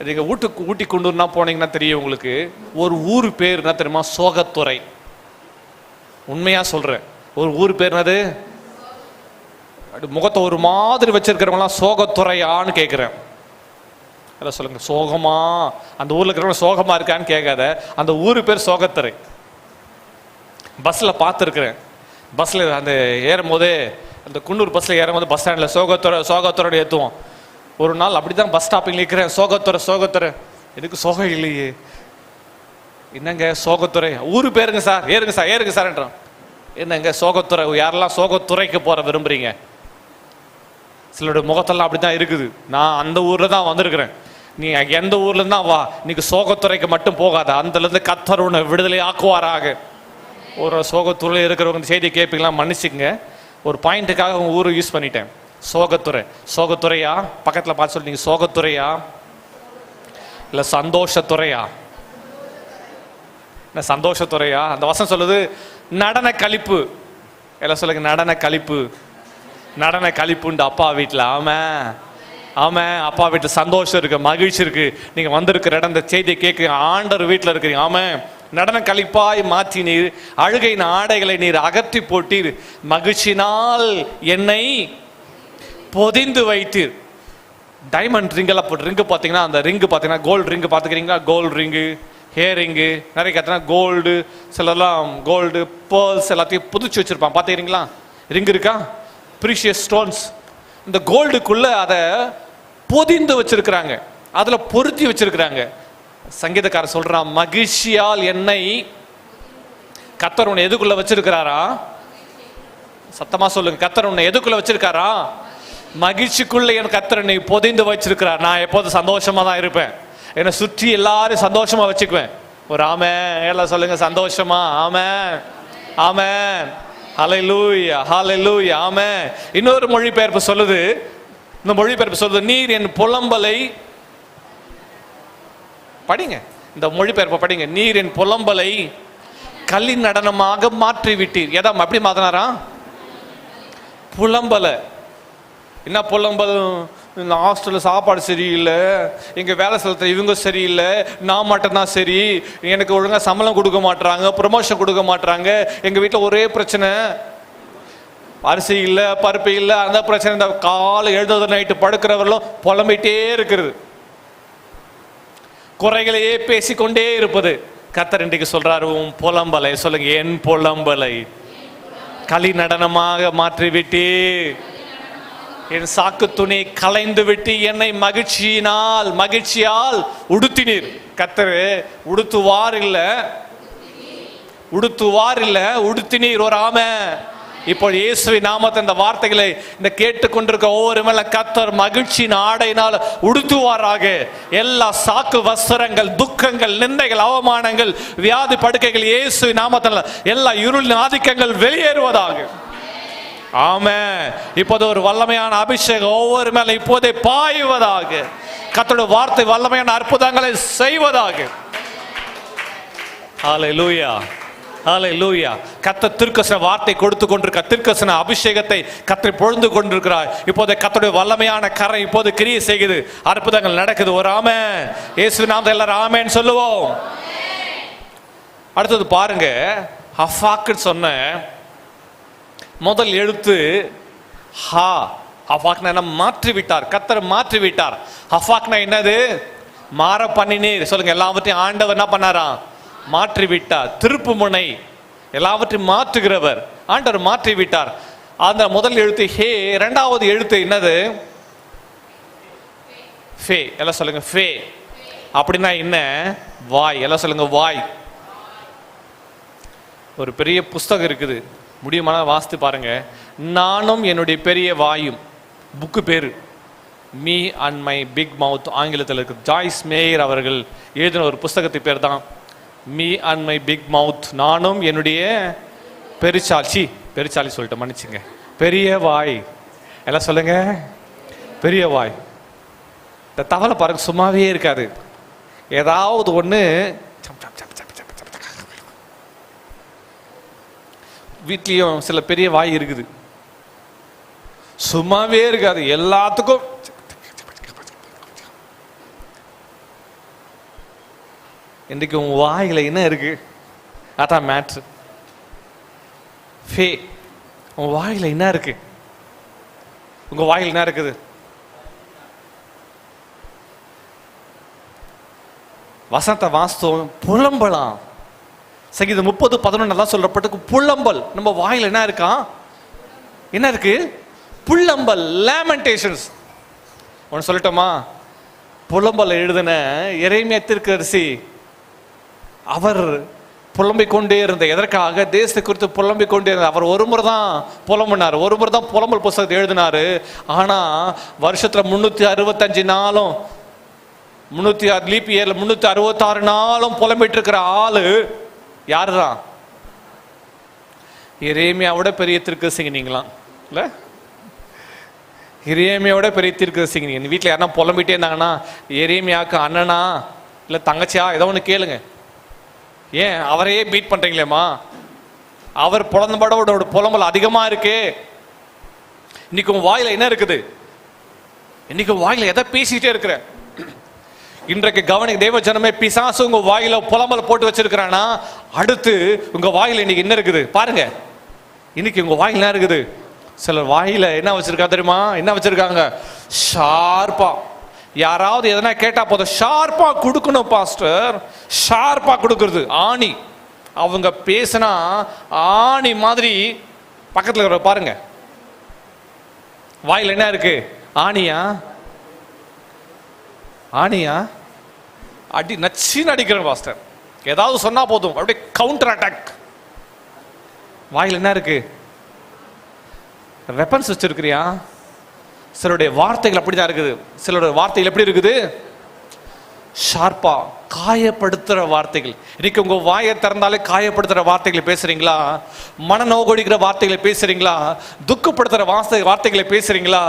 நீங்க ஊட்டி கொண்டூர்னா போனீங்கன்னா தெரியும் உங்களுக்கு. ஒரு ஊர் பேர் என்ன தெரியுமா? சோகத்துறை. உண்மையா சொல்றேன். ஒரு ஊர் பேர் என்னது? முகத்தை ஒரு மாதிரி வச்சிருக்கிறவங்களாம் சோகத்துறையான்னு கேட்கிறேன். அதான் சொல்லுங்க சோகமா. அந்த ஊர்ல இருக்கிறவங்க சோகமா இருக்கான்னு கேட்காத. அந்த ஊரு பேர் சோகத்துறை. பஸ்ல பார்த்துருக்கிறேன். பஸ்ல அந்த ஏறும் போதே, அந்த குன்னூர் பஸ்ல ஏறும் போது பஸ் ஸ்டாண்ட்ல சோகத்துறை ஏற்றுவோம். ஒரு நாள் அப்படிதான் பஸ் ஸ்டாப்பிங் இருக்கிறேன். சோகத்துறை எதுக்கு சோகம் இல்லையே? என்னங்க சோகத்துறை ஊரு பேருங்க சார். ஏறுங்க சார்ன்றான். என்னங்க சோகத்துறை? யாரெல்லாம் சோகத்துறைக்கு போற விரும்புறீங்க? சிலருடைய முகத்தெல்லாம் அப்படிதான் இருக்குது. நான் அந்த ஊர்ல தான் வந்திருக்கிறேன். நீ எந்த ஊர்ல இருந்தா வா, நீங்க சோகத்துறைக்கு மட்டும் போகாத. அந்த இருந்து கர்த்தர் உன்னை விடுதலை ஆக்குவாராக. ஒரு சோகத்துறை இருக்கிறவங்க செய்தி கேட்பீங்களா, மன்னிச்சுங்க. ஒரு பாயிண்ட்டுக்காக உங்கள் ஊரை யூஸ் பண்ணிட்டேன். சோகத்துறையா? பக்கத்தில் பார்த்து சொல்லிட்டீங்க. சோகத்துறையா இல்லை சந்தோஷத்துறையா? என்ன சந்தோஷத்துறையா? அந்த வசனம் சொல்லுது நடன களிப்பு. எல்லாம் சொல்லுங்க, நடன களிப்புண்டு அப்பா வீட்டில். ஆமாம், அப்பா வீட்டில் சந்தோஷம் இருக்கு, மகிழ்ச்சி இருக்கு. நீங்கள் வந்திருக்கிற இடம், இந்த செய்தியை கேட்க ஆண்டவர் வீட்டில் இருக்கிறீங்க. ஆமாம், நடன களிப்பாய் மாற்றினீர், அழுகையின் ஆடைகளை நீர் அகற்றி போட்டீர், மகிழ்ச்சினால் என்னை பொதிந்து வைத்தீர். டைமண்ட் ரிங்கெல்லாம் போட்டு, ரிங்கு பார்த்தீங்கன்னா அந்த ரிங்கு பார்த்தீங்கன்னா கோல்டு ரிங்கு பார்த்துக்கிறீங்களா? கோல்டு ரிங்கு, ஹேர் ரிங்கு, நிறைய பார்த்தீங்கன்னா கோல்டு, சிலர்லாம் கோல்டு பேர்ல்ஸ் எல்லாத்தையும் புதுச்சு வச்சுருப்பான், பார்த்துக்கிறீங்களா? ரிங் இருக்கா? Precious stones. இந்த கோல்டுக்குள்ளே அதை பொதிந்து வச்சிருக்கிறாங்க, அதில் பொருத்தி வச்சிருக்கிறாங்க. சங்கீதக்காரர் சொல்றான், மகிழ்ச்சியால் என்னை கர்த்தர் உன்னை எதுக்குள்ள வச்சிருக்கிறாரா? சத்தமா சொல்லுங்க, கர்த்தர் உன்னை எதுக்குள்ள வச்சிருக்காரா? மகிழ்ச்சிக்குள்ள என் கர்த்தர் என்னை பொதிந்து வச்சிருக்கிறார். நான் எப்போதும் சந்தோஷமா தான் இருப்பேன், என்னை சுற்றி எல்லாரும் சந்தோஷமா வச்சுக்குவேன். ஒரு ஆமென் எல்லாம் சொல்லுங்க, சந்தோஷமா. ஆமென், ஆமென், ஹல்லேலூயா, ஹல்லேலூயா, ஆமென். இன்னொரு மொழிபெயர்ப்பு சொல்லுது, இந்த மொழிபெயர்ப்பு சொல்லுது, நீர் என் புலம்பலை படிங்க, இந்த மொழிபெயர்ப்பை படிங்க. நீர் என் புலம்பலை கல்லின் நடனமாக மாற்றி விட்டீர். எதா அப்படி மாத்தினாரா? புலம்பல. என்ன புலம்பல்? இந்த ஹாஸ்டலில் சாப்பாடு சரியில்லை, எங்கள் வேலை ஸ்தலத்தில் இவங்க சரியில்லை, நான் மட்டும்தான் சரி, எனக்கு ஒழுங்காக சம்பளம் கொடுக்க மாட்டுறாங்க, ப்ரொமோஷன் கொடுக்க மாட்டுறாங்க, எங்கள் வீட்டில் ஒரே பிரச்சனை, அரிசி இல்லை, பருப்பு இல்லை, அந்த பிரச்சனை. இந்த காலை எழுதுறது நைட்டு படுக்கிறவர்களும் புலம்பிட்டே இருக்கிறது, குறைகளையே பேசிக்கொண்டே இருப்பது. கர்த்தர் இன்றைக்கு சொல்றாரு, உன் புலம்பலை சொல்லுங்க, என் புலம்பலை களி நடனமாக மாற்றி விட்டு, என் சாக்கு துணி கலைந்து விட்டு, என்னை மகிழ்ச்சியால் உடுத்தினீர். கர்த்தர் உடுத்துவார் இல்ல உடுத்தினீர். ஒரு ஆமென். இப்போ இயேசுவின் நாமத்தை இந்த வார்த்தைகளை இந்த கேட்டுக்கொண்டிருக்க ஒவ்வொரு மேல கர்த்தர் மகிழ்ச்சியின் ஆடையினால் உடுத்துவாராக. எல்லா சாக்கு வஸ்திரங்கள், துக்கங்கள், நிந்தைகள், அவமானங்கள், வியாதி படுக்கைகள் இயேசுவின் நாமத்தில் எல்லா இருளின் ஆதிக்கங்கள் வெளியேறுவதாக. ஆமென். இப்போது ஒரு வல்லமையான அபிஷேகம் ஒவ்வொரு மேல இப்போதே பாயுவதாக. கர்த்தருடைய வார்த்தை வல்லமையான அற்புதங்களை செய்வதாக. ஹல்லேலூயா, ஹல்லேலூயா. கர்த்தர் தீர்க்கதரிசன வார்த்தை கொடுத்து கொண்டிருக்க, தீர்க்கதரிசன அபிஷேகத்தை கர்த்தர் பொழிந்து கொண்டிருக்கிறார். இப்போது கர்த்தருடைய வல்லமையான கரை இப்போது கிரியை செய்கிறது, அற்புதங்கள் நடக்குது. ஒரு ஆமென். இயேசுவின் நாமத்தில் எல்லாரும் ஆமென் சொல்லுவோம். அடுத்தது பாருங்க, ஹஃபாக்கு சொன்ன முதல் எழுத்து ஹா. ஹஃபாக்னா என்ன? மாற்றி விட்டார், கர்த்தர் மாற்றி விட்டார். ஹஃபாக்னா என்னது? மாற பண்ணினீர். சொல்லுங்க, எல்லாவற்றையும் ஆண்டவர் என்ன பண்ணாரா? மாற்றி விட்டார். திருப்பு முனை, எல்லாவற்றையும் மாற்றுகிறவர் ஆண்டவர் மாற்றி விட்டார். அந்த முதல் எழுத்து ஹே. இரண்டாவது எழுத்து என்னது? ஃபே. எல்லாம் சொல்லுங்க, ஃபே. அப்படின்னா என்ன? வாய். எல்லாம் சொல்லுங்க, வாய். ஒரு பெரிய புஸ்தகம் இருக்குது, முடியுமான வாசித்து பாருங்க. நானும் என்னுடைய பெரிய வாயும், புக்கு பேரு மீ அண்ட் மை பிக் மவுத், ஆங்கிலத்தில் இருக்கு. ஜாய்ஸ் மேயர் அவர்கள் எழுதின ஒரு புஸ்தகத்து பேர் தான் மீ அண்ட் மை பிக் மவுத். நானும் என்னுடைய பெருச்சாலி சொல்லிட்டு மன்னிச்சுங்க, பெரிய வாய். எல்லாம் சொல்லுங்க, பெரிய வாய். இந்த தவளை பாருங்க, சும்மாவே இருக்காது, ஏதாவது ஒன்று. வீட்லேயும் சில பெரிய வாய் இருக்குது, சும்மாவே இருக்காது, எல்லாத்துக்கும். இன்றைக்கு உங்க வாயில என்ன இருக்கு? அதான் மேட்ரு. ஃபே, உங்க வாயில என்ன இருக்கு? உங்க வாயில் என்ன இருக்குது? வசனத்தை வாஸ்தவம் புலம்பலாம். சங்கீதம் 30:11 தான் சொல்லப்பட்டு புலம்பல். நம்ம வாயில் என்ன இருக்கா? என்ன இருக்கு? புலம்பல், லேமெண்டேஷன்ஸ். ஒன்று சொல்லட்டோமா? புலம்பல் எழுதின எரேமியா தீர்க்கதரிசி அவர் புலம்பிக் கொண்டே இருந்த, எதற்காக? தேசத்தை குறித்து புலம்பிக் கொண்டே இருந்த அவர் ஒரு முறை தான் புலம்பினார், ஒரு முறை தான் புலம்பல் புஸ்தகத்தை எழுதினாரு. ஆனா வருஷத்துல 365 நாளும் 306 லீப் இயர்ல 366 நாளும் புலம்பிட்டு இருக்கிற ஆளு யாருதான்? எரேமியாவோட பெரிய தீர்க்கதரிசிங்க நீங்களாம் இல்லை? எரேமியாவோட பெரிய தீர்க்கதரிசிங்க நீங்க. வீட்டில் யாருன்னா புலம்பிட்டே இருந்தாங்கன்னா எரேமியாவுக்கு அண்ணனா இல்லை தங்கச்சியா ஏதோ ஒன்று கேளுங்க. ஏன் அவரையே பீட் பண்ணுறீங்களேம்மா? அவர் புலம்படோட புலம்பல் அதிகமாக இருக்கு. இன்னைக்கு உன் வாயில என்ன இருக்குது? இன்னைக்கு வாயில எதை பேசிட்டே இருக்கிற? இன்றைக்கு கவனிக்க தேவ ஜனமே, பிசாசு உங்க வாயில புலம்பல் போட்டு வச்சிருக்கிறானா, அடுத்து உங்க வாயில இன்னைக்கு என்ன இருக்குது பாருங்க. இன்னைக்கு உங்க வாயில என்ன இருக்குது? சிலர் வாயில என்ன வச்சிருக்கா தெரியுமா? என்ன வச்சிருக்காங்க? ஷார்ப்பா. யாராவது எதனா கேட்டா போதும் ஷார்ப்பா கொடுக்கணும் பாஸ்டர். ஷார்ப்பா கொடுக்கறது ஆணி. அவங்க பேசினா ஆணி மாதிரி பக்கத்துல இருக்கிற பாருங்க. வாயில என்ன இருக்கு? ஆணியா? ஆணியா? அடி நச்சின்னு அடிக்கிறேன் பாஸ்டர். ஏதாவது சொன்னா போதும் அப்படியே கவுண்டர் அட்டாக். வாயில என்ன இருக்கு? வெப்பன்ஸ் வச்சிருக்கிறியா? சிலருடைய வார்த்தைகள் அப்படிதான் இருக்குது. சிலருடைய வார்த்தைகள் எப்படி இருக்குது? ஷார்ப்பா, காயப்படுத்துற வார்த்தைகள். இன்னைக்கு உங்க வாயை திறந்தாலே காயப்படுத்துற வார்த்தைகளை பேசுறீங்களா? மனநோகடிக்கிற வார்த்தைகளை பேசுறீங்களா? துக்கப்படுத்துற வார்த்தைகளை பேசுறீங்களா?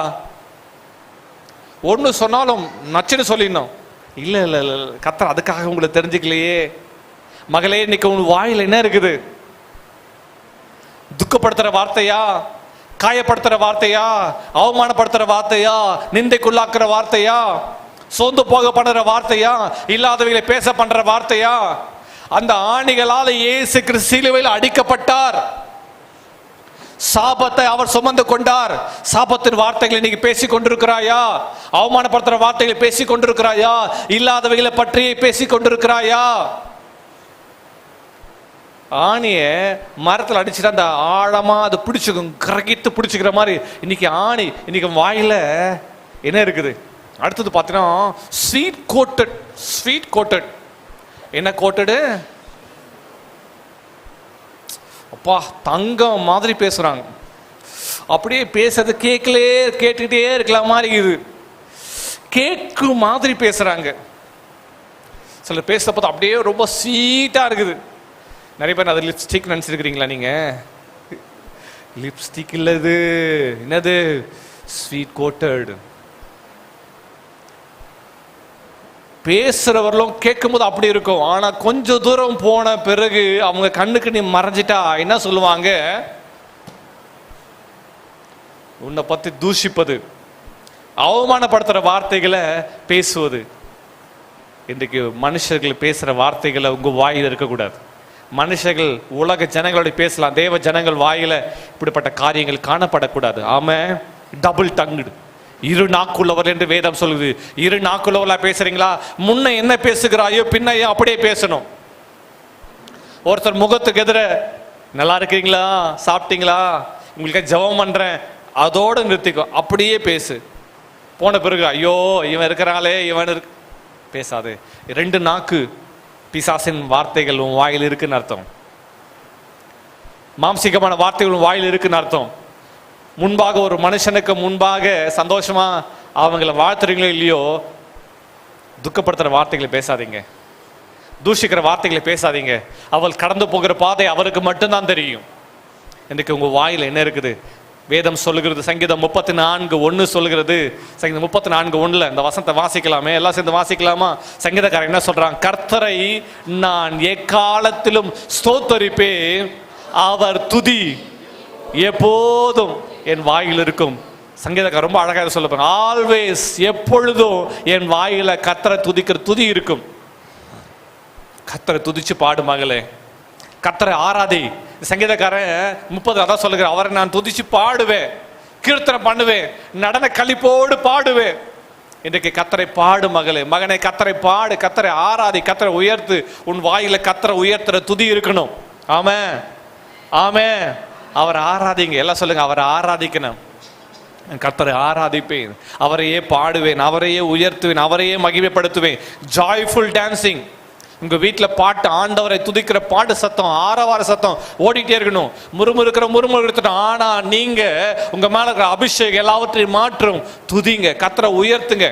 ஒன்று சொன்னாலும் நச்சுன்னு சொல்லிடணும். இல்லை இல்லை இல்லை கர்த்தர் அதுக்காக உங்களை தெரிஞ்சுக்கலையே. மகளே, இன்னைக்கு உங்க வாயில் என்ன இருக்குது? துக்கப்படுத்துற வார்த்தையா? காயப்படுத்துற வார்த்தையா? அவமானப்படுத்துற வார்த்தையா? நிந்தைக்குள்ளாக்குற வார்த்தையா? சோர்ந்து போக பண்ணுற வார்த்தையா? இல்லாதவைகளை பேச பண்ற வார்த்தையா? அந்த ஆணிகளால் இயேசு கிறிஸ்து சிலுவையில் அடிக்கப்பட்டார். சாபத்தை அவர் சுமந்து கொண்டார். சாபத்தின் வார்த்தைகளை நீங்க பேசிக் கொண்டிருக்கிறாயா? அவமானப்படுத்துற வார்த்தைகளை பேசிக் கொண்டிருக்கிறாயா? இல்லாதவைகளை பற்றி பேசிக் கொண்டிருக்கிறாயா? ஆணிய மரத்தில் அடிச்சுட்டு அந்த ஆழமா அது பிடிச்சுக்கும், கரகித்து பிடிச்சுக்கிற மாதிரி இன்னைக்கு ஆணி. இன்னைக்கு வாயில என்ன இருக்குது? அடுத்தது பார்த்தீங்கன்னா ஸ்வீட் கோட்டட். ஸ்வீட் கோட்டட் என்ன கோட்டடு? அப்பா தங்கம் மாதிரி பேசுறாங்க. அப்படியே பேசுறது கேட்டுக்கிட்டே இருக்கலாம் மாதிரி இருக்குது. கேக்கு மாதிரி பேசுறாங்க. சில பேசுற பார்த்து அப்படியே ரொம்ப ஸ்வீட்டா இருக்குது. நிறைய பேர் அது லிப்ஸ்டிக் நினைச்சிருக்கிறீங்களா? நீங்க லிப்ஸ்டிக் இல்லது, என்னது? Sweet coated. பேசுறவர்களும் கேட்கும் போது அப்படி இருக்கும். ஆனா கொஞ்சம் தூரம் போன பிறகு அவங்க கண்ணுக்கு நீ மறைஞ்சிட்டா என்ன சொல்லுவாங்க? உன்னை பத்தி தூஷிப்பது, அவமானப்படுத்துற வார்த்தைகளை பேசுவது. இன்றைக்கு மனுஷர்கள் பேசுற வார்த்தைகளை உங்க வாயில இருக்கக்கூடாது. மனுஷர்கள் உலக ஜனங்களோட பேசலாம், தேவ ஜனங்கள் வாயில இப்படிப்பட்ட காரியங்கள் காணப்படக்கூடாது. ஆமா, டபுள் டங்குடு, இரு நாக்குள்ளவர் என்று வேதம் சொல்லுது. இரு நாக்குள்ளவர்களா பேசுறீங்களா? முன்ன என்ன பேசுகிறாயோ பின்னையும் அப்படியே பேசணும். ஒருத்தர் முகத்துக்கு எதிர நல்லா இருக்கீங்களா, சாப்பிட்டீங்களா, உங்களுக்கு ஜெபம் பண்றேன், அதோட நிறுத்திக்கோ. அப்படியே பேசு. போன பிறகு ஐயோ இவன் இருக்கிறாங்களே இவன் பேசாது. ரெண்டு நாக்கு பிசாசின் வார்த்தைகள் உன் வாயில் இருக்குன்னு அர்த்தம். மாம்சீகமான வார்த்தைகள் உன் வாயில் இருக்குன்னு அர்த்தம். முன்பாக ஒரு மனுஷனுக்கு முன்பாக சந்தோஷமா அவங்கள வாழ்த்துறீங்களோ இல்லையோ, துக்கப்படுத்துற வார்த்தைகளை பேசாதீங்க, தூஷிக்கிற வார்த்தைகளை பேசாதீங்க. அவள் கடந்து போகிற பாதை அவருக்கு மட்டும்தான் தெரியும். இன்றைக்கு உங்க வாயில் என்ன இருக்குது? வேதம் சொல்லுகிறது, சங்கீதம் 34:1 சொல்லுகிறது. சங்கீதம் 34:1 இந்த வசனத்தை வாசிக்கலாமே, எல்லாம் சேர்ந்து வாசிக்கலாமா? சங்கீதக்காரன் என்ன சொல்றான்? கர்த்தரை நான் எக்காலத்திலும் ஸ்தோத்தரிப்பேன், அவர் துதி எப்போதும் என் வாயில் இருக்கும். சங்கீதக்காரர் ரொம்ப அழகாக சொல்லுவாங்க, ஆல்வேஸ், எப்பொழுதும் என் வாயில கர்த்தரை துதிக்கிற துதி இருக்கும். கர்த்தரை துதிச்சு பாடு மகளே, கர்த்தரை ஆராதி. சங்கீதக்காரன் 30 அதான் சொல்லுகிற, அவரை நான் துதிச்சு பாடுவேன், கீர்த்தனை பண்ணுவேன், நடன களிப்போடு பாடுவேன். இன்றைக்கு கர்த்தரை பாடு மகளே, மகனை கர்த்தரை பாடு, கர்த்தரை ஆராதி, கர்த்தரை உயர்த்து. உன் வாயில கர்த்தரை உயர்த்துற துதி இருக்கணும். ஆமென், ஆமென். அவரை ஆராதிங்க. எல்லாம் சொல்லுங்க, அவரை ஆராதிக்கணும். கர்த்தரை ஆராதிப்பேன், அவரையே பாடுவேன், அவரையே உயர்த்துவேன், அவரையே மகிமைப்படுத்துவேன். Joyful dancing. உங்க வீட்டுல பாட்டு, ஆண்டவரை துதிக்கிற பாட்டு சத்தம், ஆரவார சத்தம் ஓடிட்டே இருக்கணும். முறுமுறுக்கிற ஆனா நீங்க உங்க மேல இருக்கிற அபிஷேகம் எல்லாவற்றையும் மாற்றும். துதிங்க, கர்த்தரை உயர்த்துங்க.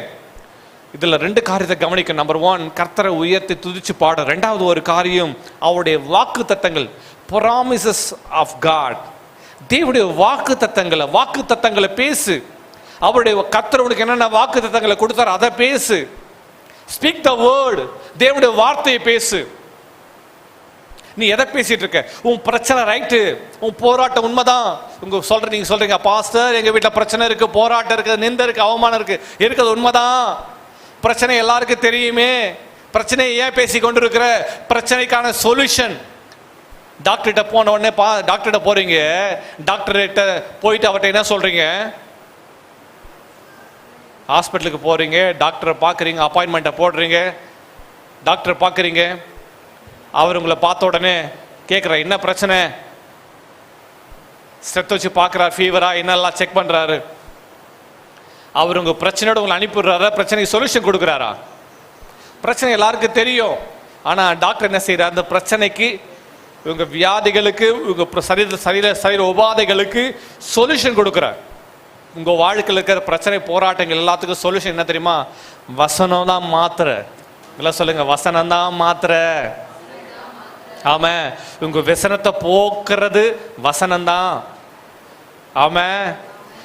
இதுல 2 காரியத்தை கவனிக்க. நம்பர் 1, கர்த்தரை உயர்த்தி துதிச்சு பாட. 2வது ஒரு காரியம், அவருடைய வாக்கு தத்தங்கள், promises of God. தேவனுடைய வாக்கு தத்தங்களை பேசு. அவருடைய கர்த்தர் உனக்கு என்னென்ன வாக்கு தத்தங்களை கொடுத்தார் அதை பேசு. Speak the word. தேவனுடைய வார்த்தையை பேசு. நீ எதை பேசிட்டு இருக்க? உன் பிரச்சனை ரைட்டு, உன் போராட்டம் உண்மைதான். நீங்க சொல்றீங்க, பாஸ்டர் எங்க வீட்டில் பிரச்சனை இருக்கு, போராட்டம் இருக்கு, நிந்த இருக்கு, அவமானம் இருக்கு. இருக்கிறது உண்மைதான். பிரச்சனை எல்லாருக்கும் தெரியுமே. பிரச்சனையை ஏன் பேசி கொண்டு இருக்கிற? பிரச்சனைக்கான சொல்யூஷன். டாக்டர்கிட்ட போன உடனே டாக்டர்கிட்ட போறீங்க, டாக்டர்கிட்ட போயிட்டு அவர்கிட்ட என்ன சொல்றீங்க? ஹாஸ்பிட்டலுக்கு போறீங்க, டாக்டரை பார்க்குறீங்க, அப்பாயின்மெண்ட்டை போடுறீங்க, டாக்டரை பார்க்குறீங்க. அவர் உங்களை பார்த்த உடனே கேட்குற என்ன பிரச்சனை, ஸ்டெத் வச்சு பார்க்குறாரு, ஃபீவரா என்னெல்லாம் செக் பண்ணுறாரு. அவர் உங்கள் பிரச்சனையோட உங்களை அனுப்பிடுறாரா? பிரச்சனைக்கு சொல்யூஷன் கொடுக்குறாரா? பிரச்சனை எல்லாருக்கும் தெரியும். ஆனால் டாக்டர் என்ன செய்கிறார்? அந்த பிரச்சனைக்கு, இவங்க வியாதிகளுக்கு, இவங்க சரீர உபாதைகளுக்கு சொல்யூஷன் கொடுக்குறார். உங்கள் வாழ்க்கையில் இருக்கிற பிரச்சனை போராட்டங்கள் எல்லாத்துக்கும் சொல்யூஷன் என்ன தெரியுமா? வசனம் தான் மாத்திரை. இல்லை சொல்லுங்க, வசனம் தான் மாத்திரை. ஆமா, உங்க விசனத்தை போக்குறது வசனம்தான். ஆமா,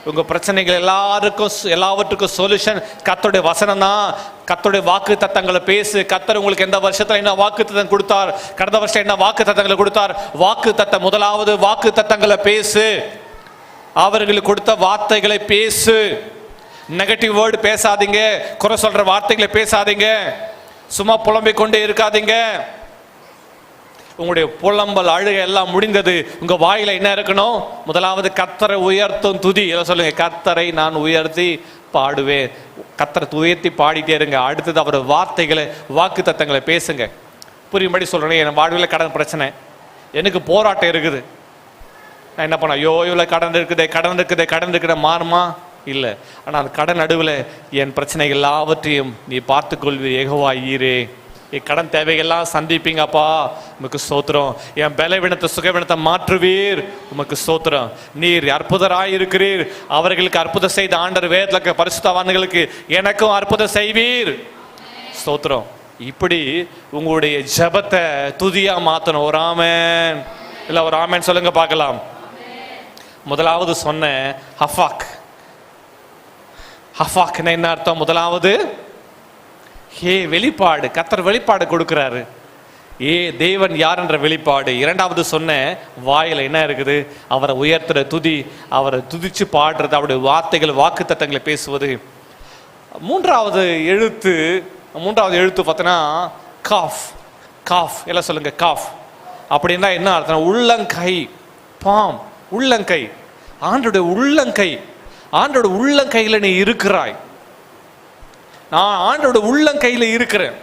உங்க பிரச்சனைகள் எல்லாவற்றுக்கும் சொல்யூஷன் கர்த்தருடைய வசனம் தான். கர்த்தருடைய வாக்கு தத்தங்களை பேசு. கர்த்தர் உங்களுக்கு எந்த வருஷத்துல என்ன வாக்கு தத்தம் கொடுத்தார், கடந்த வருஷம் என்ன வாக்கு தத்தங்களை கொடுத்தார், வாக்கு தத்தம், முதலாவது வாக்கு தத்தங்களை பேசு. அவர்களுக்கு கொடுத்த வார்த்தைகளை பேசு. நெகட்டிவ் வேர்டு பேசாதீங்க, குறை சொல்ற வார்த்தைகளை பேசாதீங்க, சும்மா புலம்பிக் கொண்டே இருக்காதீங்க. உங்களுடைய புலம்பல் அழுகை எல்லாம் முடிந்தது. உங்க வாயில என்ன இருக்கணும்? முதலாவது கர்த்தரை உயர்த்தும் துதி. சொல்லுங்க, கர்த்தரை நான் உயர்த்தி பாடுவேன். கர்த்தரை உயர்த்தி பாடிட்டே இருங்க. அடுத்தது அவர் வார்த்தைகளை, வாக்கு தத்தங்களை பேசுங்க. புரியும்படி சொல்றேன். என் வாழ்வில் கடன் பிரச்சனை, எனக்கு போராட்டம் இருக்குது, நான் என்ன பண்ண? ஐயோ இவ்வளோ கடன் இருக்குதே மாறுமா? இல்லை. ஆனால் அந்த கடன் நடுவில் என் பிரச்சனைகள் எல்லாவற்றையும் நீ பார்த்து கொள்வீர் யெகோவா ஈரே. என் கடன் தேவைகள்லாம் சந்திப்பீங்கப்பா, உமக்கு ஸ்தோத்திரம். என் பலவீனத்தை சுகவீனத்தை மாற்றுவீர், உமக்கு ஸ்தோத்திரம். நீர் அற்புதராய் இருக்கிறீர். அவர்களுக்கு அற்புதம் செய்த ஆண்டவர் வேதத்தில் பரிசுத்தவான்களுக்கு எனக்கும் அற்புதம் செய்வீர். ஸ்தோத்திரம். இப்படி உங்களுடைய ஜெபத்தை துதியா மாற்றணும். ஒரு ஆமென் இல்லை ஒரு ஆமென் சொல்லுங்க பார்க்கலாம். முதலாவது சொன்ன ஹஃபாக் என்ன அர்த்தம்? முதலாவது வெளிப்பாடு. கர்த்தர் வெளிப்பாடு கொடுக்கிறாரு. தேவன் யார் என்ற வெளிப்பாடு. இரண்டாவது சொன்ன வாயில என்ன இருக்குது? அவரை உயர்த்துற துதி, அவரை துதிச்சு பாடுறது, அவருடைய வார்த்தைகள் வாக்கு தத்தங்களை பேசுவது. மூன்றாவது எழுத்து பார்த்தோன்னா காஃப். எல்லாம் சொல்லுங்க, காஃப் அப்படின்னா என்ன அர்த்தம்? உள்ளங்கை, பாம், உள்ளங்கை. ஆண்டோட உள்ளங்கை, ஆண்டோட உள்ளங்கையில் நீ இருக்கிறாய். நான் ஆண்டோட உள்ளங்கையில் இருக்கிறேன்.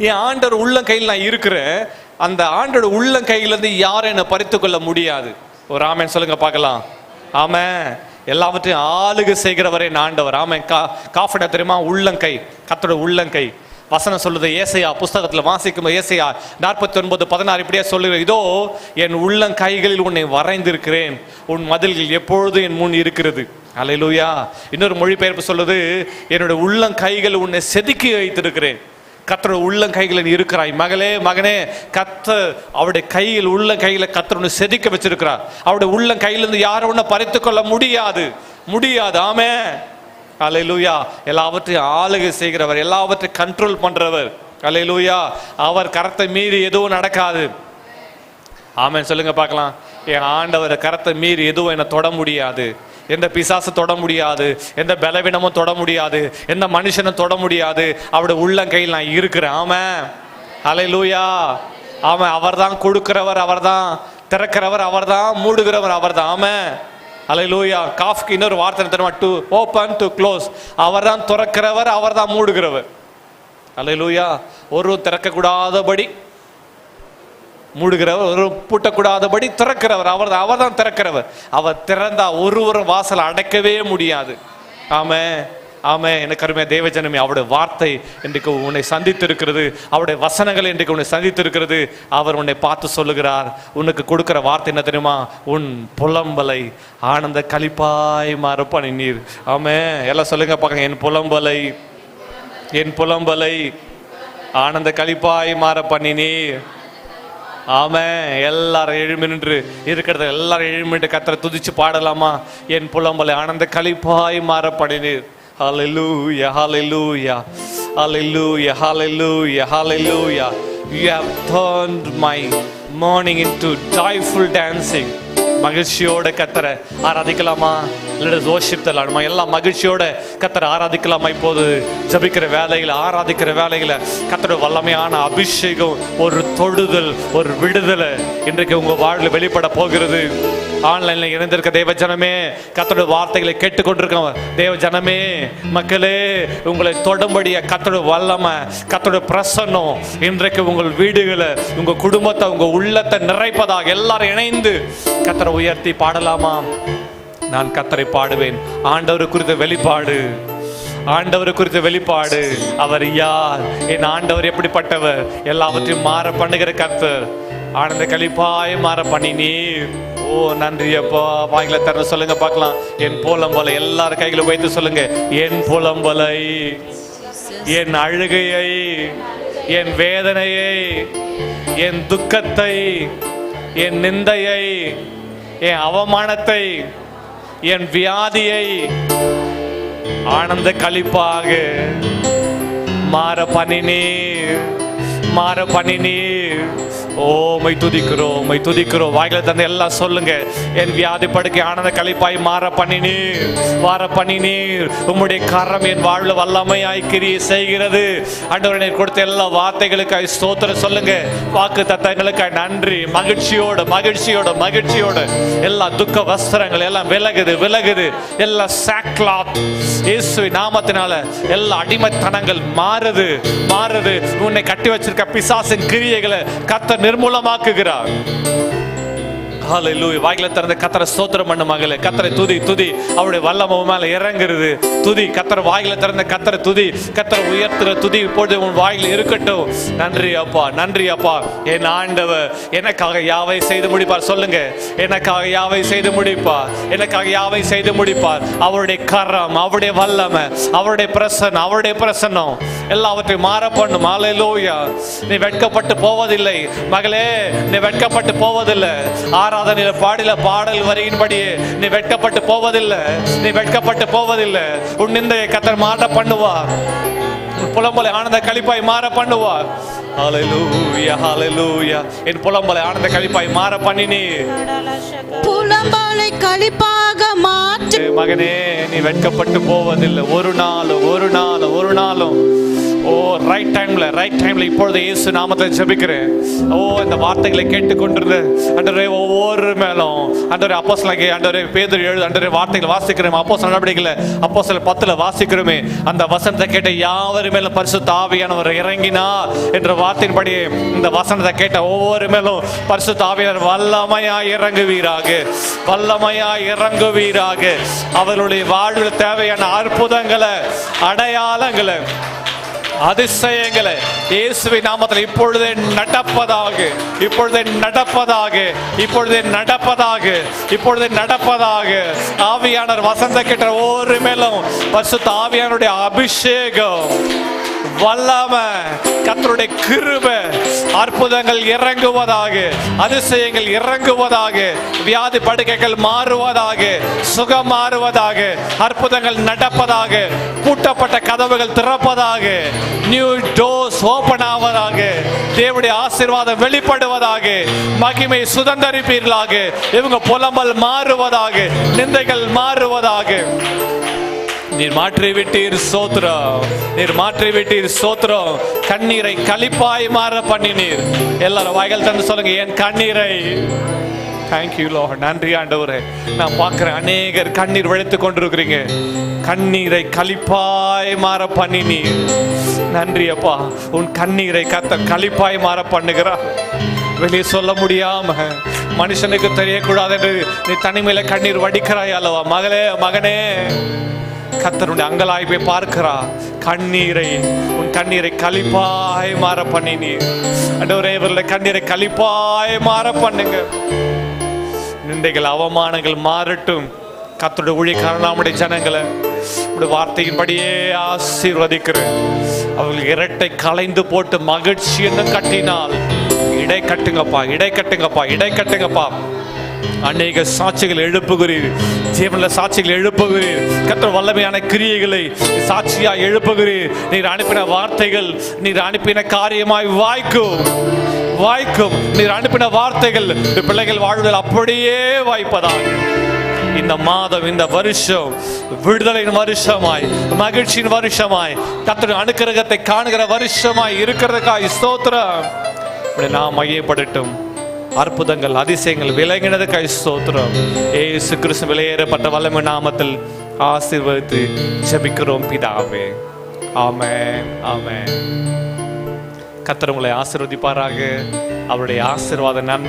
என் ஆண்டோட உள்ளங்கையில் நான் இருக்கிறேன். அந்த ஆண்டோட உள்ளங்கையிலேருந்து யாரும் என்னை பறித்து கொள்ள முடியாது. ஒரு ஆமென் சொல்லுங்க பார்க்கலாம். ஆமென். எல்லாவற்றையும் ஆளுகை செய்கிறவரே ஆண்டவர். ஆமென். காஃபிட தெரியுமா? உள்ளங்கை, கர்த்தரோட உள்ளங்கை. வசனம் சொல்லுது, ஏசையா புஸ்தகத்தில் வாசிக்கும் ஏசையா 49:16 இப்படியே சொல்லுகிறேன், இதோ என் உள்ளங்கைகளில் உன்னை வரைந்திருக்கிறேன், உன் மதில்கள் எப்பொழுதும் என் முன் இருக்கிறது. அல்லேலூயா. இன்னொரு மொழிபெயர்ப்பு சொல்லுது, என்னுடைய உள்ளங்கைகள் உன்னை செதுக்கி வைத்திருக்கிறேன். கர்த்தரோட உள்ளங்கைகளை நீ இருக்கிறாய். மகனே, கர்த்தர் அவருடைய கையில், உள்ளங்கையில கர்த்தர் உன்னை செதுக்க வச்சிருக்கிறார். அவருடைய உள்ளங்கையிலிருந்து யாரும் உன்னை பறித்து கொள்ள முடியாது. ஆமென். அல்லேலூயா. எல்லாவற்றையும் ஆளுகை செய்கிறவர், எல்லாவற்றையும் கண்ட்ரோல் பண்றவர். அல்லேலூயா. அவர் கரத்தை மீறி எதுவும் நடக்காது. ஆமென் சொல்லுங்க பார்க்கலாம். என் ஆண்டவர் கரத்தை மீறி எதுவும் என்னை தொட முடியாது. எந்த பிசாசு தொட முடியாது, எந்த பலவீனமும் தொட முடியாது, எந்த மனுஷனும் தொட முடியாது. அவருடைய உள்ளங்கையில் நான் இருக்கிறேன். ஆமென். அல்லேலூயா. ஆமென். அவர் தான் கொடுக்கிறவர், அவர் தான் திறக்கிறவர், அவர் தான் மூடுகிறவர், அவர் தான். ஆமென். அல்லேலூயா. காஃப்க்கு இன்னொரு வார்த்தை தெரியுமா? To open, to close. அவர் தான் திறக்கிறவர், அவர் தான் மூடுகிறவர். அல்லேலூயா. ஒரு திறக்கக்கூடாதபடி மூடுகிறவர், ஒரு பூட்டக்கூடாதபடி திறக்கிறவர், அவர் தான் திறக்கிறவர். அவர் திறந்தா ஒரு வாசல் அடைக்கவே முடியாது. ஆமென். எனக்கு அருமையா தேவஜனமே, அவருடைய வார்த்தை இன்றைக்கு உன்னை சந்தித்திருக்கிறது. அவருடைய வசனங்கள் இன்றைக்கு உன்னை சந்தித்திருக்கிறது. அவர் உன்னை பார்த்து சொல்லுகிறார். உனக்கு கொடுக்கிற வார்த்தை என்ன தெரியுமா? உன் புலம்பலை ஆனந்த களிப்பாய் மாற பண்ணினீர். ஆமென். எல்லாம் சொல்லுங்க பார்க்க. என் புலம்பலை ஆனந்த களிப்பாய் மாற பண்ணினீர். ஆமென். எல்லாரும் எழும்பி நின்று இருக்கிறத எல்லாரும் எழும்பிட்டு கர்த்தரை துதிச்சு பாடலாமா? என் புலம்பலை ஆனந்த களிப்பாய் மாற பண்ணினீர். ஹல்லேலூயா, ஹல்லேலூயா, ஹல்லேலூயா, ஹல்லேலூயா, ஹல்லேலூயா. You have turned my morning into joyful dancing. மகிழ்ச்சியோட கர்த்தரை ஆராதிக்கலாமா? எல்லாம் மகிழ்ச்சியோட கர்த்தரை ஆராதிக்கலாமா? இப்போது ஜபிக்கிற வேலையில, ஆராதிக்கிற வேலையில கர்த்தருடைய வல்லமையான அபிஷேகம், ஒரு தொடுதல், ஒரு விடுதலை இன்றைக்கு உங்க வாழ்வில் வெளிப்பட போகிறது. ஆன்லைன்ல இணைந்திருக்க தேவ ஜனமே, கர்த்தருடைய வார்த்தைகளை கேட்டுக்கொண்டிருக்க தேவ ஜனமே, மக்களே, உங்களை தொடும்படிய கர்த்தருடைய வல்லமை, கர்த்தருடைய பிரசன்னம் இன்றைக்கு உங்கள் வீடுகளை, உங்க குடும்பத்தை, உங்க உள்ளத்தை நிறைப்பதாக எல்லாரும் இணைந்து கர்த்தரை உயர்த்தி பாடலாமா? நான் கர்த்தரை பாடுவேன். ஆண்டவர் குறித்த வெளிப்பாடு, ஆண்டவர் குறித்த வெளிப்பாடு. அவர் யார்? என் ஆண்டவர் எப்படிப்பட்டவர்? எல்லாவற்றையும் மாற பண்ணுகிற கர்த்தர். ஆனந்த களிப்பாய் மாற பண்ணினீர். ஓ நன்றி அப்பா. வாயில தர சொல்லுங்க பார்க்கலாம். என் புலம்பலை எல்லாரும் கைகளை வைத்து சொல்லுங்க. என் புலம்பலை, என் அழுகையை, என் வேதனையை, என் துக்கத்தை, என் நிந்தையை, என் அவமானத்தை, என் வியாதியை ஆனந்த களிப்பாக மாற பண்ணினீர், மாற பண்ணினீர். ஓ மை துதிக்கிறோம், மை துதிக்கிறோம். வாயில தந்து எல்லாம் சொல்லுங்க. என் வியாதி படுக்கை ஆனந்த களிப்பாய் மாற பண்ணினீர், மாற பண்ணினீர். உம்முடைய கரம் என் வாழ்வில் வல்லமையாய் கிரியை செய்கிறது. ஆண்டவரே கொடுத்த எல்லா வார்த்தைகளுக்காய் ஸ்தோத்திரம் சொல்லுங்க. வாக்கு தத்தங்களுக்காய் நன்றி. மகிழ்ச்சியோட, மகிழ்ச்சியோட, மகிழ்ச்சியோட எல்லா துக்க வஸ்திரங்கள் எல்லாம் விலகுது, விலகுது. எல்லா சாக்லாத் இயேசுவின் நாமத்தினால எல்லா அடிமைத்தனங்கள் மாறுது, மாறுது. உன்னை கட்டி வச்சிருக்க பிசாசின் கிரியைகளை கர்த்தர் நிர்மூலமாக்குகிறார். ஹல்லேலூயா. வாயில திறந்து கர்த்தரை ஸ்தோத்திரம் பண்ணு மகளே. கர்த்தரை துதி, துதி. அவருடைய வல்லமை மேல இறங்குறது. துதி. கர்த்தர் வாயில திறந்த கர்த்தரை துதி. கர்த்தரை உயர்த்துற துதி இப்பொழுது உன் வாயில இருக்கட்டும். நன்றி அப்பா, நன்றி அப்பா. என் ஆண்டவர் எனக்காக யாவை செய்து முடிப்பார். சொல்லுங்க. எனக்காக யாவை செய்து முடிப்பார், எனக்காக யாவை செய்து முடிப்பார். அவருடைய கரம், அவருடைய வல்லமை, அவருடைய பிரசன்னம், அவருடைய பிரசன்னம் எல்லாவற்றையும் மாற பண்ணும். ஹல்லேலூயா. நீ வெட்கப்பட்டு போவதில்லை மகளே, நீ வெட்கப்பட்டு போவதில்லை. ஆராதனையில பாடில பாடல் வரியின்படியே நீ வெட்கப்பட்டு போவதில்லை, நீ வெட்கப்பட்டு போவதில்லை. உன் நிந்தையை கர்த்தர் மாற பண்ணுவார். உன் புலம்பலை ஆனந்த களிப்பாய் மாற பண்ணுவார். ஹல்லேலூயா, ஹல்லேலூயா. என் புலம்பலை ஆனந்த களிப்பாய் மாற பண்ணினீ. புலம்பலை களிப்பாக மாற்று மகனே, நீ வெட்கப்பட்டு போவதில்லை. ஒரு நாளும், ஒரு நாளும், ஒரு நாளும். ஓ ரைட் டைம்ல இப்பொழுது இயேசு நாமத்தை ஜெபிக்கிறேன். ஓ இந்த வார்த்தைகளை கேட்டுக்கொண்டிருந்த ஆண்டவரே ஒவ்வொரு மேலும் ஆண்டவரே அப்போஸ்தலனாகிய ஆண்டவரே பேதுரு எழுது ஆண்டவரே வார்த்தைகளை வாசிக்கிறோம். அப்போஸ்தலர் நடவடிக்கைகளை அப்போஸ்தலர் 10ல வாசிக்கிறோமே. அந்த வசனத்தை கேட்ட யாவர் மேலும் பரிசுத்த ஆவியானவர் இறங்கினார் என்ற வார்த்தையின்படி இந்த வசனத்தை கேட்ட ஒவ்வொரு மேலும் பரிசுத்த ஆவியானவர் வல்லமையாய் இறங்குவீராக, வல்லமையாய் இறங்குவீராக. அவர்களுடைய வாழ்வில் தேவையான அற்புதங்களை, அடையாளங்களை, அதிசயங்களை இயேசுவின் நாமத்தில் இப்பொழுதே நடப்பதாக, இப்பொழுதே நடப்பதாக, இப்பொழுதே நடப்பதாக, இப்பொழுதே நடப்பதாக. ஆவியானவர் வசந்த கிட்ட ஒரு மேலும் பரிசுத்த ஆவியானுடைய அபிஷேகம், வல்லமை, கர்த்தருடைய கிருபை, அற்புதங்கள் இறங்குவதாக, அதிசயங்கள் இறங்குவதாக, வியாதி படுக்கைகள் மாறுவதாக, சுகம் மாறுவதாக, அற்புதங்கள் நடப்பதாக, பூட்டப்பட்ட கதவுகள் திறப்பதாக, நியூ டோர்ஸ் ஓபன் ஆவதாக, தேவனுடைய ஆசீர்வாதம் வெளிப்படுவதாக, மகிமை சுதந்தரிப்பீர்களாக, இவங்க புலம்பல் மாறுவதாக, நிந்தைகள் மாறுவதாக. நீர் மாற்றி விட்டீர் சோத்திரம், நீர் மாற்றி விட்டீர் சோத்திரம். கண்ணீரை களிப்பாய் மாற பண்ணினீர். எல்லாரும் வாய்கள் தந்து சொல்லுங்க. என் கண்ணீரை, தேங்க்யூ லார்ட். நன்றி ஆண்டவரே. நான் பார்க்கிறேன் அநேகர் கண்ணீர் வழித்துக் கொண்டிருக்கிறீங்க. கண்ணீரை களிப்பாய் மாற பண்ணினீர். நன்றி அப்பா. உன் கண்ணீரை கர்த்தர் களிப்பாய் மாற பண்ணுகிறார். வெளியே சொல்ல முடியாம, மனுஷனுக்கு தெரியக்கூடாது என்று நீ தனிமையில கண்ணீர் வடிக்கிறாய் அல்லவா மகளே, மகனே. கர்த்தருடைய அங்கலாய்ப்பை பார்க்கிறா. கண்ணீரை, உன் கண்ணீரை களிப்பாய் மாற பண்ணினீர். ஆண்டவரே, இவர்களுடைய கண்ணீரை களிப்பாய் மாற பண்ணுங்க. நிந்தைகள், அவமானங்கள் மாறட்டும். கர்த்தருடைய ஊழியக்காரன் நம்முடைய ஜனங்களை உடைய வார்த்தையின்படியே ஆசீர்வதிக்கிறேன். அவர்கள் இரட்டை கலைந்து போட்டு மகிழ்ச்சி என்று கட்டினால் இடை கட்டுங்கப்பா, இடை கட்டுங்கப்பா, இடை கட்டுங்கப்பா. அநேக சாட்சிகள் எழுப்புகிறீர், ஜீவனுள்ள சாட்சிகள் எழுப்புகிறீர். கர்த்தர் வல்லமையான கிரியைகளை சாட்சியா எழுப்புகிறீர். நீர் அனுப்பின வார்த்தைகள், நீர் அனுப்பின காரியமாய் வாய்க்கும், வாய்க்கும். நீர் அனுப்பின வார்த்தைகள் பிள்ளைகள் வாழ்வில் அப்படியே வாய்ப்பதாக இந்த மாதம், இந்த வருஷம் விடுதலையின் வருஷமாய், மகிழ்ச்சியின் வருஷமாய், கர்த்தர் அனுக்கிரகத்தை காணுகிற வருஷமாய் இருக்கிறதுக்காய் ஸ்தோத்திரம். நாம் மையப்படட்டும். அற்புதங்கள், அதிசயங்கள் விளங்கினதுக்காய் ஸ்தோத்திரம். இயேசு கிறிஸ்து விலையேறப்பட்ட வல்லமை நாமத்தில் ஆசீர்வதித்து ஜெபிக்கிறோம் பிதாவே. ஆமென், ஆமென். கர்த்தர் உங்களை ஆசீர்வதிப்பாராக. அவருடைய ஆசீர்வாத நன்மை